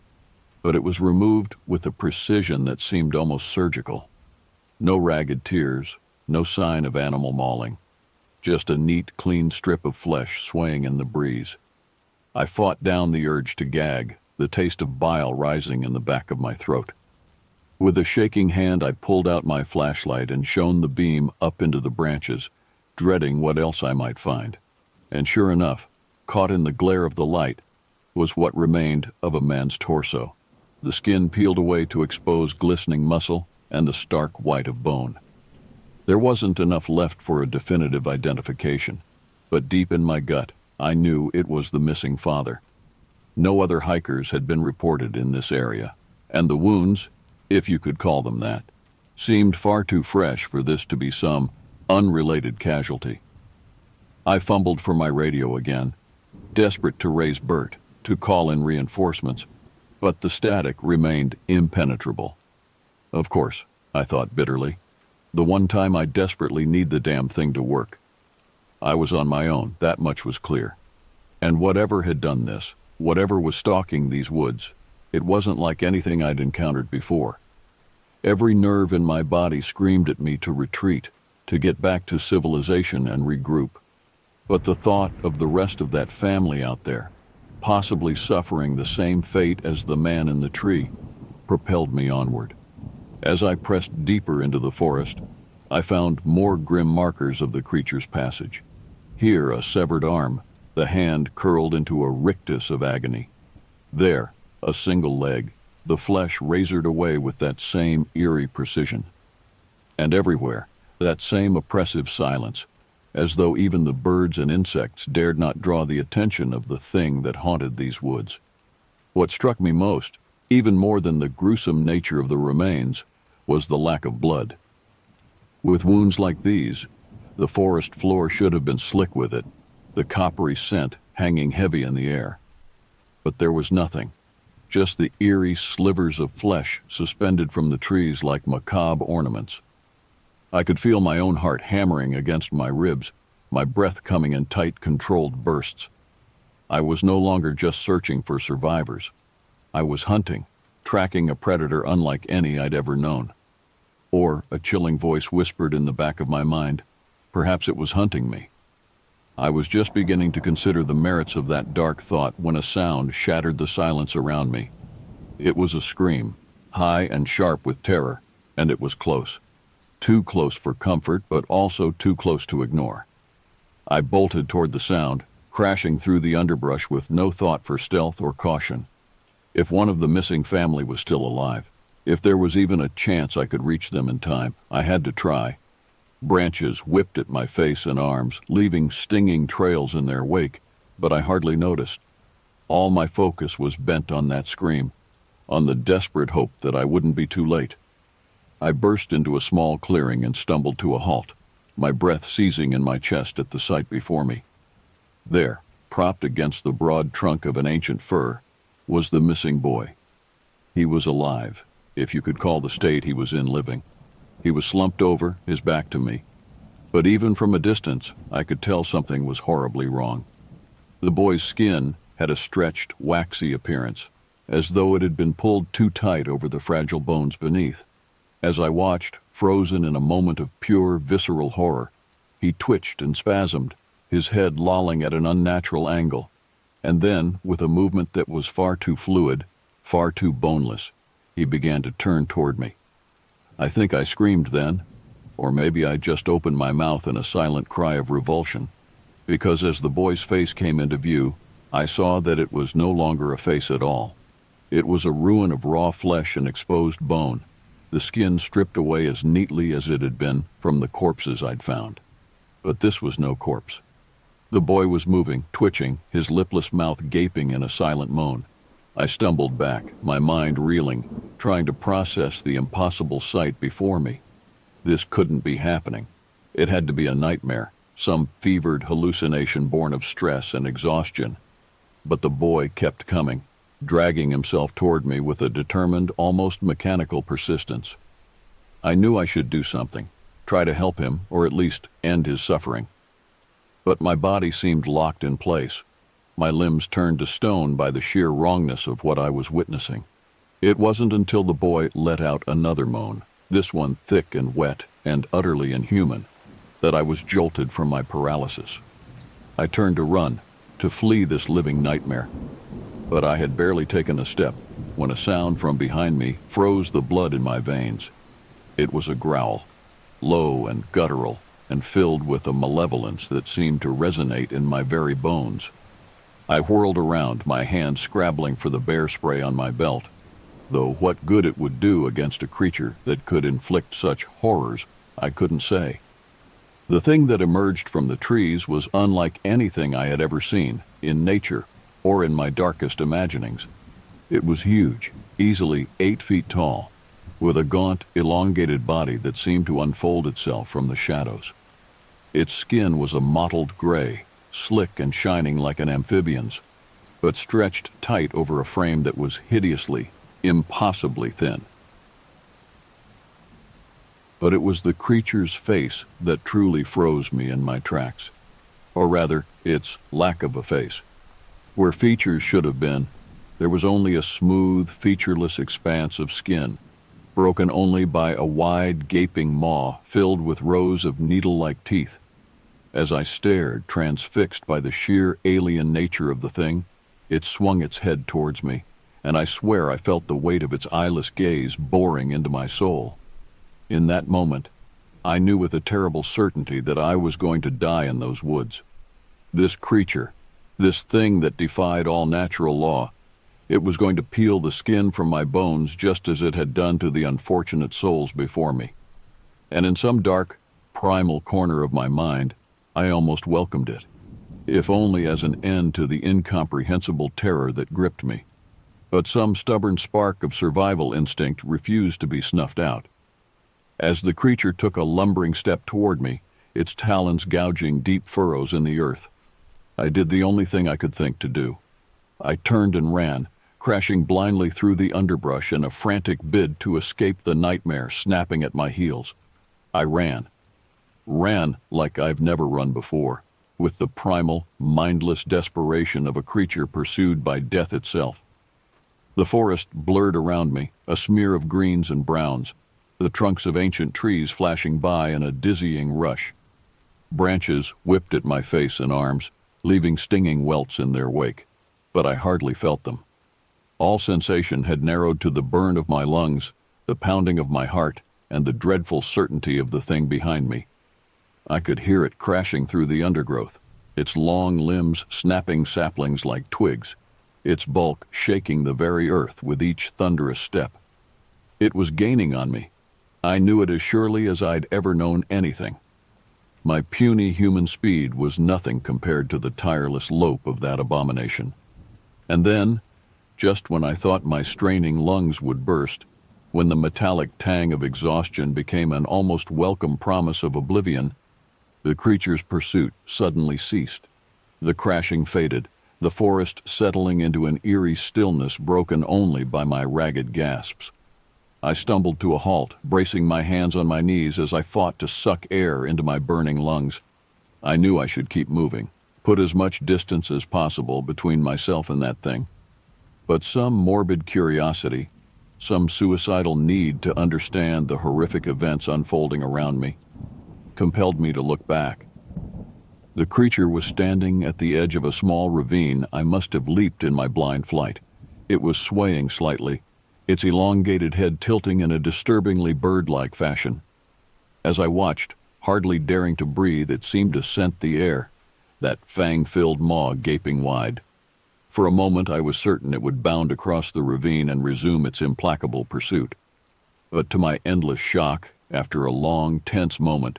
but it was removed with a precision that seemed almost surgical. No ragged tears, no sign of animal mauling, just a neat, clean strip of flesh swaying in the breeze. I fought down the urge to gag, the taste of bile rising in the back of my throat. With a shaking hand, I pulled out my flashlight and shone the beam up into the branches, dreading what else I might find. And sure enough, caught in the glare of the light, was what remained of a man's torso, the skin peeled away to expose glistening muscle and the stark white of bone. There wasn't enough left for a definitive identification, but deep in my gut, I knew it was the missing father. No other hikers had been reported in this area, and the wounds, if you could call them that, seemed far too fresh for this to be some unrelated casualty. I fumbled for my radio again, desperate to raise Bert, to call in reinforcements, but the static remained impenetrable. Of course, I thought bitterly, the one time I desperately need the damn thing to work. I was on my own, that much was clear. And whatever had done this, whatever was stalking these woods, it wasn't like anything I'd encountered before. Every nerve in my body screamed at me to retreat, to get back to civilization and regroup. But the thought of the rest of that family out there, possibly suffering the same fate as the man in the tree, propelled me onward. As I pressed deeper into the forest, I found more grim markers of the creature's passage. Here, a severed arm, the hand curled into a rictus of agony. There, a single leg, the flesh razored away with that same eerie precision. And everywhere, that same oppressive silence, as though even the birds and insects dared not draw the attention of the thing that haunted these woods. What struck me most, Even more than the gruesome nature of the remains was the lack of blood. With wounds like these, the forest floor should have been slick with it, the coppery scent hanging heavy in the air. But there was nothing, just the eerie slivers of flesh suspended from the trees like macabre ornaments. I could feel my own heart hammering against my ribs, my breath coming in tight, controlled bursts. I was no longer just searching for survivors. I was hunting, tracking a predator unlike any I'd ever known. Or, a chilling voice whispered in the back of my mind, perhaps it was hunting me. I was just beginning to consider the merits of that dark thought when a sound shattered the silence around me. It was a scream, high and sharp with terror, and it was close. Too close for comfort, but also too close to ignore. I bolted toward the sound, crashing through the underbrush with no thought for stealth or caution. If one of the missing family was still alive, if there was even a chance I could reach them in time, I had to try. Branches whipped at my face and arms, leaving stinging trails in their wake, but I hardly noticed. All my focus was bent on that scream, on the desperate hope that I wouldn't be too late. I burst into a small clearing and stumbled to a halt, my breath seizing in my chest at the sight before me. There, propped against the broad trunk of an ancient fir, was the missing boy. He was alive, if you could call the state he was in living. He was slumped over, his back to me. But even from a distance, I could tell something was horribly wrong. The boy's skin had a stretched, waxy appearance, as though it had been pulled too tight over the fragile bones beneath. As I watched, frozen in a moment of pure, visceral horror, he twitched and spasmed, his head lolling at an unnatural angle. And then, with a movement that was far too fluid, far too boneless, he began to turn toward me. I think I screamed then, or maybe I just opened my mouth in a silent cry of revulsion, because as the boy's face came into view, I saw that it was no longer a face at all. It was a ruin of raw flesh and exposed bone, the skin stripped away as neatly as it had been from the corpses I'd found. But this was no corpse. The boy was moving, twitching, his lipless mouth gaping in a silent moan. I stumbled back, my mind reeling, trying to process the impossible sight before me. This couldn't be happening. It had to be a nightmare, some fevered hallucination born of stress and exhaustion. But the boy kept coming, dragging himself toward me with a determined, almost mechanical persistence. I knew I should do something, try to help him, or at least end his suffering. But my body seemed locked in place, my limbs turned to stone by the sheer wrongness of what I was witnessing. It wasn't until the boy let out another moan, this one thick and wet and utterly inhuman, that I was jolted from my paralysis. I turned to run, to flee this living nightmare. But I had barely taken a step when a sound from behind me froze the blood in my veins. It was a growl, low and guttural, and filled with a malevolence that seemed to resonate in my very bones. I whirled around, my hand scrabbling for the bear spray on my belt, though what good it would do against a creature that could inflict such horrors, I couldn't say. The thing that emerged from the trees was unlike anything I had ever seen, in nature, or in my darkest imaginings. It was huge, easily 8 feet tall, with a gaunt, elongated body that seemed to unfold itself from the shadows. Its skin was a mottled gray, slick and shining like an amphibian's, but stretched tight over a frame that was hideously, impossibly thin. But it was the creature's face that truly froze me in my tracks. Or rather, its lack of a face. Where features should have been, there was only a smooth, featureless expanse of skin, broken only by a wide, gaping maw filled with rows of needle-like teeth. As I stared, transfixed by the sheer alien nature of the thing, it swung its head towards me, and I swear I felt the weight of its eyeless gaze boring into my soul. In that moment, I knew with a terrible certainty that I was going to die in those woods. This creature, this thing that defied all natural law, it was going to peel the skin from my bones just as it had done to the unfortunate souls before me. And in some dark, primal corner of my mind, I almost welcomed it, if only as an end to the incomprehensible terror that gripped me. but some stubborn spark of survival instinct refused to be snuffed out. As the creature took a lumbering step toward me, its talons gouging deep furrows in the earth, I did the only thing I could think to do. I turned and ran, crashing blindly through the underbrush in a frantic bid to escape the nightmare snapping at my heels. I ran like I've never run before, with the primal, mindless desperation of a creature pursued by death itself. The forest blurred around me, a smear of greens and browns, the trunks of ancient trees flashing by in a dizzying rush. Branches whipped at my face and arms, leaving stinging welts in their wake, but I hardly felt them. All sensation had narrowed to the burn of my lungs, the pounding of my heart, and the dreadful certainty of the thing behind me. I could hear it crashing through the undergrowth, its long limbs snapping saplings like twigs, its bulk shaking the very earth with each thunderous step. It was gaining on me. I knew it as surely as I'd ever known anything. My puny human speed was nothing compared to the tireless lope of that abomination. And then, just when I thought my straining lungs would burst, when the metallic tang of exhaustion became an almost welcome promise of oblivion, the creature's pursuit suddenly ceased. The crashing faded, the forest settling into an eerie stillness broken only by my ragged gasps. I stumbled to a halt, bracing my hands on my knees as I fought to suck air into my burning lungs. I knew I should keep moving, put as much distance as possible between myself and that thing. But some morbid curiosity, some suicidal need to understand the horrific events unfolding around me, compelled me to look back. The creature was standing at the edge of a small ravine I must have leaped in my blind flight. It was swaying slightly, its elongated head tilting in a disturbingly bird-like fashion. As I watched, hardly daring to breathe, it seemed to scent the air, that fang-filled maw gaping wide. For a moment I was certain it would bound across the ravine and resume its implacable pursuit. But to my endless shock, after a long, tense moment,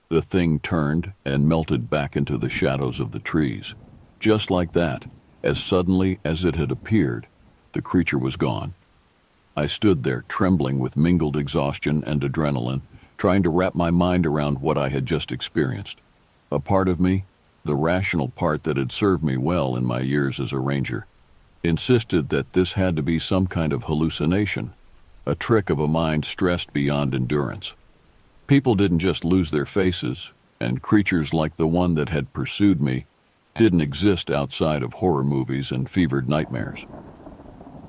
the thing turned and melted back into the shadows of the trees. Just like that, as suddenly as it had appeared, the creature was gone. I stood there trembling with mingled exhaustion and adrenaline, trying to wrap my mind around what I had just experienced. A part of me, the rational part that had served me well in my years as a ranger, insisted that this had to be some kind of hallucination, a trick of a mind stressed beyond endurance. People didn't just lose their faces, and creatures like the one that had pursued me didn't exist outside of horror movies and fevered nightmares.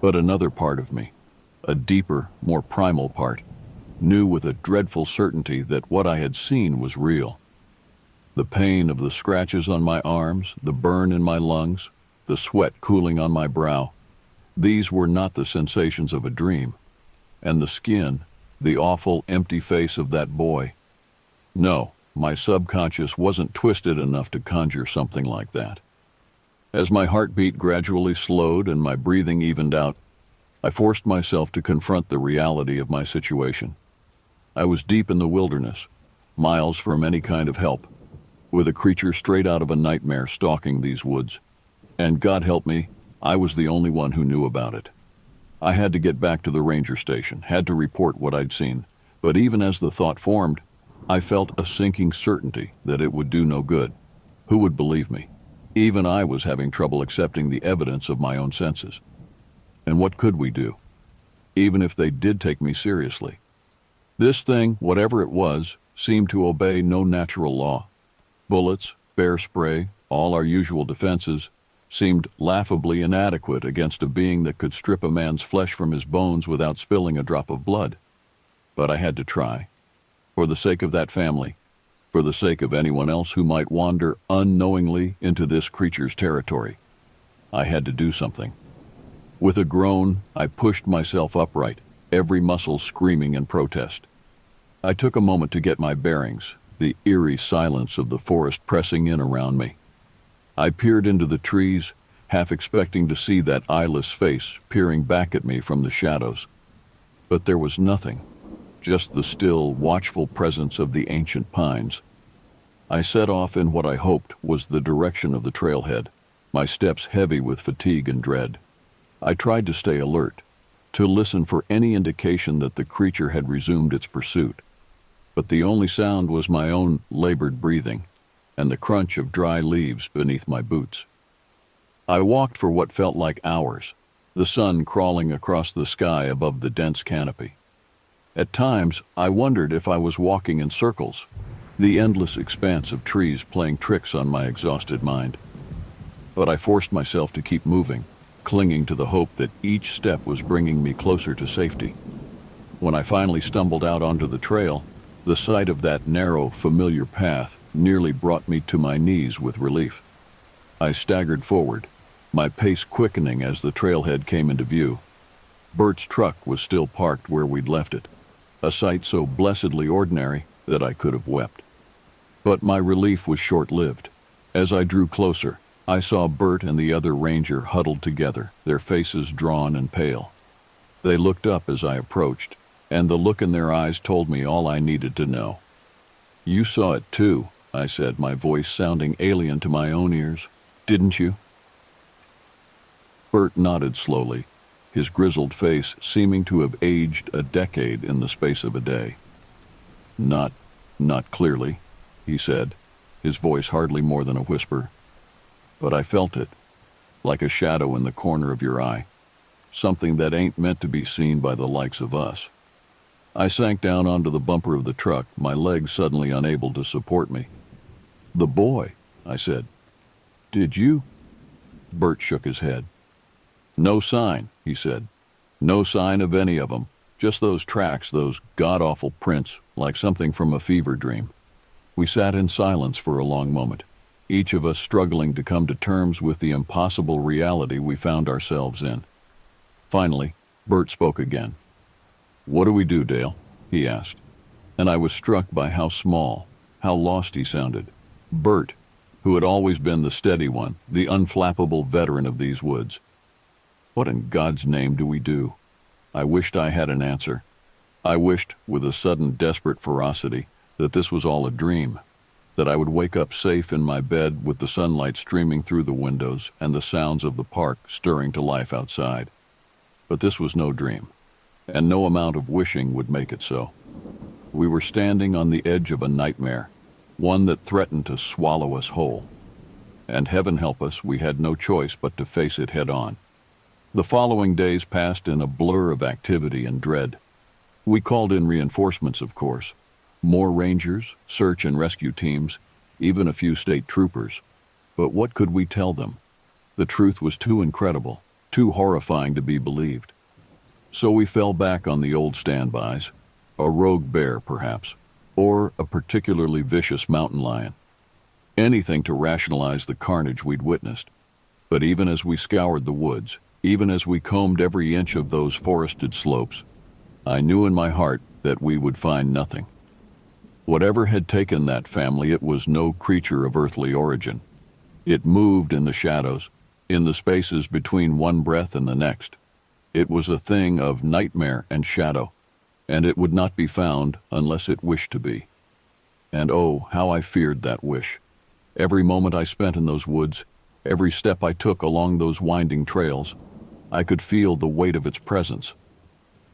But another part of me, a deeper, more primal part, knew with a dreadful certainty that what I had seen was real. The pain of the scratches on my arms, the burn in my lungs, the sweat cooling on my brow, these were not the sensations of a dream. And the skin, the awful, empty face of that boy. No, my subconscious wasn't twisted enough to conjure something like that. As my heartbeat gradually slowed and my breathing evened out, I forced myself to confront the reality of my situation. I was deep in the wilderness, miles from any kind of help, with a creature straight out of a nightmare stalking these woods. And God help me, I was the only one who knew about it. I had to get back to the ranger station, had to report what I'd seen, but even as the thought formed, I felt a sinking certainty that it would do no good. Who would believe me? Even I was having trouble accepting the evidence of my own senses. And what could we do? Even if they did take me seriously. This thing, whatever it was, seemed to obey no natural law. Bullets, bear spray, all our usual defenses, seemed laughably inadequate against a being that could strip a man's flesh from his bones without spilling a drop of blood. But I had to try. For the sake of that family, for the sake of anyone else who might wander unknowingly into this creature's territory, I had to do something. With a groan, I pushed myself upright, every muscle screaming in protest. I took a moment to get my bearings, the eerie silence of the forest pressing in around me. I peered into the trees, half expecting to see that eyeless face peering back at me from the shadows. But there was nothing, just the still, watchful presence of the ancient pines. I set off in what I hoped was the direction of the trailhead, my steps heavy with fatigue and dread. I tried to stay alert, to listen for any indication that the creature had resumed its pursuit. But the only sound was my own labored breathing and the crunch of dry leaves beneath my boots. I walked for what felt like hours, the sun crawling across the sky above the dense canopy. At times, I wondered if I was walking in circles, the endless expanse of trees playing tricks on my exhausted mind. But I forced myself to keep moving, clinging to the hope that each step was bringing me closer to safety. When I finally stumbled out onto the trail, the sight of that narrow, familiar path nearly brought me to my knees with relief. I staggered forward, my pace quickening as the trailhead came into view. Bert's truck was still parked where we'd left it, a sight so blessedly ordinary that I could have wept. But my relief was short-lived. As I drew closer, I saw Bert and the other ranger huddled together, their faces drawn and pale. They looked up as I approached, and the look in their eyes told me all I needed to know. "You saw it too," I said, my voice sounding alien to my own ears. "Didn't you?" Bert nodded slowly, his grizzled face seeming to have aged a decade in the space of a day. Not clearly," he said, his voice hardly more than a whisper. "But I felt it, like a shadow in the corner of your eye, something that ain't meant to be seen by the likes of us." I sank down onto the bumper of the truck, my legs suddenly unable to support me. "The boy," I said. "Did you?" Bert shook his head. "No sign," he said. "No sign of any of them. Just those tracks, those god-awful prints, like something from a fever dream." We sat in silence for a long moment, each of us struggling to come to terms with the impossible reality we found ourselves in. Finally, Bert spoke again. "What do we do, Dale?" he asked, and I was struck by how small, how lost he sounded. Bert, who had always been the steady one, the unflappable veteran of these woods. What in God's name do we do? I wished I had an answer. I wished, with a sudden desperate ferocity, that this was all a dream, that I would wake up safe in my bed with the sunlight streaming through the windows and the sounds of the park stirring to life outside. But this was no dream, and no amount of wishing would make it so. We were standing on the edge of a nightmare, one that threatened to swallow us whole. And heaven help us, we had no choice but to face it head on. The following days passed in a blur of activity and dread. We called in reinforcements, of course. More rangers, search and rescue teams, even a few state troopers. But what could we tell them? The truth was too incredible, too horrifying to be believed. So we fell back on the old standbys, a rogue bear perhaps, or a particularly vicious mountain lion. Anything to rationalize the carnage we'd witnessed. But even as we scoured the woods, even as we combed every inch of those forested slopes, I knew in my heart that we would find nothing. Whatever had taken that family, it was no creature of earthly origin. It moved in the shadows, in the spaces between one breath and the next. It was a thing of nightmare and shadow, and it would not be found unless it wished to be. And oh, how I feared that wish. Every moment I spent in those woods, every step I took along those winding trails, I could feel the weight of its presence.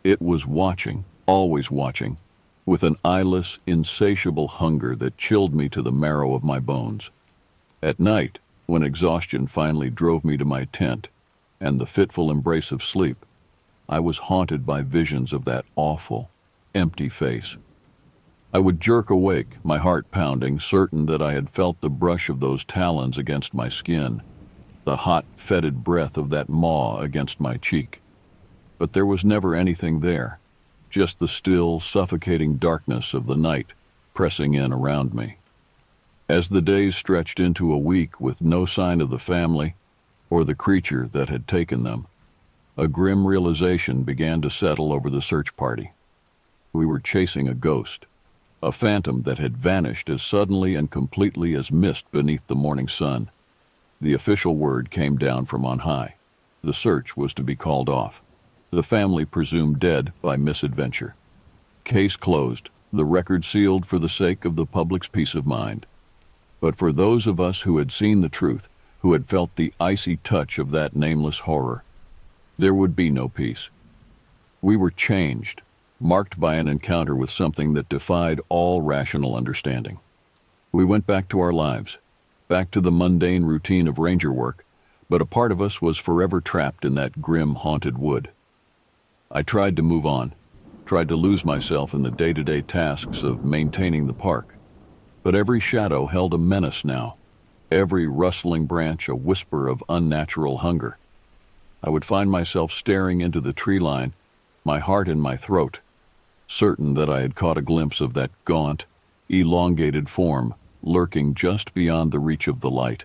It was watching, always watching, with an eyeless, insatiable hunger that chilled me to the marrow of my bones. At night, when exhaustion finally drove me to my tent, and the fitful embrace of sleep, I was haunted by visions of that awful, empty face. I would jerk awake, my heart pounding, certain that I had felt the brush of those talons against my skin, the hot, fetid breath of that maw against my cheek. But there was never anything there, just the still, suffocating darkness of the night pressing in around me. As the days stretched into a week with no sign of the family or the creature that had taken them, a grim realization began to settle over the search party. We were chasing a ghost, a phantom that had vanished as suddenly and completely as mist beneath the morning sun. The official word came down from on high. The search was to be called off. The family presumed dead by misadventure. Case closed, the record sealed for the sake of the public's peace of mind. But for those of us who had seen the truth, who had felt the icy touch of that nameless horror, There would be no peace. We were changed, marked by an encounter with something that defied all rational understanding. We went back to our lives, back to the mundane routine of ranger work, but a part of us was forever trapped in that grim, haunted wood. I tried to move on, tried to lose myself in the day-to-day tasks of maintaining the park, but every shadow held a menace now, every rustling branch a whisper of unnatural hunger. I would find myself staring into the tree line, my heart in my throat, certain that I had caught a glimpse of that gaunt, elongated form lurking just beyond the reach of the light.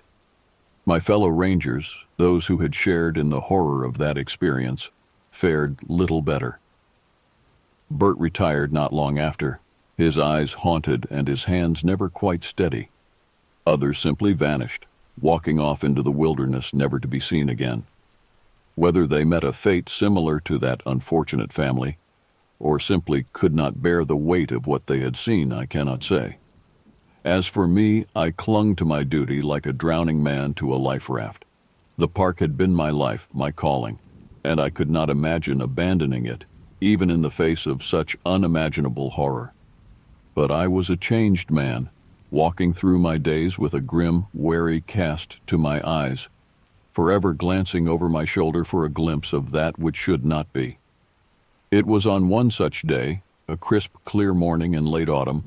My fellow rangers, those who had shared in the horror of that experience, fared little better. Bert retired not long after, his eyes haunted and his hands never quite steady. Others simply vanished, walking off into the wilderness never to be seen again. Whether they met a fate similar to that unfortunate family, or simply could not bear the weight of what they had seen, I cannot say. As for me, I clung to my duty like a drowning man to a life raft. The park had been my life, my calling, and I could not imagine abandoning it, even in the face of such unimaginable horror. But I was a changed man, walking through my days with a grim, wary cast to my eyes, forever glancing over my shoulder for a glimpse of that which should not be. It was on one such day, a crisp, clear morning in late autumn,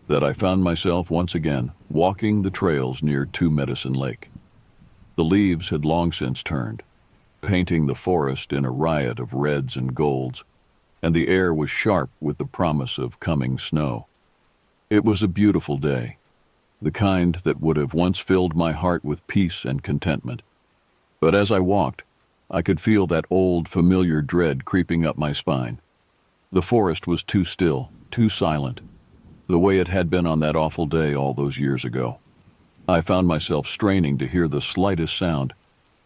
that I found myself once again walking the trails near Two Medicine Lake. The leaves had long since turned, painting the forest in a riot of reds and golds, and the air was sharp with the promise of coming snow. It was a beautiful day, the kind that would have once filled my heart with peace and contentment. But as I walked, I could feel that old, familiar dread creeping up my spine. The forest was too still, too silent, the way it had been on that awful day all those years ago. I found myself straining to hear the slightest sound,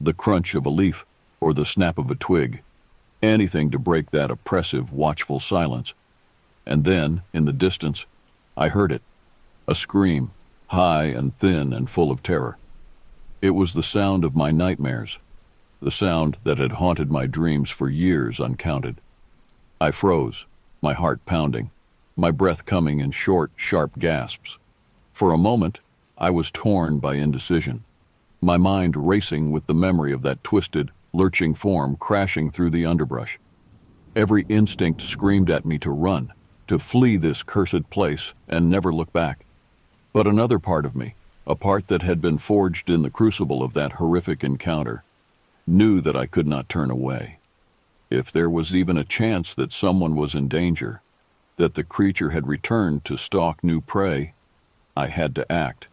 the crunch of a leaf or the snap of a twig, anything to break that oppressive, watchful silence. And then, in the distance, I heard it, a scream, high and thin and full of terror. It was the sound of my nightmares, the sound that had haunted my dreams for years uncounted. I froze, my heart pounding, my breath coming in short, sharp gasps. For a moment, I was torn by indecision, my mind racing with the memory of that twisted, lurching form crashing through the underbrush. Every instinct screamed at me to run, to flee this cursed place and never look back. But another part of me, a part that had been forged in the crucible of that horrific encounter, knew that I could not turn away. If there was even a chance that someone was in danger, that the creature had returned to stalk new prey, I had to act.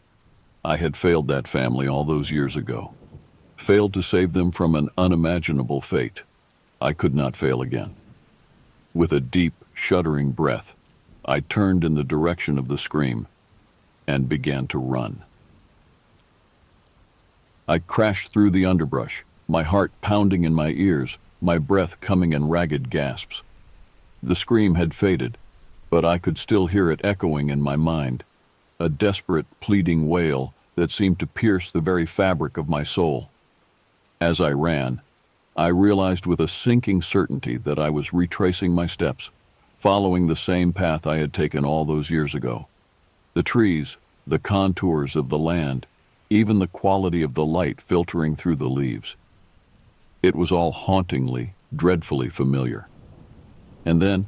I had failed that family all those years ago, failed to save them from an unimaginable fate. I could not fail again. With a deep, shuddering breath, I turned in the direction of the scream and began to run. I crashed through the underbrush, my heart pounding in my ears, my breath coming in ragged gasps. The scream had faded, but I could still hear it echoing in my mind, a desperate, pleading wail that seemed to pierce the very fabric of my soul. As I ran, I realized with a sinking certainty that I was retracing my steps, following the same path I had taken all those years ago. The trees, the contours of the land, even the quality of the light filtering through the leaves. It was all hauntingly, dreadfully familiar. And then,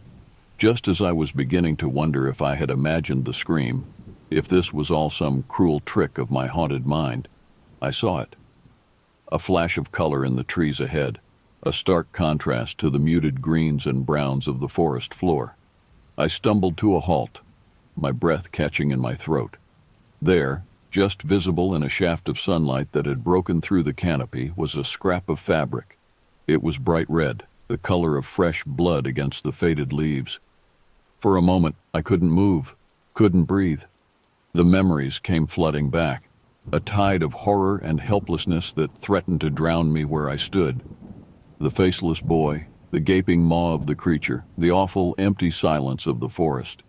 just as I was beginning to wonder if I had imagined the scream, if this was all some cruel trick of my haunted mind, I saw it. A flash of color in the trees ahead, a stark contrast to the muted greens and browns of the forest floor. I stumbled to a halt, my breath catching in my throat. There, just visible in a shaft of sunlight that had broken through the canopy, was a scrap of fabric. It was bright red, the color of fresh blood against the faded leaves. For a moment, I couldn't move, couldn't breathe. The memories came flooding back, a tide of horror and helplessness that threatened to drown me where I stood. The faceless boy, the gaping maw of the creature, the awful, empty silence of the forest.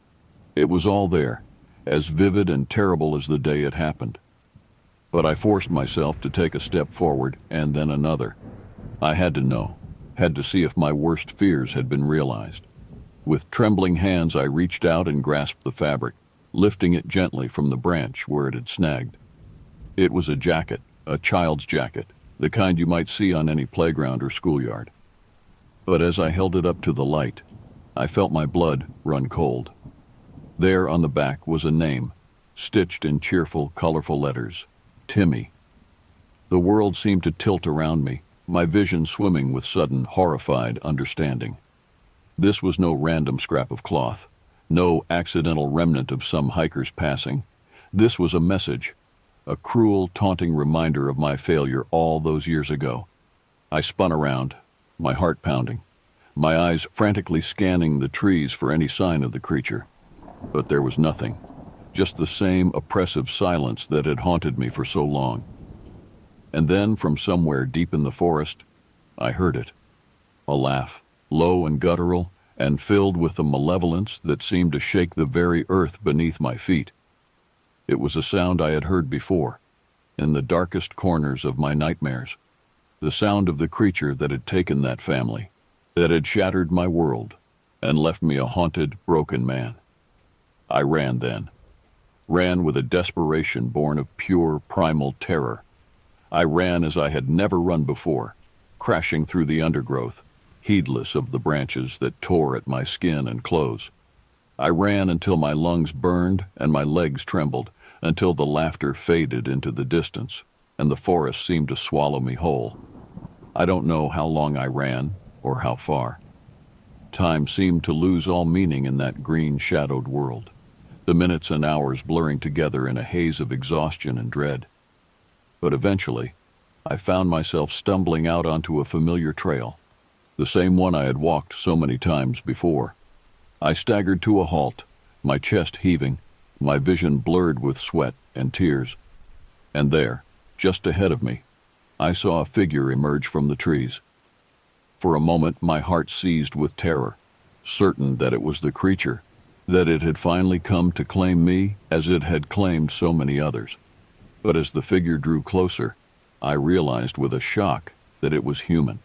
It was all there, as vivid and terrible as the day it happened. But I forced myself to take a step forward and then another. I had to know, had to see if my worst fears had been realized. With trembling hands, I reached out and grasped the fabric, lifting it gently from the branch where it had snagged. It was a jacket, a child's jacket, the kind you might see on any playground or schoolyard. But as I held it up to the light, I felt my blood run cold. There on the back was a name, stitched in cheerful, colorful letters, Timmy. The world seemed to tilt around me, my vision swimming with sudden, horrified understanding. This was no random scrap of cloth, no accidental remnant of some hiker's passing. This was a message, a cruel, taunting reminder of my failure all those years ago. I spun around, my heart pounding, my eyes frantically scanning the trees for any sign of the creature. But there was nothing, just the same oppressive silence that had haunted me for so long. And then, from somewhere deep in the forest, I heard it. A laugh, low and guttural, and filled with a malevolence that seemed to shake the very earth beneath my feet. It was a sound I had heard before, in the darkest corners of my nightmares. The sound of the creature that had taken that family, that had shattered my world, and left me a haunted, broken man. I ran then. Ran with a desperation born of pure, primal terror. I ran as I had never run before, crashing through the undergrowth, heedless of the branches that tore at my skin and clothes. I ran until my lungs burned and my legs trembled, until the laughter faded into the distance, and the forest seemed to swallow me whole. I don't know how long I ran, or how far. Time seemed to lose all meaning in that green-shadowed world, the minutes and hours blurring together in a haze of exhaustion and dread. But eventually, I found myself stumbling out onto a familiar trail, the same one I had walked so many times before. I staggered to a halt, my chest heaving, my vision blurred with sweat and tears. And there, just ahead of me, I saw a figure emerge from the trees. For a moment, my heart seized with terror, certain that it was the creature, that it had finally come to claim me as it had claimed so many others. But as the figure drew closer, I realized with a shock that it was human.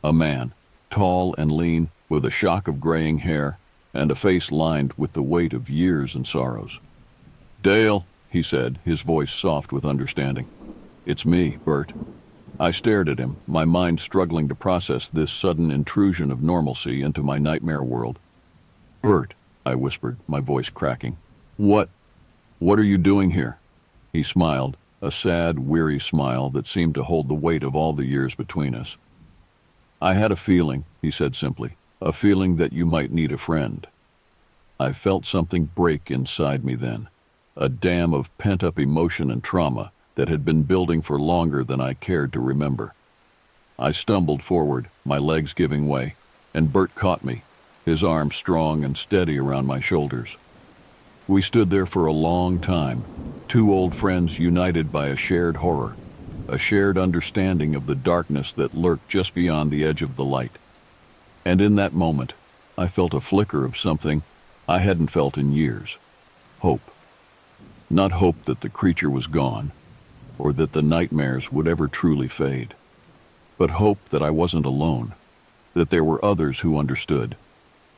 A man, tall and lean, with a shock of graying hair and a face lined with the weight of years and sorrows. "Dale," he said, his voice soft with understanding. "It's me, Bert." I stared at him, my mind struggling to process this sudden intrusion of normalcy into my nightmare world. "Bert," I whispered, my voice cracking. What are you doing here?" He smiled, a sad, weary smile that seemed to hold the weight of all the years between us. "I had a feeling," he said simply, "a feeling that you might need a friend." I felt something break inside me then, a dam of pent-up emotion and trauma that had been building for longer than I cared to remember. I stumbled forward, my legs giving way, and Bert caught me, his arm strong and steady around my shoulders. We stood there for a long time, two old friends united by a shared horror, a shared understanding of the darkness that lurked just beyond the edge of the light. And in that moment, I felt a flicker of something I hadn't felt in years. Hope. Not hope that the creature was gone, or that the nightmares would ever truly fade, but hope that I wasn't alone, that there were others who understood,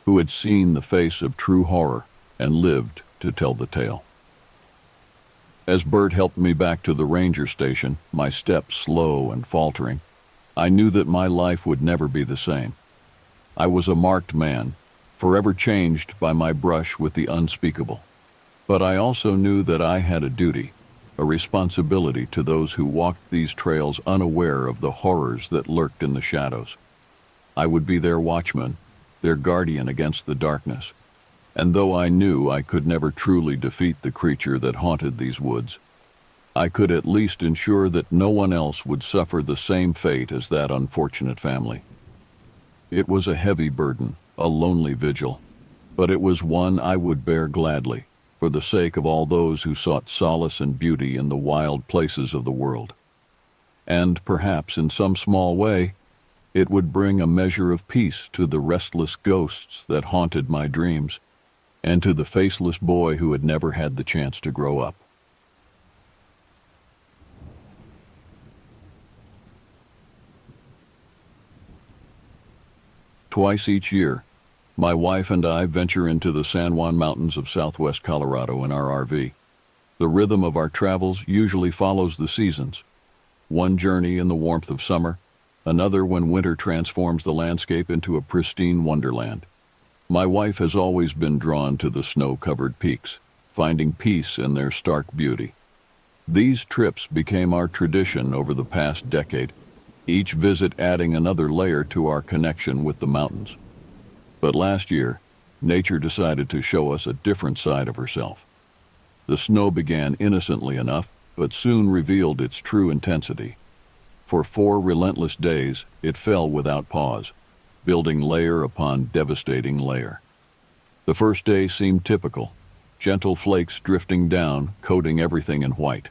who had seen the face of true horror and lived to tell the tale. As Bert helped me back to the ranger station, my steps slow and faltering, I knew that my life would never be the same. I was a marked man, forever changed by my brush with the unspeakable. But I also knew that I had a duty, a responsibility to those who walked these trails unaware of the horrors that lurked in the shadows. I would be their watchman, their guardian against the darkness. And though I knew I could never truly defeat the creature that haunted these woods, I could at least ensure that no one else would suffer the same fate as that unfortunate family. It was a heavy burden, a lonely vigil, but it was one I would bear gladly, for the sake of all those who sought solace and beauty in the wild places of the world. And perhaps in some small way, it would bring a measure of peace to the restless ghosts that haunted my dreams, and to the faceless boy who had never had the chance to grow up. Twice each year, my wife and I venture into the San Juan Mountains of southwest Colorado in our RV. The rhythm of our travels usually follows the seasons. One journey in the warmth of summer, another when winter transforms the landscape into a pristine wonderland. My wife has always been drawn to the snow-covered peaks, finding peace in their stark beauty. These trips became our tradition over the past decade, each visit adding another layer to our connection with the mountains. But last year, nature decided to show us a different side of herself. The snow began innocently enough, but soon revealed its true intensity. For 4 relentless days, it fell without pause, building layer upon devastating layer. The first day seemed typical, gentle flakes drifting down, coating everything in white.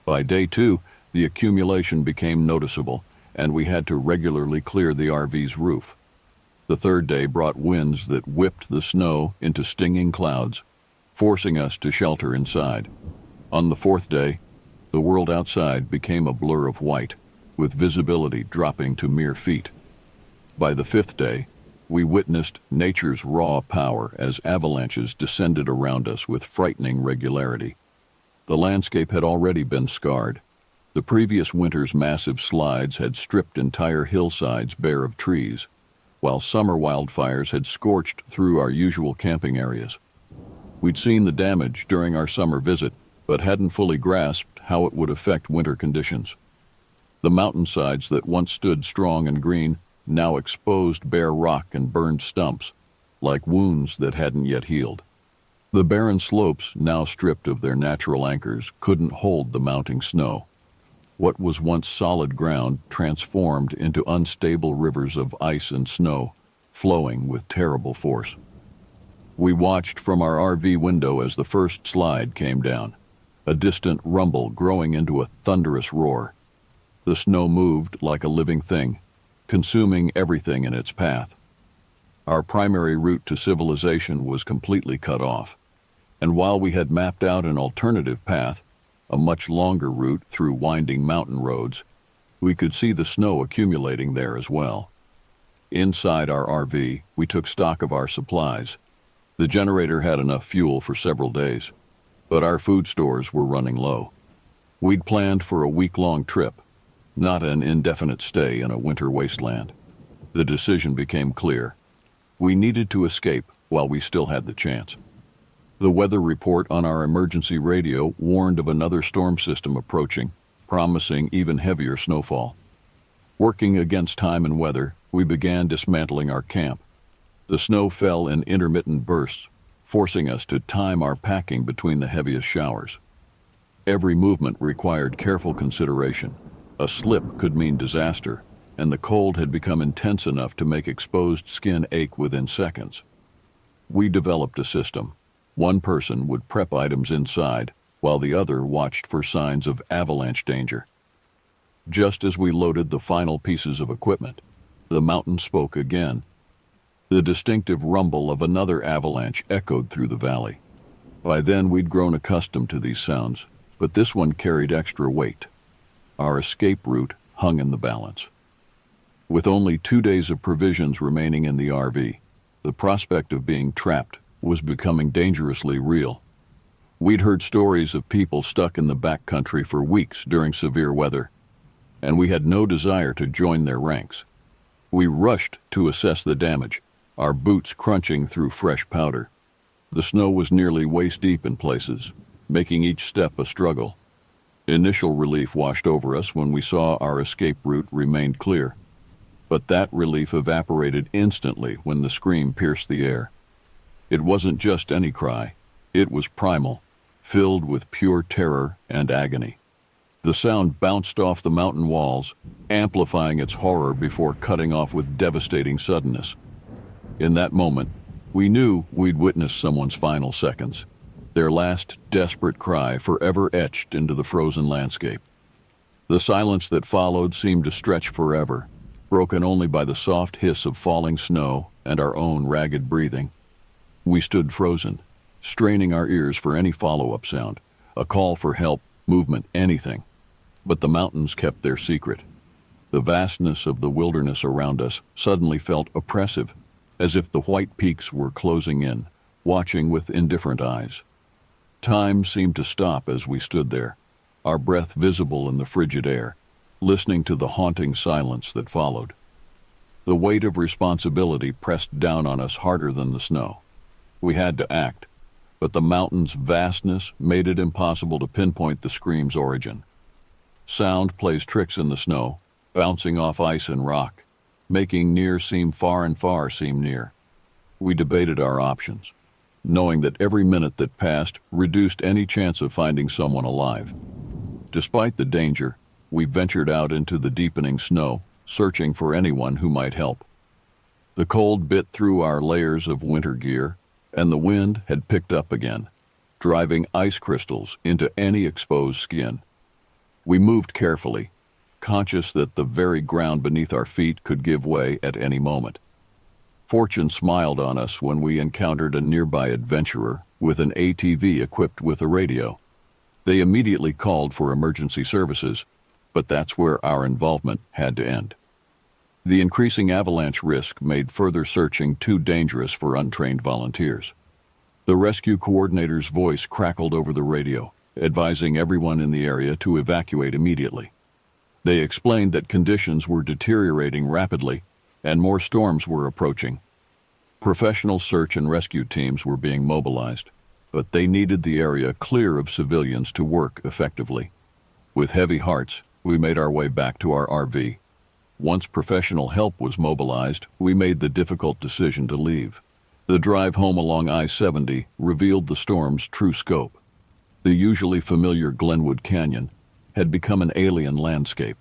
By day 2, the accumulation became noticeable, and we had to regularly clear the RV's roof. The third day brought winds that whipped the snow into stinging clouds, forcing us to shelter inside. On the fourth day, the world outside became a blur of white, with visibility dropping to mere feet. By the fifth day, we witnessed nature's raw power as avalanches descended around us with frightening regularity. The landscape had already been scarred. The previous winter's massive slides had stripped entire hillsides bare of trees, while summer wildfires had scorched through our usual camping areas. We'd seen the damage during our summer visit, but hadn't fully grasped how it would affect winter conditions. The mountainsides that once stood strong and green now exposed bare rock and burned stumps, like wounds that hadn't yet healed. The barren slopes, now stripped of their natural anchors, couldn't hold the mounting snow. What was once solid ground transformed into unstable rivers of ice and snow, flowing with terrible force. We watched from our RV window as the first slide came down, a distant rumble growing into a thunderous roar. The snow moved like a living thing, consuming everything in its path. Our primary route to civilization was completely cut off, and while we had mapped out an alternative path, a much longer route through winding mountain roads, we could see the snow accumulating there as well. Inside our RV, we took stock of our supplies. The generator had enough fuel for several days, but our food stores were running low. We'd planned for a week-long trip, not an indefinite stay in a winter wasteland. The decision became clear. We needed to escape while we still had the chance. The weather report on our emergency radio warned of another storm system approaching, promising even heavier snowfall. Working against time and weather, we began dismantling our camp. The snow fell in intermittent bursts, forcing us to time our packing between the heaviest showers. Every movement required careful consideration. A slip could mean disaster, and the cold had become intense enough to make exposed skin ache within seconds. We developed a system. One person would prep items inside, while the other watched for signs of avalanche danger. Just as we loaded the final pieces of equipment, the mountain spoke again. The distinctive rumble of another avalanche echoed through the valley. By then we'd grown accustomed to these sounds, but this one carried extra weight. Our escape route hung in the balance. With only 2 days of provisions remaining in the RV, the prospect of being trapped was becoming dangerously real. We'd heard stories of people stuck in the backcountry for weeks during severe weather, and we had no desire to join their ranks. We rushed to assess the damage, our boots crunching through fresh powder. The snow was nearly waist-deep in places, making each step a struggle. Initial relief washed over us when we saw our escape route remained clear, but that relief evaporated instantly when the scream pierced the air. It wasn't just any cry, it was primal, filled with pure terror and agony. The sound bounced off the mountain walls, amplifying its horror before cutting off with devastating suddenness. In that moment, we knew we'd witnessed someone's final seconds, their last desperate cry forever etched into the frozen landscape. The silence that followed seemed to stretch forever, broken only by the soft hiss of falling snow and our own ragged breathing. We stood frozen, straining our ears for any follow-up sound, a call for help, movement, anything. But the mountains kept their secret. The vastness of the wilderness around us suddenly felt oppressive, as if the white peaks were closing in, watching with indifferent eyes. Time seemed to stop as we stood there, our breath visible in the frigid air, listening to the haunting silence that followed. The weight of responsibility pressed down on us harder than the snow. We had to act, but the mountain's vastness made it impossible to pinpoint the scream's origin. Sound plays tricks in the snow, bouncing off ice and rock, making near seem far and far seem near. We debated our options, knowing that every minute that passed reduced any chance of finding someone alive. Despite the danger, we ventured out into the deepening snow, searching for anyone who might help. The cold bit through our layers of winter gear, and the wind had picked up again, driving ice crystals into any exposed skin. We moved carefully, conscious that the very ground beneath our feet could give way at any moment. Fortune smiled on us when we encountered a nearby adventurer with an ATV equipped with a radio. They immediately called for emergency services, but that's where our involvement had to end. The increasing avalanche risk made further searching too dangerous for untrained volunteers. The rescue coordinator's voice crackled over the radio, advising everyone in the area to evacuate immediately. They explained that conditions were deteriorating rapidly and more storms were approaching. Professional search and rescue teams were being mobilized, but they needed the area clear of civilians to work effectively. With heavy hearts, we made our way back to our RV. Once professional help was mobilized, we made the difficult decision to leave. The drive home along I-70 revealed the storm's true scope. The usually familiar Glenwood Canyon had become an alien landscape.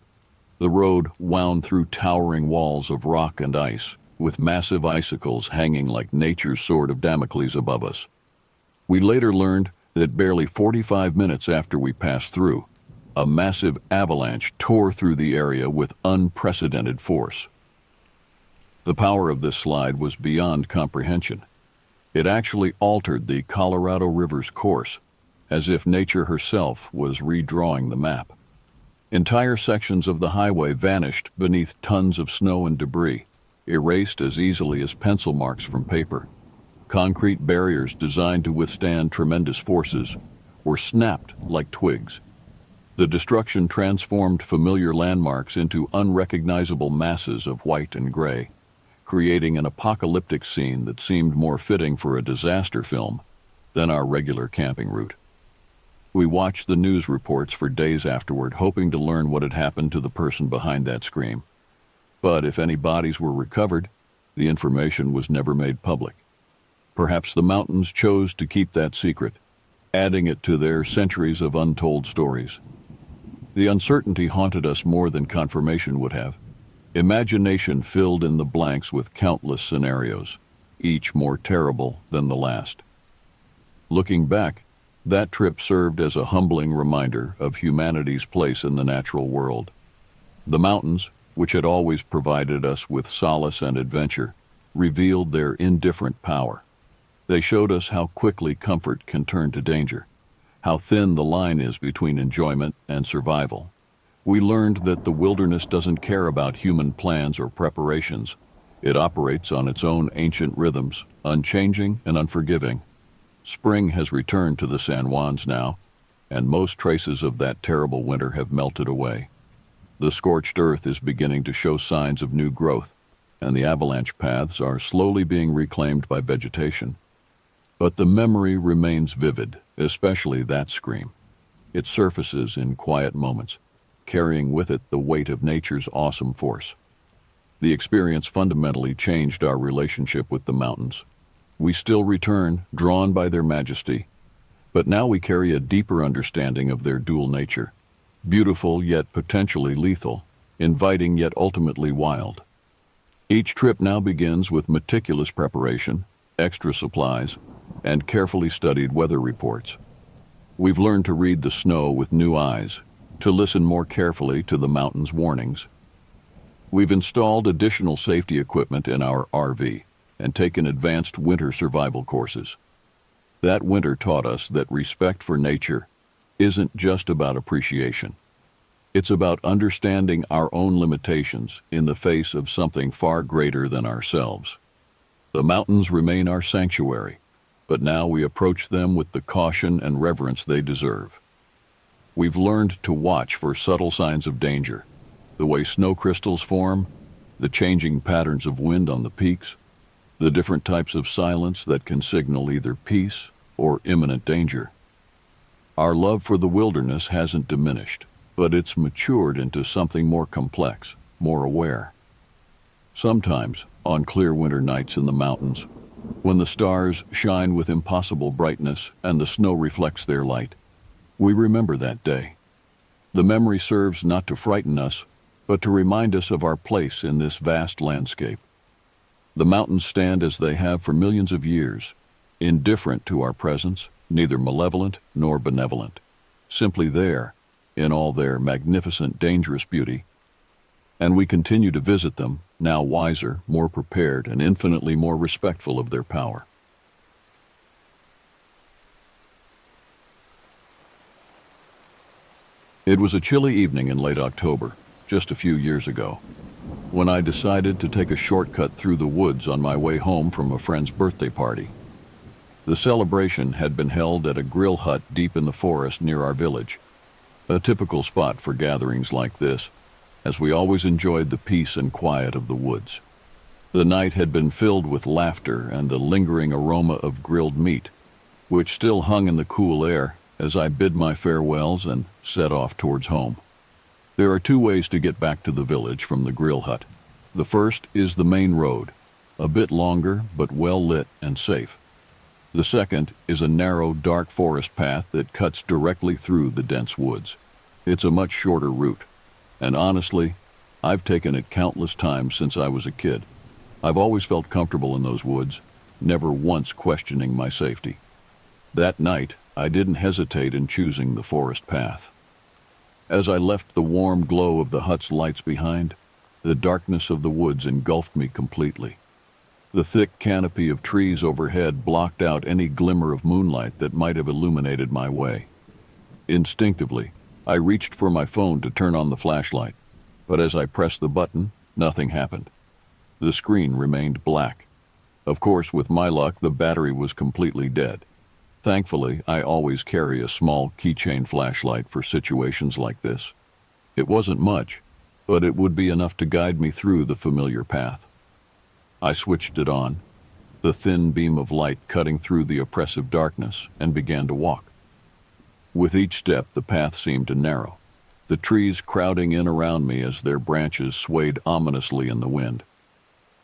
The road wound through towering walls of rock and ice, with massive icicles hanging like nature's sword of Damocles above us. We later learned that barely 45 minutes after we passed through, a massive avalanche tore through the area with unprecedented force. The power of this slide was beyond comprehension. It actually altered the Colorado River's course, as if nature herself was redrawing the map. Entire sections of the highway vanished beneath tons of snow and debris, erased as easily as pencil marks from paper. Concrete barriers designed to withstand tremendous forces were snapped like twigs. The destruction transformed familiar landmarks into unrecognizable masses of white and gray, creating an apocalyptic scene that seemed more fitting for a disaster film than our regular camping route. We watched the news reports for days afterward, hoping to learn what had happened to the person behind that scream. But if any bodies were recovered, the information was never made public. Perhaps the mountains chose to keep that secret, adding it to their centuries of untold stories. The uncertainty haunted us more than confirmation would have. Imagination filled in the blanks with countless scenarios, each more terrible than the last. Looking back, that trip served as a humbling reminder of humanity's place in the natural world. The mountains, which had always provided us with solace and adventure, revealed their indifferent power. They showed us how quickly comfort can turn to danger, how thin the line is between enjoyment and survival. We learned that the wilderness doesn't care about human plans or preparations. It operates on its own ancient rhythms, unchanging and unforgiving. Spring has returned to the San Juans now, and most traces of that terrible winter have melted away. The scorched earth is beginning to show signs of new growth, and the avalanche paths are slowly being reclaimed by vegetation. But the memory remains vivid, especially that scream. It surfaces in quiet moments, carrying with it the weight of nature's awesome force. The experience fundamentally changed our relationship with the mountains. We still return, drawn by their majesty, but now we carry a deeper understanding of their dual nature, beautiful yet potentially lethal, inviting yet ultimately wild. Each trip now begins with meticulous preparation, extra supplies, and carefully studied weather reports. We've learned to read the snow with new eyes, to listen more carefully to the mountain's warnings. We've installed additional safety equipment in our RV and taken advanced winter survival courses. That winter taught us that respect for nature isn't just about appreciation. It's about understanding our own limitations in the face of something far greater than ourselves. The mountains remain our sanctuary, but now we approach them with the caution and reverence they deserve. We've learned to watch for subtle signs of danger, the way snow crystals form, the changing patterns of wind on the peaks, the different types of silence that can signal either peace or imminent danger. Our love for the wilderness hasn't diminished, but it's matured into something more complex, more aware. Sometimes, on clear winter nights in the mountains, when the stars shine with impossible brightness and the snow reflects their light, we remember that day. The memory serves not to frighten us, but to remind us of our place in this vast landscape. The mountains stand as they have for millions of years, indifferent to our presence, neither malevolent nor benevolent, simply there, in all their magnificent, dangerous beauty. And we continue to visit them, now wiser, more prepared, and infinitely more respectful of their power. It was a chilly evening in late October, just a few years ago, when I decided to take a shortcut through the woods on my way home from a friend's birthday party. The celebration had been held at a grill hut deep in the forest near our village, a typical spot for gatherings like this, as we always enjoyed the peace and quiet of the woods. The night had been filled with laughter and the lingering aroma of grilled meat, which still hung in the cool air as I bid my farewells and set off towards home. There are two ways to get back to the village from the grill hut. The first is the main road, a bit longer but well lit and safe. The second is a narrow, dark forest path that cuts directly through the dense woods. It's a much shorter route, and honestly, I've taken it countless times since I was a kid. I've always felt comfortable in those woods, never once questioning my safety. That night, I didn't hesitate in choosing the forest path. As I left the warm glow of the hut's lights behind, the darkness of the woods engulfed me completely. The thick canopy of trees overhead blocked out any glimmer of moonlight that might have illuminated my way. Instinctively, I reached for my phone to turn on the flashlight, but as I pressed the button, nothing happened. The screen remained black. Of course, with my luck, the battery was completely dead. Thankfully, I always carry a small keychain flashlight for situations like this. It wasn't much, but it would be enough to guide me through the familiar path. I switched it on, the thin beam of light cutting through the oppressive darkness, and began to walk. With each step, the path seemed to narrow, the trees crowding in around me as their branches swayed ominously in the wind.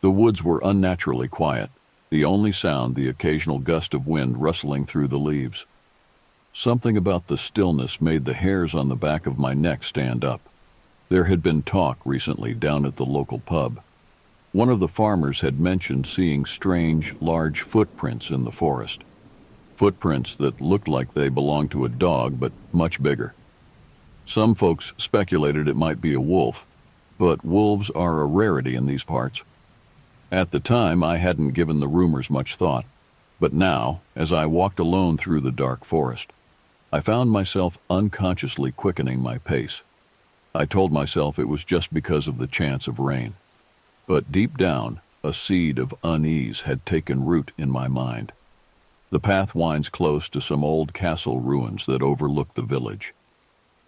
The woods were unnaturally quiet, the only sound the occasional gust of wind rustling through the leaves. Something about the stillness made the hairs on the back of my neck stand up. There had been talk recently down at the local pub. One of the farmers had mentioned seeing strange, large footprints in the forest. Footprints that looked like they belonged to a dog, but much bigger. Some folks speculated it might be a wolf, but wolves are a rarity in these parts. At the time, I hadn't given the rumors much thought, but now, as I walked alone through the dark forest, I found myself unconsciously quickening my pace. I told myself it was just because of the chance of rain. But deep down, a seed of unease had taken root in my mind. The path winds close to some old castle ruins that overlook the village.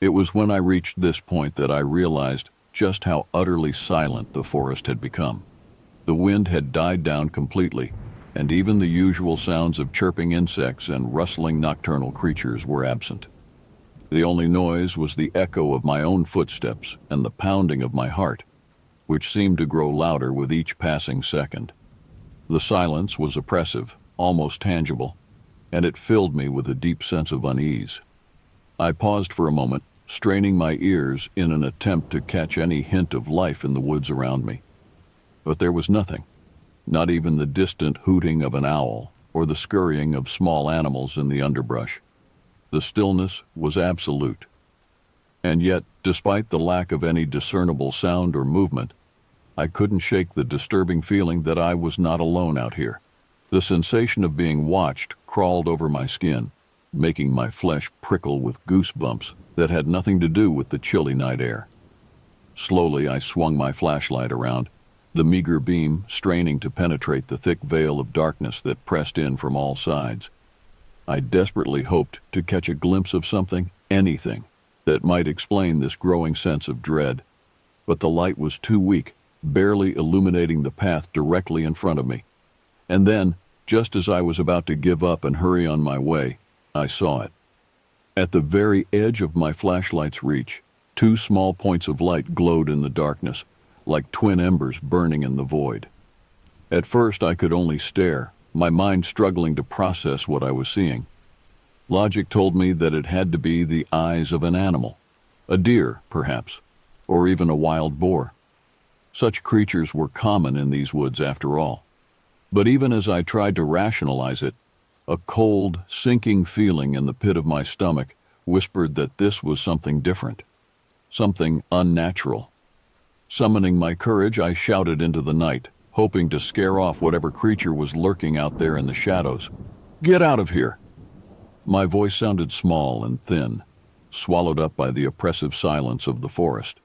It was when I reached this point that I realized just how utterly silent the forest had become. The wind had died down completely, and even the usual sounds of chirping insects and rustling nocturnal creatures were absent. The only noise was the echo of my own footsteps and the pounding of my heart, which seemed to grow louder with each passing second. The silence was oppressive, almost tangible, and it filled me with a deep sense of unease. I paused for a moment, straining my ears in an attempt to catch any hint of life in the woods around me. But there was nothing, not even the distant hooting of an owl or the scurrying of small animals in the underbrush. The stillness was absolute. And yet, despite the lack of any discernible sound or movement, I couldn't shake the disturbing feeling that I was not alone out here. The sensation of being watched crawled over my skin, making my flesh prickle with goosebumps that had nothing to do with the chilly night air. Slowly, I swung my flashlight around, the meager beam straining to penetrate the thick veil of darkness that pressed in from all sides. I desperately hoped to catch a glimpse of something, anything, that might explain this growing sense of dread. But the light was too weak, barely illuminating the path directly in front of me. And then, just as I was about to give up and hurry on my way, I saw it. At the very edge of my flashlight's reach, two small points of light glowed in the darkness, like twin embers burning in the void. At first, I could only stare, my mind struggling to process what I was seeing. Logic told me that it had to be the eyes of an animal, a deer, perhaps, or even a wild boar. Such creatures were common in these woods after all. But even as I tried to rationalize it, a cold, sinking feeling in the pit of my stomach whispered that this was something different, something unnatural. Summoning my courage, I shouted into the night, hoping to scare off whatever creature was lurking out there in the shadows. "Get out of here!" My voice sounded small and thin, swallowed up by the oppressive silence of the forest.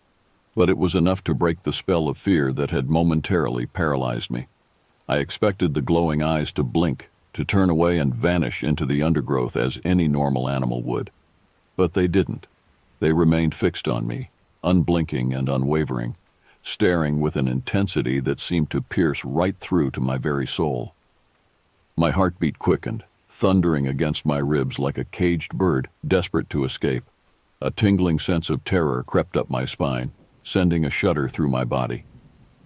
But it was enough to break the spell of fear that had momentarily paralyzed me. I expected the glowing eyes to blink, to turn away and vanish into the undergrowth as any normal animal would. But they didn't. They remained fixed on me, unblinking and unwavering, staring with an intensity that seemed to pierce right through to my very soul. My heartbeat quickened, thundering against my ribs like a caged bird desperate to escape. A tingling sense of terror crept up my spine, sending a shudder through my body.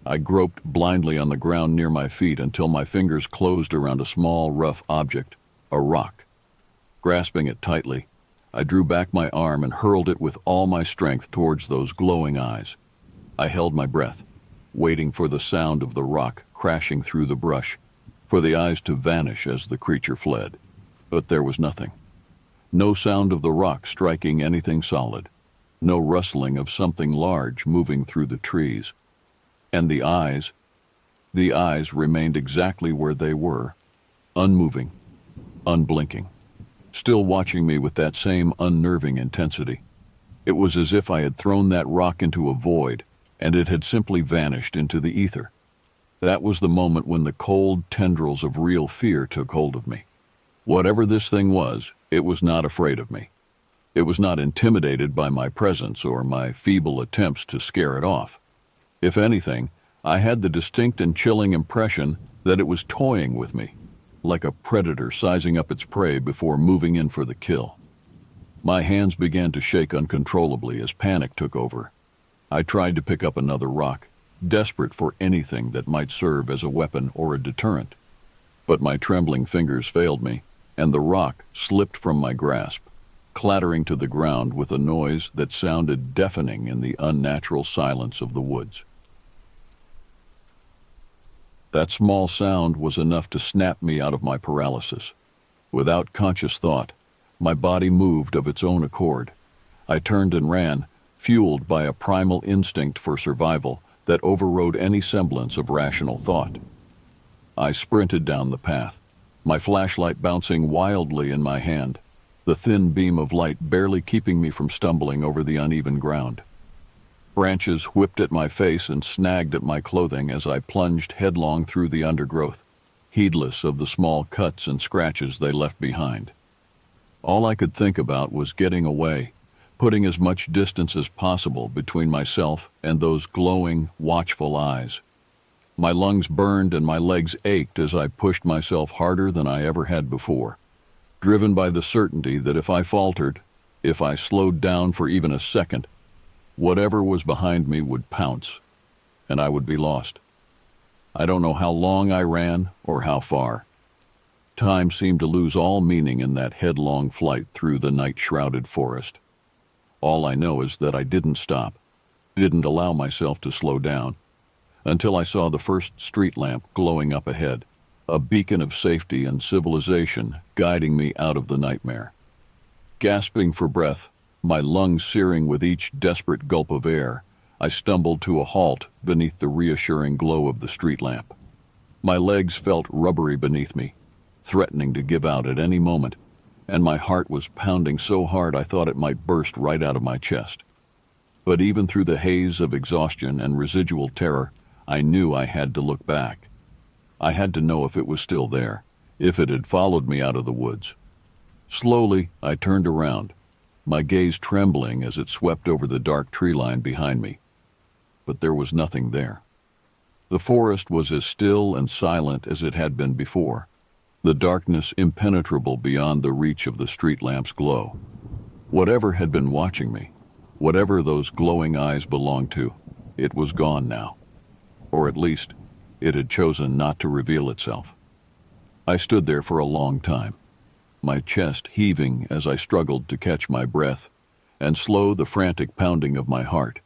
I groped blindly on the ground near my feet until my fingers closed around a small, rough object, a rock. Grasping it tightly, I drew back my arm and hurled it with all my strength towards those glowing eyes. I held my breath, waiting for the sound of the rock crashing through the brush, for the eyes to vanish as the creature fled. But there was nothing. No sound of the rock striking anything solid. No rustling of something large moving through the trees. And the eyes remained exactly where they were, unmoving, unblinking, still watching me with that same unnerving intensity. It was as if I had thrown that rock into a void, and it had simply vanished into the ether. That was the moment when the cold tendrils of real fear took hold of me. Whatever this thing was, it was not afraid of me. It was not intimidated by my presence or my feeble attempts to scare it off. If anything, I had the distinct and chilling impression that it was toying with me, like a predator sizing up its prey before moving in for the kill. My hands began to shake uncontrollably as panic took over. I tried to pick up another rock, desperate for anything that might serve as a weapon or a deterrent. But my trembling fingers failed me, and the rock slipped from my grasp, clattering to the ground with a noise that sounded deafening in the unnatural silence of the woods. That small sound was enough to snap me out of my paralysis. Without conscious thought, my body moved of its own accord. I turned and ran, fueled by a primal instinct for survival that overrode any semblance of rational thought. I sprinted down the path, my flashlight bouncing wildly in my hand, the thin beam of light barely keeping me from stumbling over the uneven ground. Branches whipped at my face and snagged at my clothing as I plunged headlong through the undergrowth, heedless of the small cuts and scratches they left behind. All I could think about was getting away, putting as much distance as possible between myself and those glowing, watchful eyes. My lungs burned and my legs ached as I pushed myself harder than I ever had before, driven by the certainty that if I faltered, if I slowed down for even a second, whatever was behind me would pounce, and I would be lost. I don't know how long I ran or how far. Time seemed to lose all meaning in that headlong flight through the night-shrouded forest. All I know is that I didn't stop, didn't allow myself to slow down, until I saw the first street lamp glowing up ahead, a beacon of safety and civilization guiding me out of the nightmare. Gasping for breath, my lungs searing with each desperate gulp of air, I stumbled to a halt beneath the reassuring glow of the street lamp. My legs felt rubbery beneath me, threatening to give out at any moment, and my heart was pounding so hard I thought it might burst right out of my chest. But even through the haze of exhaustion and residual terror, I knew I had to look back. I had to know if it was still there, if it had followed me out of the woods. Slowly, I turned around, my gaze trembling as it swept over the dark tree line behind me. But there was nothing there. The forest was as still and silent as it had been before, the darkness impenetrable beyond the reach of the street lamp's glow. Whatever had been watching me, whatever those glowing eyes belonged to, it was gone now. Or at least, it had chosen not to reveal itself. I stood there for a long time, my chest heaving as I struggled to catch my breath and slow the frantic pounding of my heart.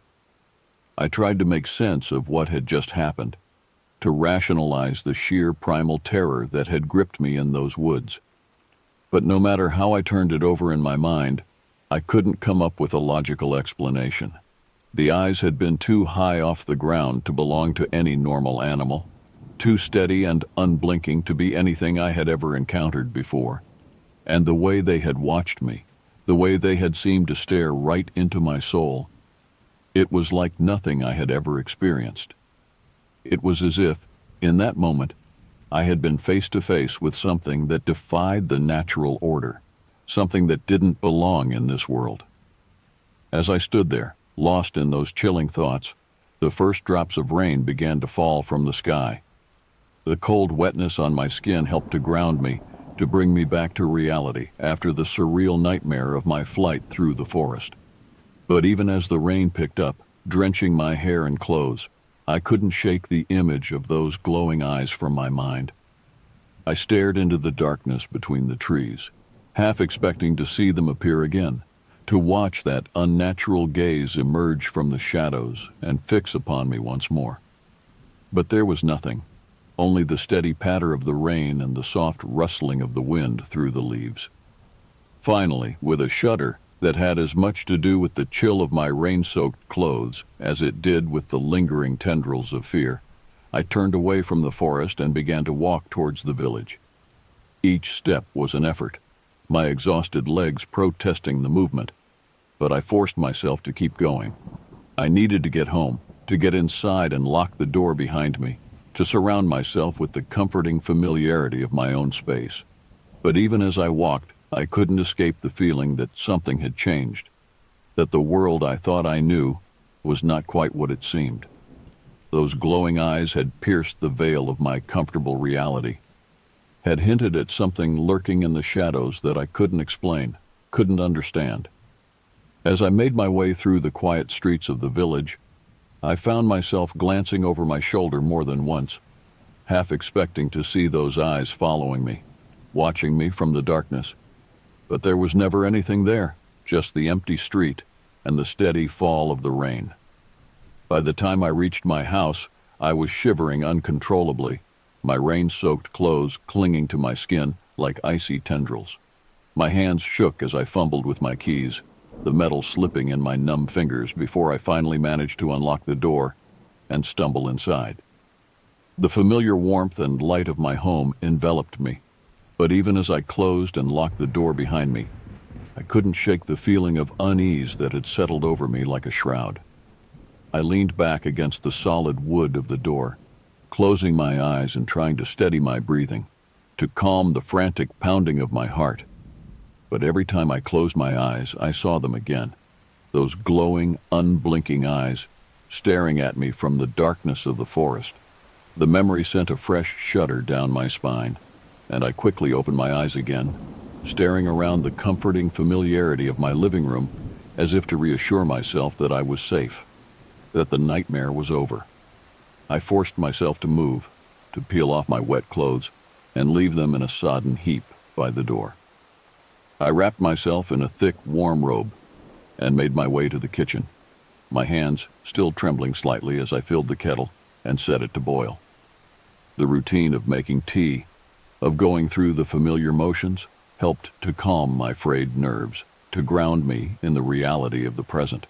I tried to make sense of what had just happened, to rationalize the sheer primal terror that had gripped me in those woods. But no matter how I turned it over in my mind, I couldn't come up with a logical explanation. The eyes had been too high off the ground to belong to any normal animal, too steady and unblinking to be anything I had ever encountered before. And the way they had watched me, the way they had seemed to stare right into my soul, it was like nothing I had ever experienced. It was as if, in that moment, I had been face to face with something that defied the natural order, something that didn't belong in this world. As I stood there, lost in those chilling thoughts, the first drops of rain began to fall from the sky. The cold wetness on my skin helped to ground me, to bring me back to reality after the surreal nightmare of my flight through the forest. But even as the rain picked up, drenching my hair and clothes, I couldn't shake the image of those glowing eyes from my mind. I stared into the darkness between the trees, half expecting to see them appear again, to watch that unnatural gaze emerge from the shadows and fix upon me once more. But there was nothing, only the steady patter of the rain and the soft rustling of the wind through the leaves. Finally, with a shudder that had as much to do with the chill of my rain-soaked clothes as it did with the lingering tendrils of fear, I turned away from the forest and began to walk towards the village. Each step was an effort, my exhausted legs protesting the movement, but I forced myself to keep going. I needed to get home, to get inside and lock the door behind me, to surround myself with the comforting familiarity of my own space. But even as I walked, I couldn't escape the feeling that something had changed, that the world I thought I knew was not quite what it seemed. Those glowing eyes had pierced the veil of my comfortable reality, had hinted at something lurking in the shadows that I couldn't explain, couldn't understand. As I made my way through the quiet streets of the village, I found myself glancing over my shoulder more than once, half expecting to see those eyes following me, watching me from the darkness. But there was never anything there, just the empty street and the steady fall of the rain. By the time I reached my house, I was shivering uncontrollably, my rain-soaked clothes clinging to my skin like icy tendrils. My hands shook as I fumbled with my keys, the metal slipping in my numb fingers before I finally managed to unlock the door and stumble inside. The familiar warmth and light of my home enveloped me, but even as I closed and locked the door behind me, I couldn't shake the feeling of unease that had settled over me like a shroud. I leaned back against the solid wood of the door, closing my eyes and trying to steady my breathing, to calm the frantic pounding of my heart. But every time I closed my eyes, I saw them again, those glowing, unblinking eyes, staring at me from the darkness of the forest. The memory sent a fresh shudder down my spine, and I quickly opened my eyes again, staring around the comforting familiarity of my living room as if to reassure myself that I was safe, that the nightmare was over. I forced myself to move, to peel off my wet clothes and leave them in a sodden heap by the door. I wrapped myself in a thick, warm robe and made my way to the kitchen, my hands still trembling slightly as I filled the kettle and set it to boil. The routine of making tea, of going through the familiar motions, helped to calm my frayed nerves, to ground me in the reality of the present.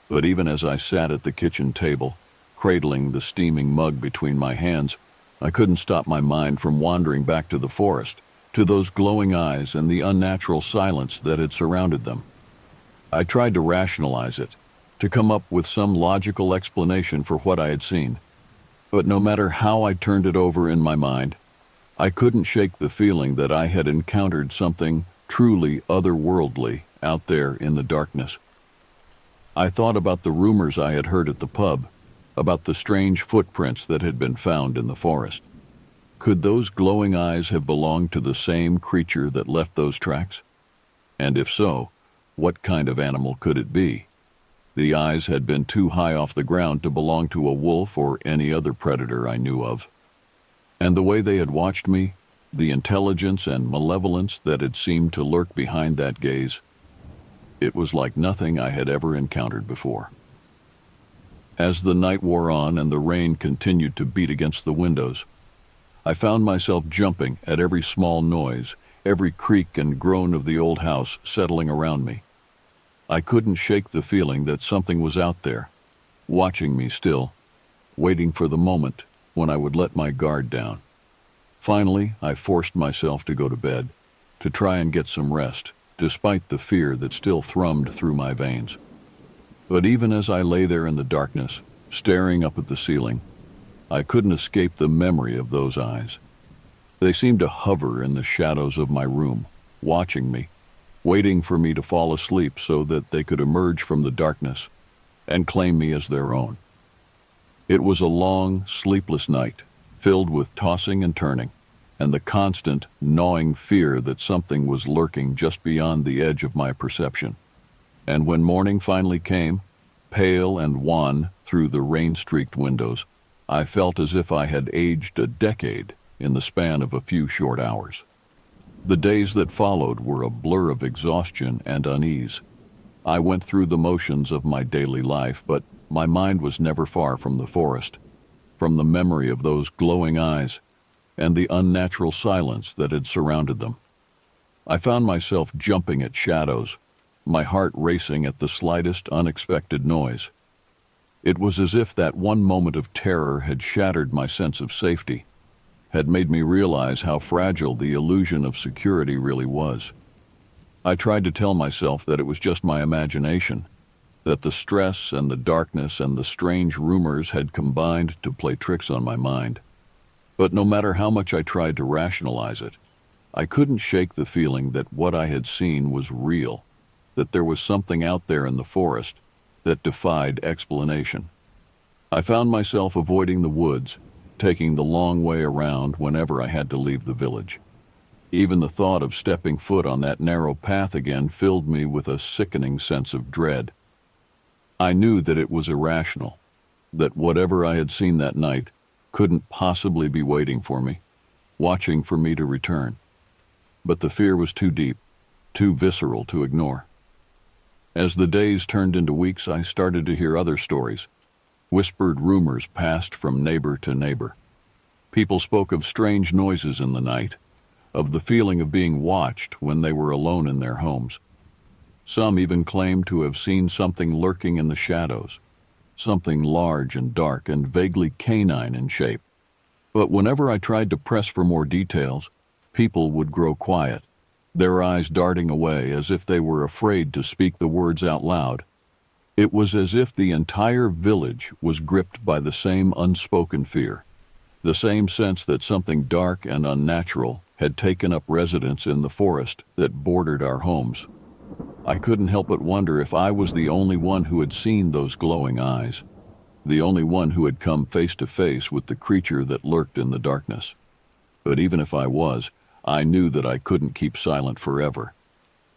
But even as I sat at the kitchen table, cradling the steaming mug between my hands, I couldn't stop my mind from wandering back to the forest, to those glowing eyes and the unnatural silence that had surrounded them. I tried to rationalize it, to come up with some logical explanation for what I had seen. But no matter how I turned it over in my mind, I couldn't shake the feeling that I had encountered something truly otherworldly out there in the darkness. I thought about the rumors I had heard at the pub, about the strange footprints that had been found in the forest. Could those glowing eyes have belonged to the same creature that left those tracks? And if so, what kind of animal could it be? The eyes had been too high off the ground to belong to a wolf or any other predator I knew of. And the way they had watched me, the intelligence and malevolence that had seemed to lurk behind that gaze, it was like nothing I had ever encountered before. As the night wore on and the rain continued to beat against the windows, I found myself jumping at every small noise, every creak and groan of the old house settling around me. I couldn't shake the feeling that something was out there, watching me still, waiting for the moment when I would let my guard down. Finally, I forced myself to go to bed, to try and get some rest, despite the fear that still thrummed through my veins. But even as I lay there in the darkness, staring up at the ceiling, I couldn't escape the memory of those eyes. They seemed to hover in the shadows of my room, watching me, waiting for me to fall asleep so that they could emerge from the darkness and claim me as their own. It was a long, sleepless night, filled with tossing and turning, and the constant, gnawing fear that something was lurking just beyond the edge of my perception. And when morning finally came, pale and wan through the rain-streaked windows, I felt as if I had aged a decade in the span of a few short hours. The days that followed were a blur of exhaustion and unease. I went through the motions of my daily life, but my mind was never far from the forest, from the memory of those glowing eyes, and the unnatural silence that had surrounded them. I found myself jumping at shadows, my heart racing at the slightest unexpected noise. It was as if that one moment of terror had shattered my sense of safety, had made me realize how fragile the illusion of security really was. I tried to tell myself that it was just my imagination, that the stress and the darkness and the strange rumors had combined to play tricks on my mind. But no matter how much I tried to rationalize it, I couldn't shake the feeling that what I had seen was real, that there was something out there in the forest that defied explanation. I found myself avoiding the woods, taking the long way around whenever I had to leave the village. Even the thought of stepping foot on that narrow path again filled me with a sickening sense of dread. I knew that it was irrational, that whatever I had seen that night couldn't possibly be waiting for me, watching for me to return. But the fear was too deep, too visceral to ignore. As the days turned into weeks, I started to hear other stories. Whispered rumors passed from neighbor to neighbor. People spoke of strange noises in the night, of the feeling of being watched when they were alone in their homes. Some even claimed to have seen something lurking in the shadows, something large and dark and vaguely canine in shape. But whenever I tried to press for more details, people would grow quiet, their eyes darting away as if they were afraid to speak the words out loud. It was as if the entire village was gripped by the same unspoken fear, the same sense that something dark and unnatural had taken up residence in the forest that bordered our homes. I couldn't help but wonder if I was the only one who had seen those glowing eyes, the only one who had come face to face with the creature that lurked in the darkness. But even if I was, I knew that I couldn't keep silent forever.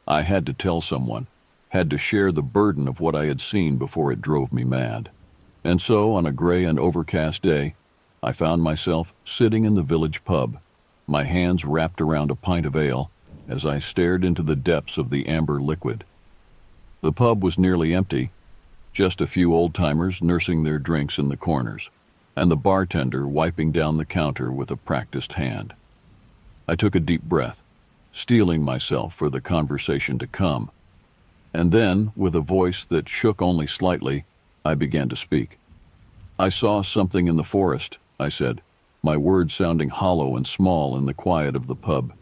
I had to tell someone, had to share the burden of what I had seen before it drove me mad. And so, on a gray and overcast day, I found myself sitting in the village pub, my hands wrapped around a pint of ale, as I stared into the depths of the amber liquid. The pub was nearly empty, just a few old-timers nursing their drinks in the corners, and the bartender wiping down the counter with a practiced hand. I took a deep breath, steeling myself for the conversation to come, and then, with a voice that shook only slightly, I began to speak. "I saw something in the forest," I said, my words sounding hollow and small in the quiet of the pub.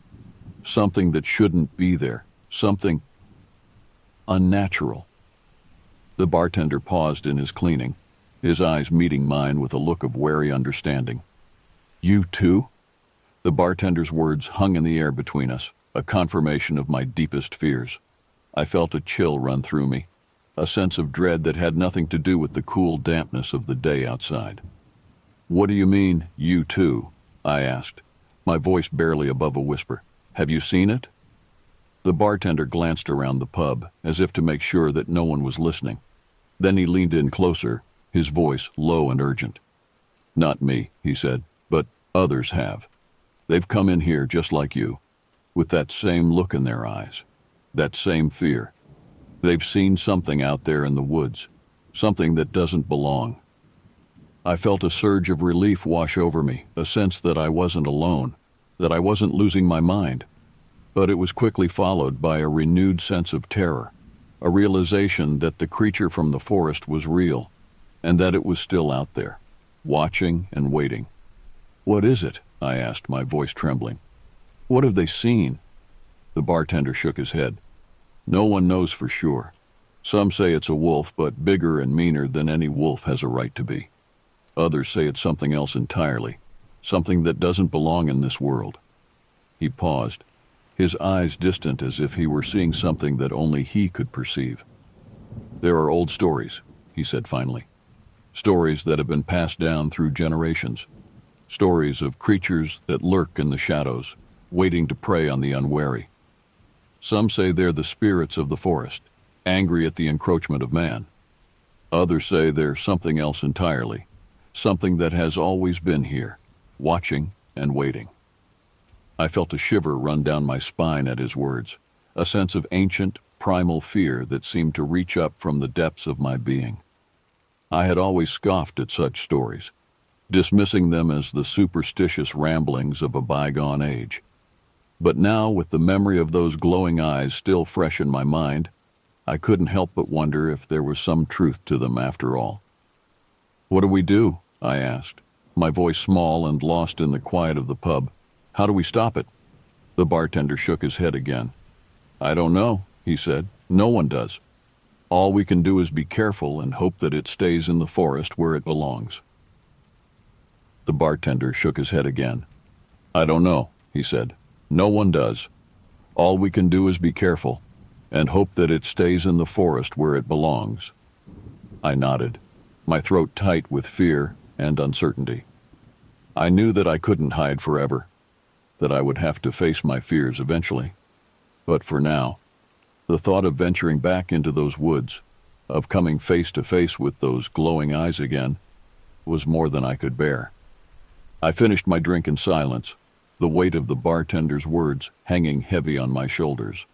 Something that shouldn't be there. Something unnatural. The bartender paused in his cleaning, his eyes meeting mine with a look of wary understanding. You too? The bartender's words hung in the air between us, a confirmation of my deepest fears. I felt a chill run through me, a sense of dread that had nothing to do with the cool dampness of the day outside. What do you mean, you too? I asked, my voice barely above a whisper. Have you seen it? The bartender glanced around the pub, as if to make sure that no one was listening. Then he leaned in closer, his voice low and urgent. Not me, he said, but others have. They've come in here just like you, with that same look in their eyes, that same fear. They've seen something out there in the woods, something that doesn't belong. I felt a surge of relief wash over me, a sense that I wasn't alone, that I wasn't losing my mind. But it was quickly followed by a renewed sense of terror, a realization that the creature from the forest was real, and that it was still out there, watching and waiting. What is it? I asked, my voice trembling. What have they seen? The bartender shook his head. No one knows for sure. Some say it's a wolf, but bigger and meaner than any wolf has a right to be. Others say it's something else entirely, something that doesn't belong in this world. He paused, his eyes distant as if he were seeing something that only he could perceive. There are old stories, he said finally. Stories that have been passed down through generations. Stories of creatures that lurk in the shadows, waiting to prey on the unwary. Some say they're the spirits of the forest, angry at the encroachment of man. Others say they're something else entirely, something that has always been here, watching and waiting. I felt a shiver run down my spine at his words, a sense of ancient, primal fear that seemed to reach up from the depths of my being. I had always scoffed at such stories, dismissing them as the superstitious ramblings of a bygone age. But now, with the memory of those glowing eyes still fresh in my mind, I couldn't help but wonder if there was some truth to them after all. What do we do? I asked, my voice small and lost in the quiet of the pub. How do we stop it? The bartender shook his head again. I don't know, he said. No one does. All we can do is be careful and hope that it stays in the forest where it belongs. The bartender shook his head again. I don't know, he said. No one does. All we can do is be careful and hope that it stays in the forest where it belongs. I nodded, my throat tight with fear and uncertainty. I knew that I couldn't hide forever, that I would have to face my fears eventually. But for now, the thought of venturing back into those woods, of coming face to face with those glowing eyes again, was more than I could bear. I finished my drink in silence, the weight of the bartender's words hanging heavy on my shoulders.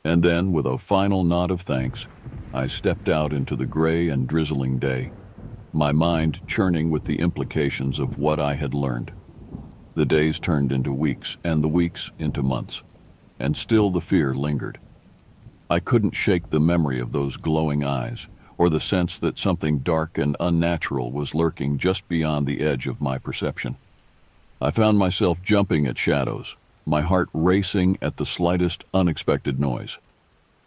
And then, with a final nod of thanks, I stepped out into the gray and drizzling day, my mind churning with the implications of what I had learned. The days turned into weeks, and the weeks into months, and still the fear lingered. I couldn't shake the memory of those glowing eyes, or the sense that something dark and unnatural was lurking just beyond the edge of my perception. I found myself jumping at shadows, my heart racing at the slightest unexpected noise.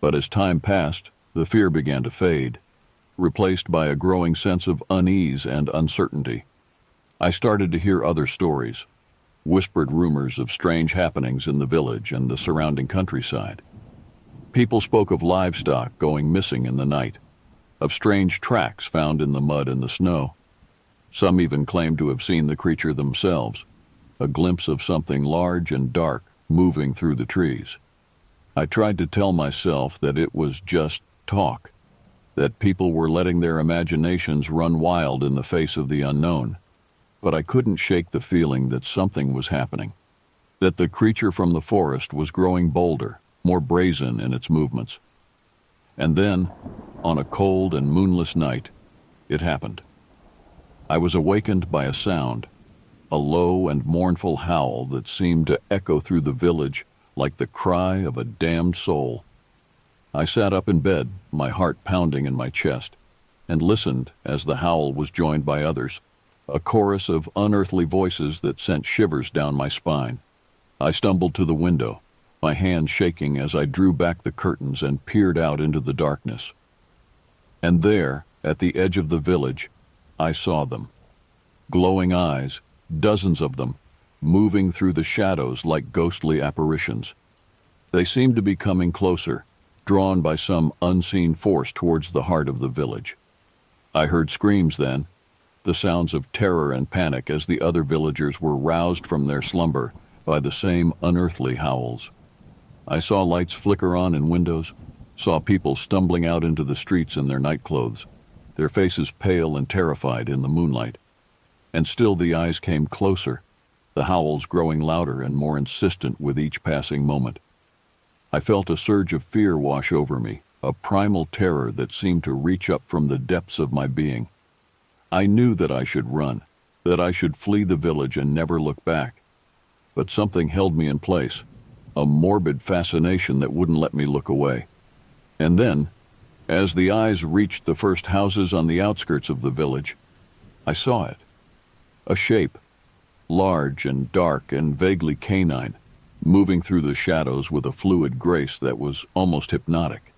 But as time passed, the fear began to fade, replaced by a growing sense of unease and uncertainty. I started to hear other stories, whispered rumors of strange happenings in the village and the surrounding countryside. People spoke of livestock going missing in the night, of strange tracks found in the mud and the snow. Some even claimed to have seen the creature themselves, a glimpse of something large and dark moving through the trees. I tried to tell myself that it was just talk, that people were letting their imaginations run wild in the face of the unknown. But I couldn't shake the feeling that something was happening, that the creature from the forest was growing bolder, more brazen in its movements. And then, on a cold and moonless night, it happened. I was awakened by a sound, a low and mournful howl that seemed to echo through the village like the cry of a damned soul. I sat up in bed, my heart pounding in my chest, and listened as the howl was joined by others, a chorus of unearthly voices that sent shivers down my spine. I stumbled to the window, my hands shaking as I drew back the curtains and peered out into the darkness. And there, at the edge of the village, I saw them. Glowing eyes, dozens of them, moving through the shadows like ghostly apparitions. They seemed to be coming closer, drawn by some unseen force towards the heart of the village. I heard screams then, the sounds of terror and panic as the other villagers were roused from their slumber by the same unearthly howls. I saw lights flicker on in windows, saw people stumbling out into the streets in their nightclothes, their faces pale and terrified in the moonlight. And still the eyes came closer, the howls growing louder and more insistent with each passing moment. I felt a surge of fear wash over me, a primal terror that seemed to reach up from the depths of my being. I knew that I should run, that I should flee the village and never look back. But something held me in place, a morbid fascination that wouldn't let me look away. And then, as the eyes reached the first houses on the outskirts of the village, I saw it. A shape, large and dark and vaguely canine, moving through the shadows with a fluid grace that was almost hypnotic.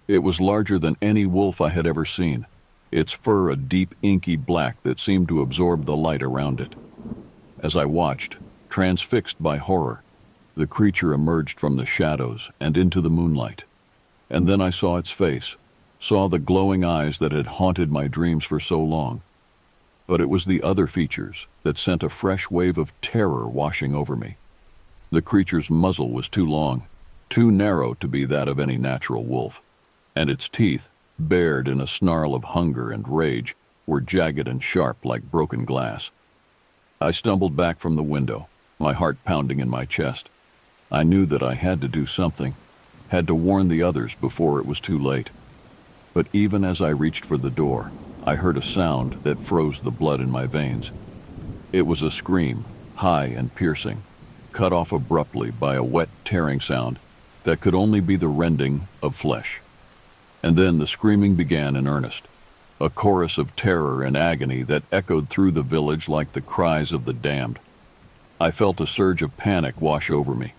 It was larger than any wolf I had ever seen, its fur a deep inky black that seemed to absorb the light around it. As I watched, transfixed by horror, the creature emerged from the shadows and into the moonlight. And then I saw its face, saw the glowing eyes that had haunted my dreams for so long. But it was the other features that sent a fresh wave of terror washing over me. The creature's muzzle was too long, too narrow to be that of any natural wolf, and its teeth, bared in a snarl of hunger and rage, were jagged and sharp like broken glass. I stumbled back from the window, my heart pounding in my chest. I knew that I had to do something, had to warn the others before it was too late. But even as I reached for the door, I heard a sound that froze the blood in my veins. It was a scream, high and piercing, cut off abruptly by a wet, tearing sound that could only be the rending of flesh. And then the screaming began in earnest, a chorus of terror and agony that echoed through the village like the cries of the damned. I felt a surge of panic wash over me,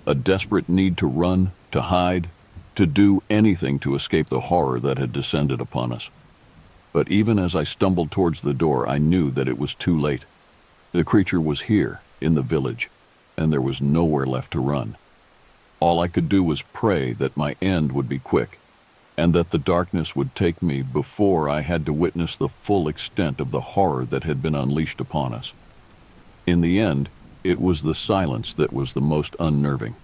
a desperate need to run, to hide, to do anything to escape the horror that had descended upon us. But even as I stumbled towards the door, I knew that it was too late. The creature was here, in the village, and there was nowhere left to run. All I could do was pray that my end would be quick, and that the darkness would take me before I had to witness the full extent of the horror that had been unleashed upon us. In the end, it was the silence that was the most unnerving.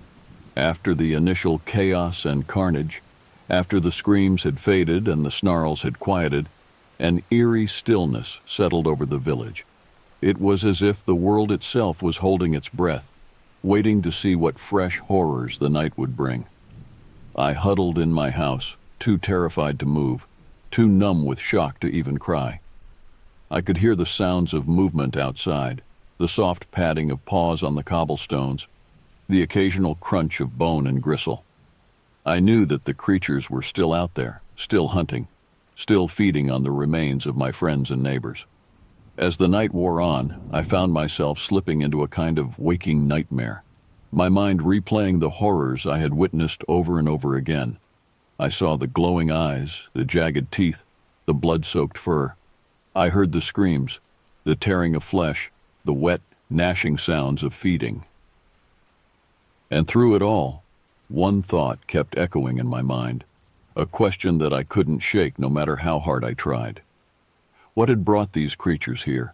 After the initial chaos and carnage, after the screams had faded and the snarls had quieted, an eerie stillness settled over the village. It was as if the world itself was holding its breath, waiting to see what fresh horrors the night would bring. I huddled in my house, too terrified to move, too numb with shock to even cry. I could hear the sounds of movement outside, the soft padding of paws on the cobblestones, the occasional crunch of bone and gristle. I knew that the creatures were still out there, still hunting, still feeding on the remains of my friends and neighbors. As the night wore on, I found myself slipping into a kind of waking nightmare, my mind replaying the horrors I had witnessed over and over again. I saw the glowing eyes, the jagged teeth, the blood-soaked fur. I heard the screams, the tearing of flesh, the wet, gnashing sounds of feeding. And through it all, one thought kept echoing in my mind, a question that I couldn't shake no matter how hard I tried. What had brought these creatures here?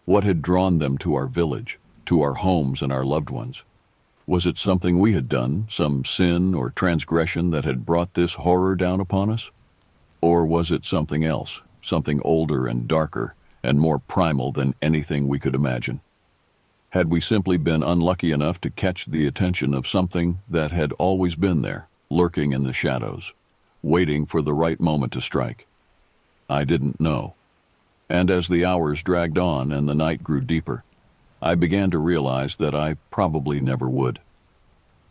What had drawn them to our village, to our homes and our loved ones? Was it something we had done, some sin or transgression that had brought this horror down upon us? Or was it something else, something older and darker and more primal than anything we could imagine? Had we simply been unlucky enough to catch the attention of something that had always been there, lurking in the shadows, waiting for the right moment to strike? I didn't know. And as the hours dragged on and the night grew deeper, I began to realize that I probably never would.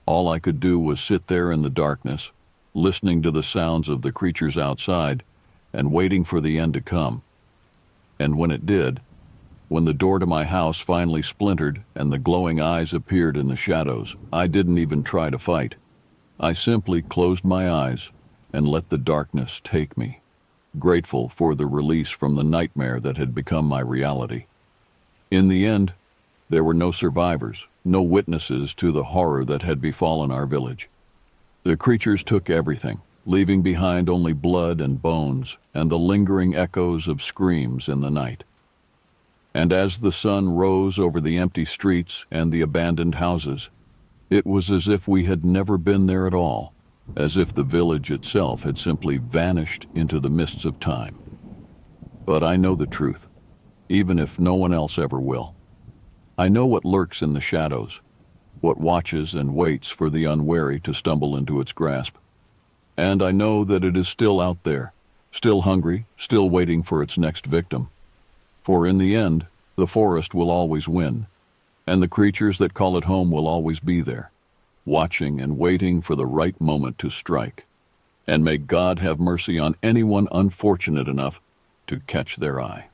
All I could do was sit there in the darkness, listening to the sounds of the creatures outside and waiting for the end to come. And when it did, When the door to my house finally splintered and the glowing eyes appeared in the shadows, I didn't even try to fight. I simply closed my eyes and let the darkness take me, grateful for the release from the nightmare that had become my reality. In the end, there were no survivors, no witnesses to the horror that had befallen our village. The creatures took everything, leaving behind only blood and bones and the lingering echoes of screams in the night. And as the sun rose over the empty streets and the abandoned houses, it was as if we had never been there at all, as if the village itself had simply vanished into the mists of time. But I know the truth, even if no one else ever will. I know what lurks in the shadows, what watches and waits for the unwary to stumble into its grasp. And I know that it is still out there, still hungry, still waiting for its next victim. For in the end, the forest will always win, and the creatures that call it home will always be there, watching and waiting for the right moment to strike. And may God have mercy on anyone unfortunate enough to catch their eye.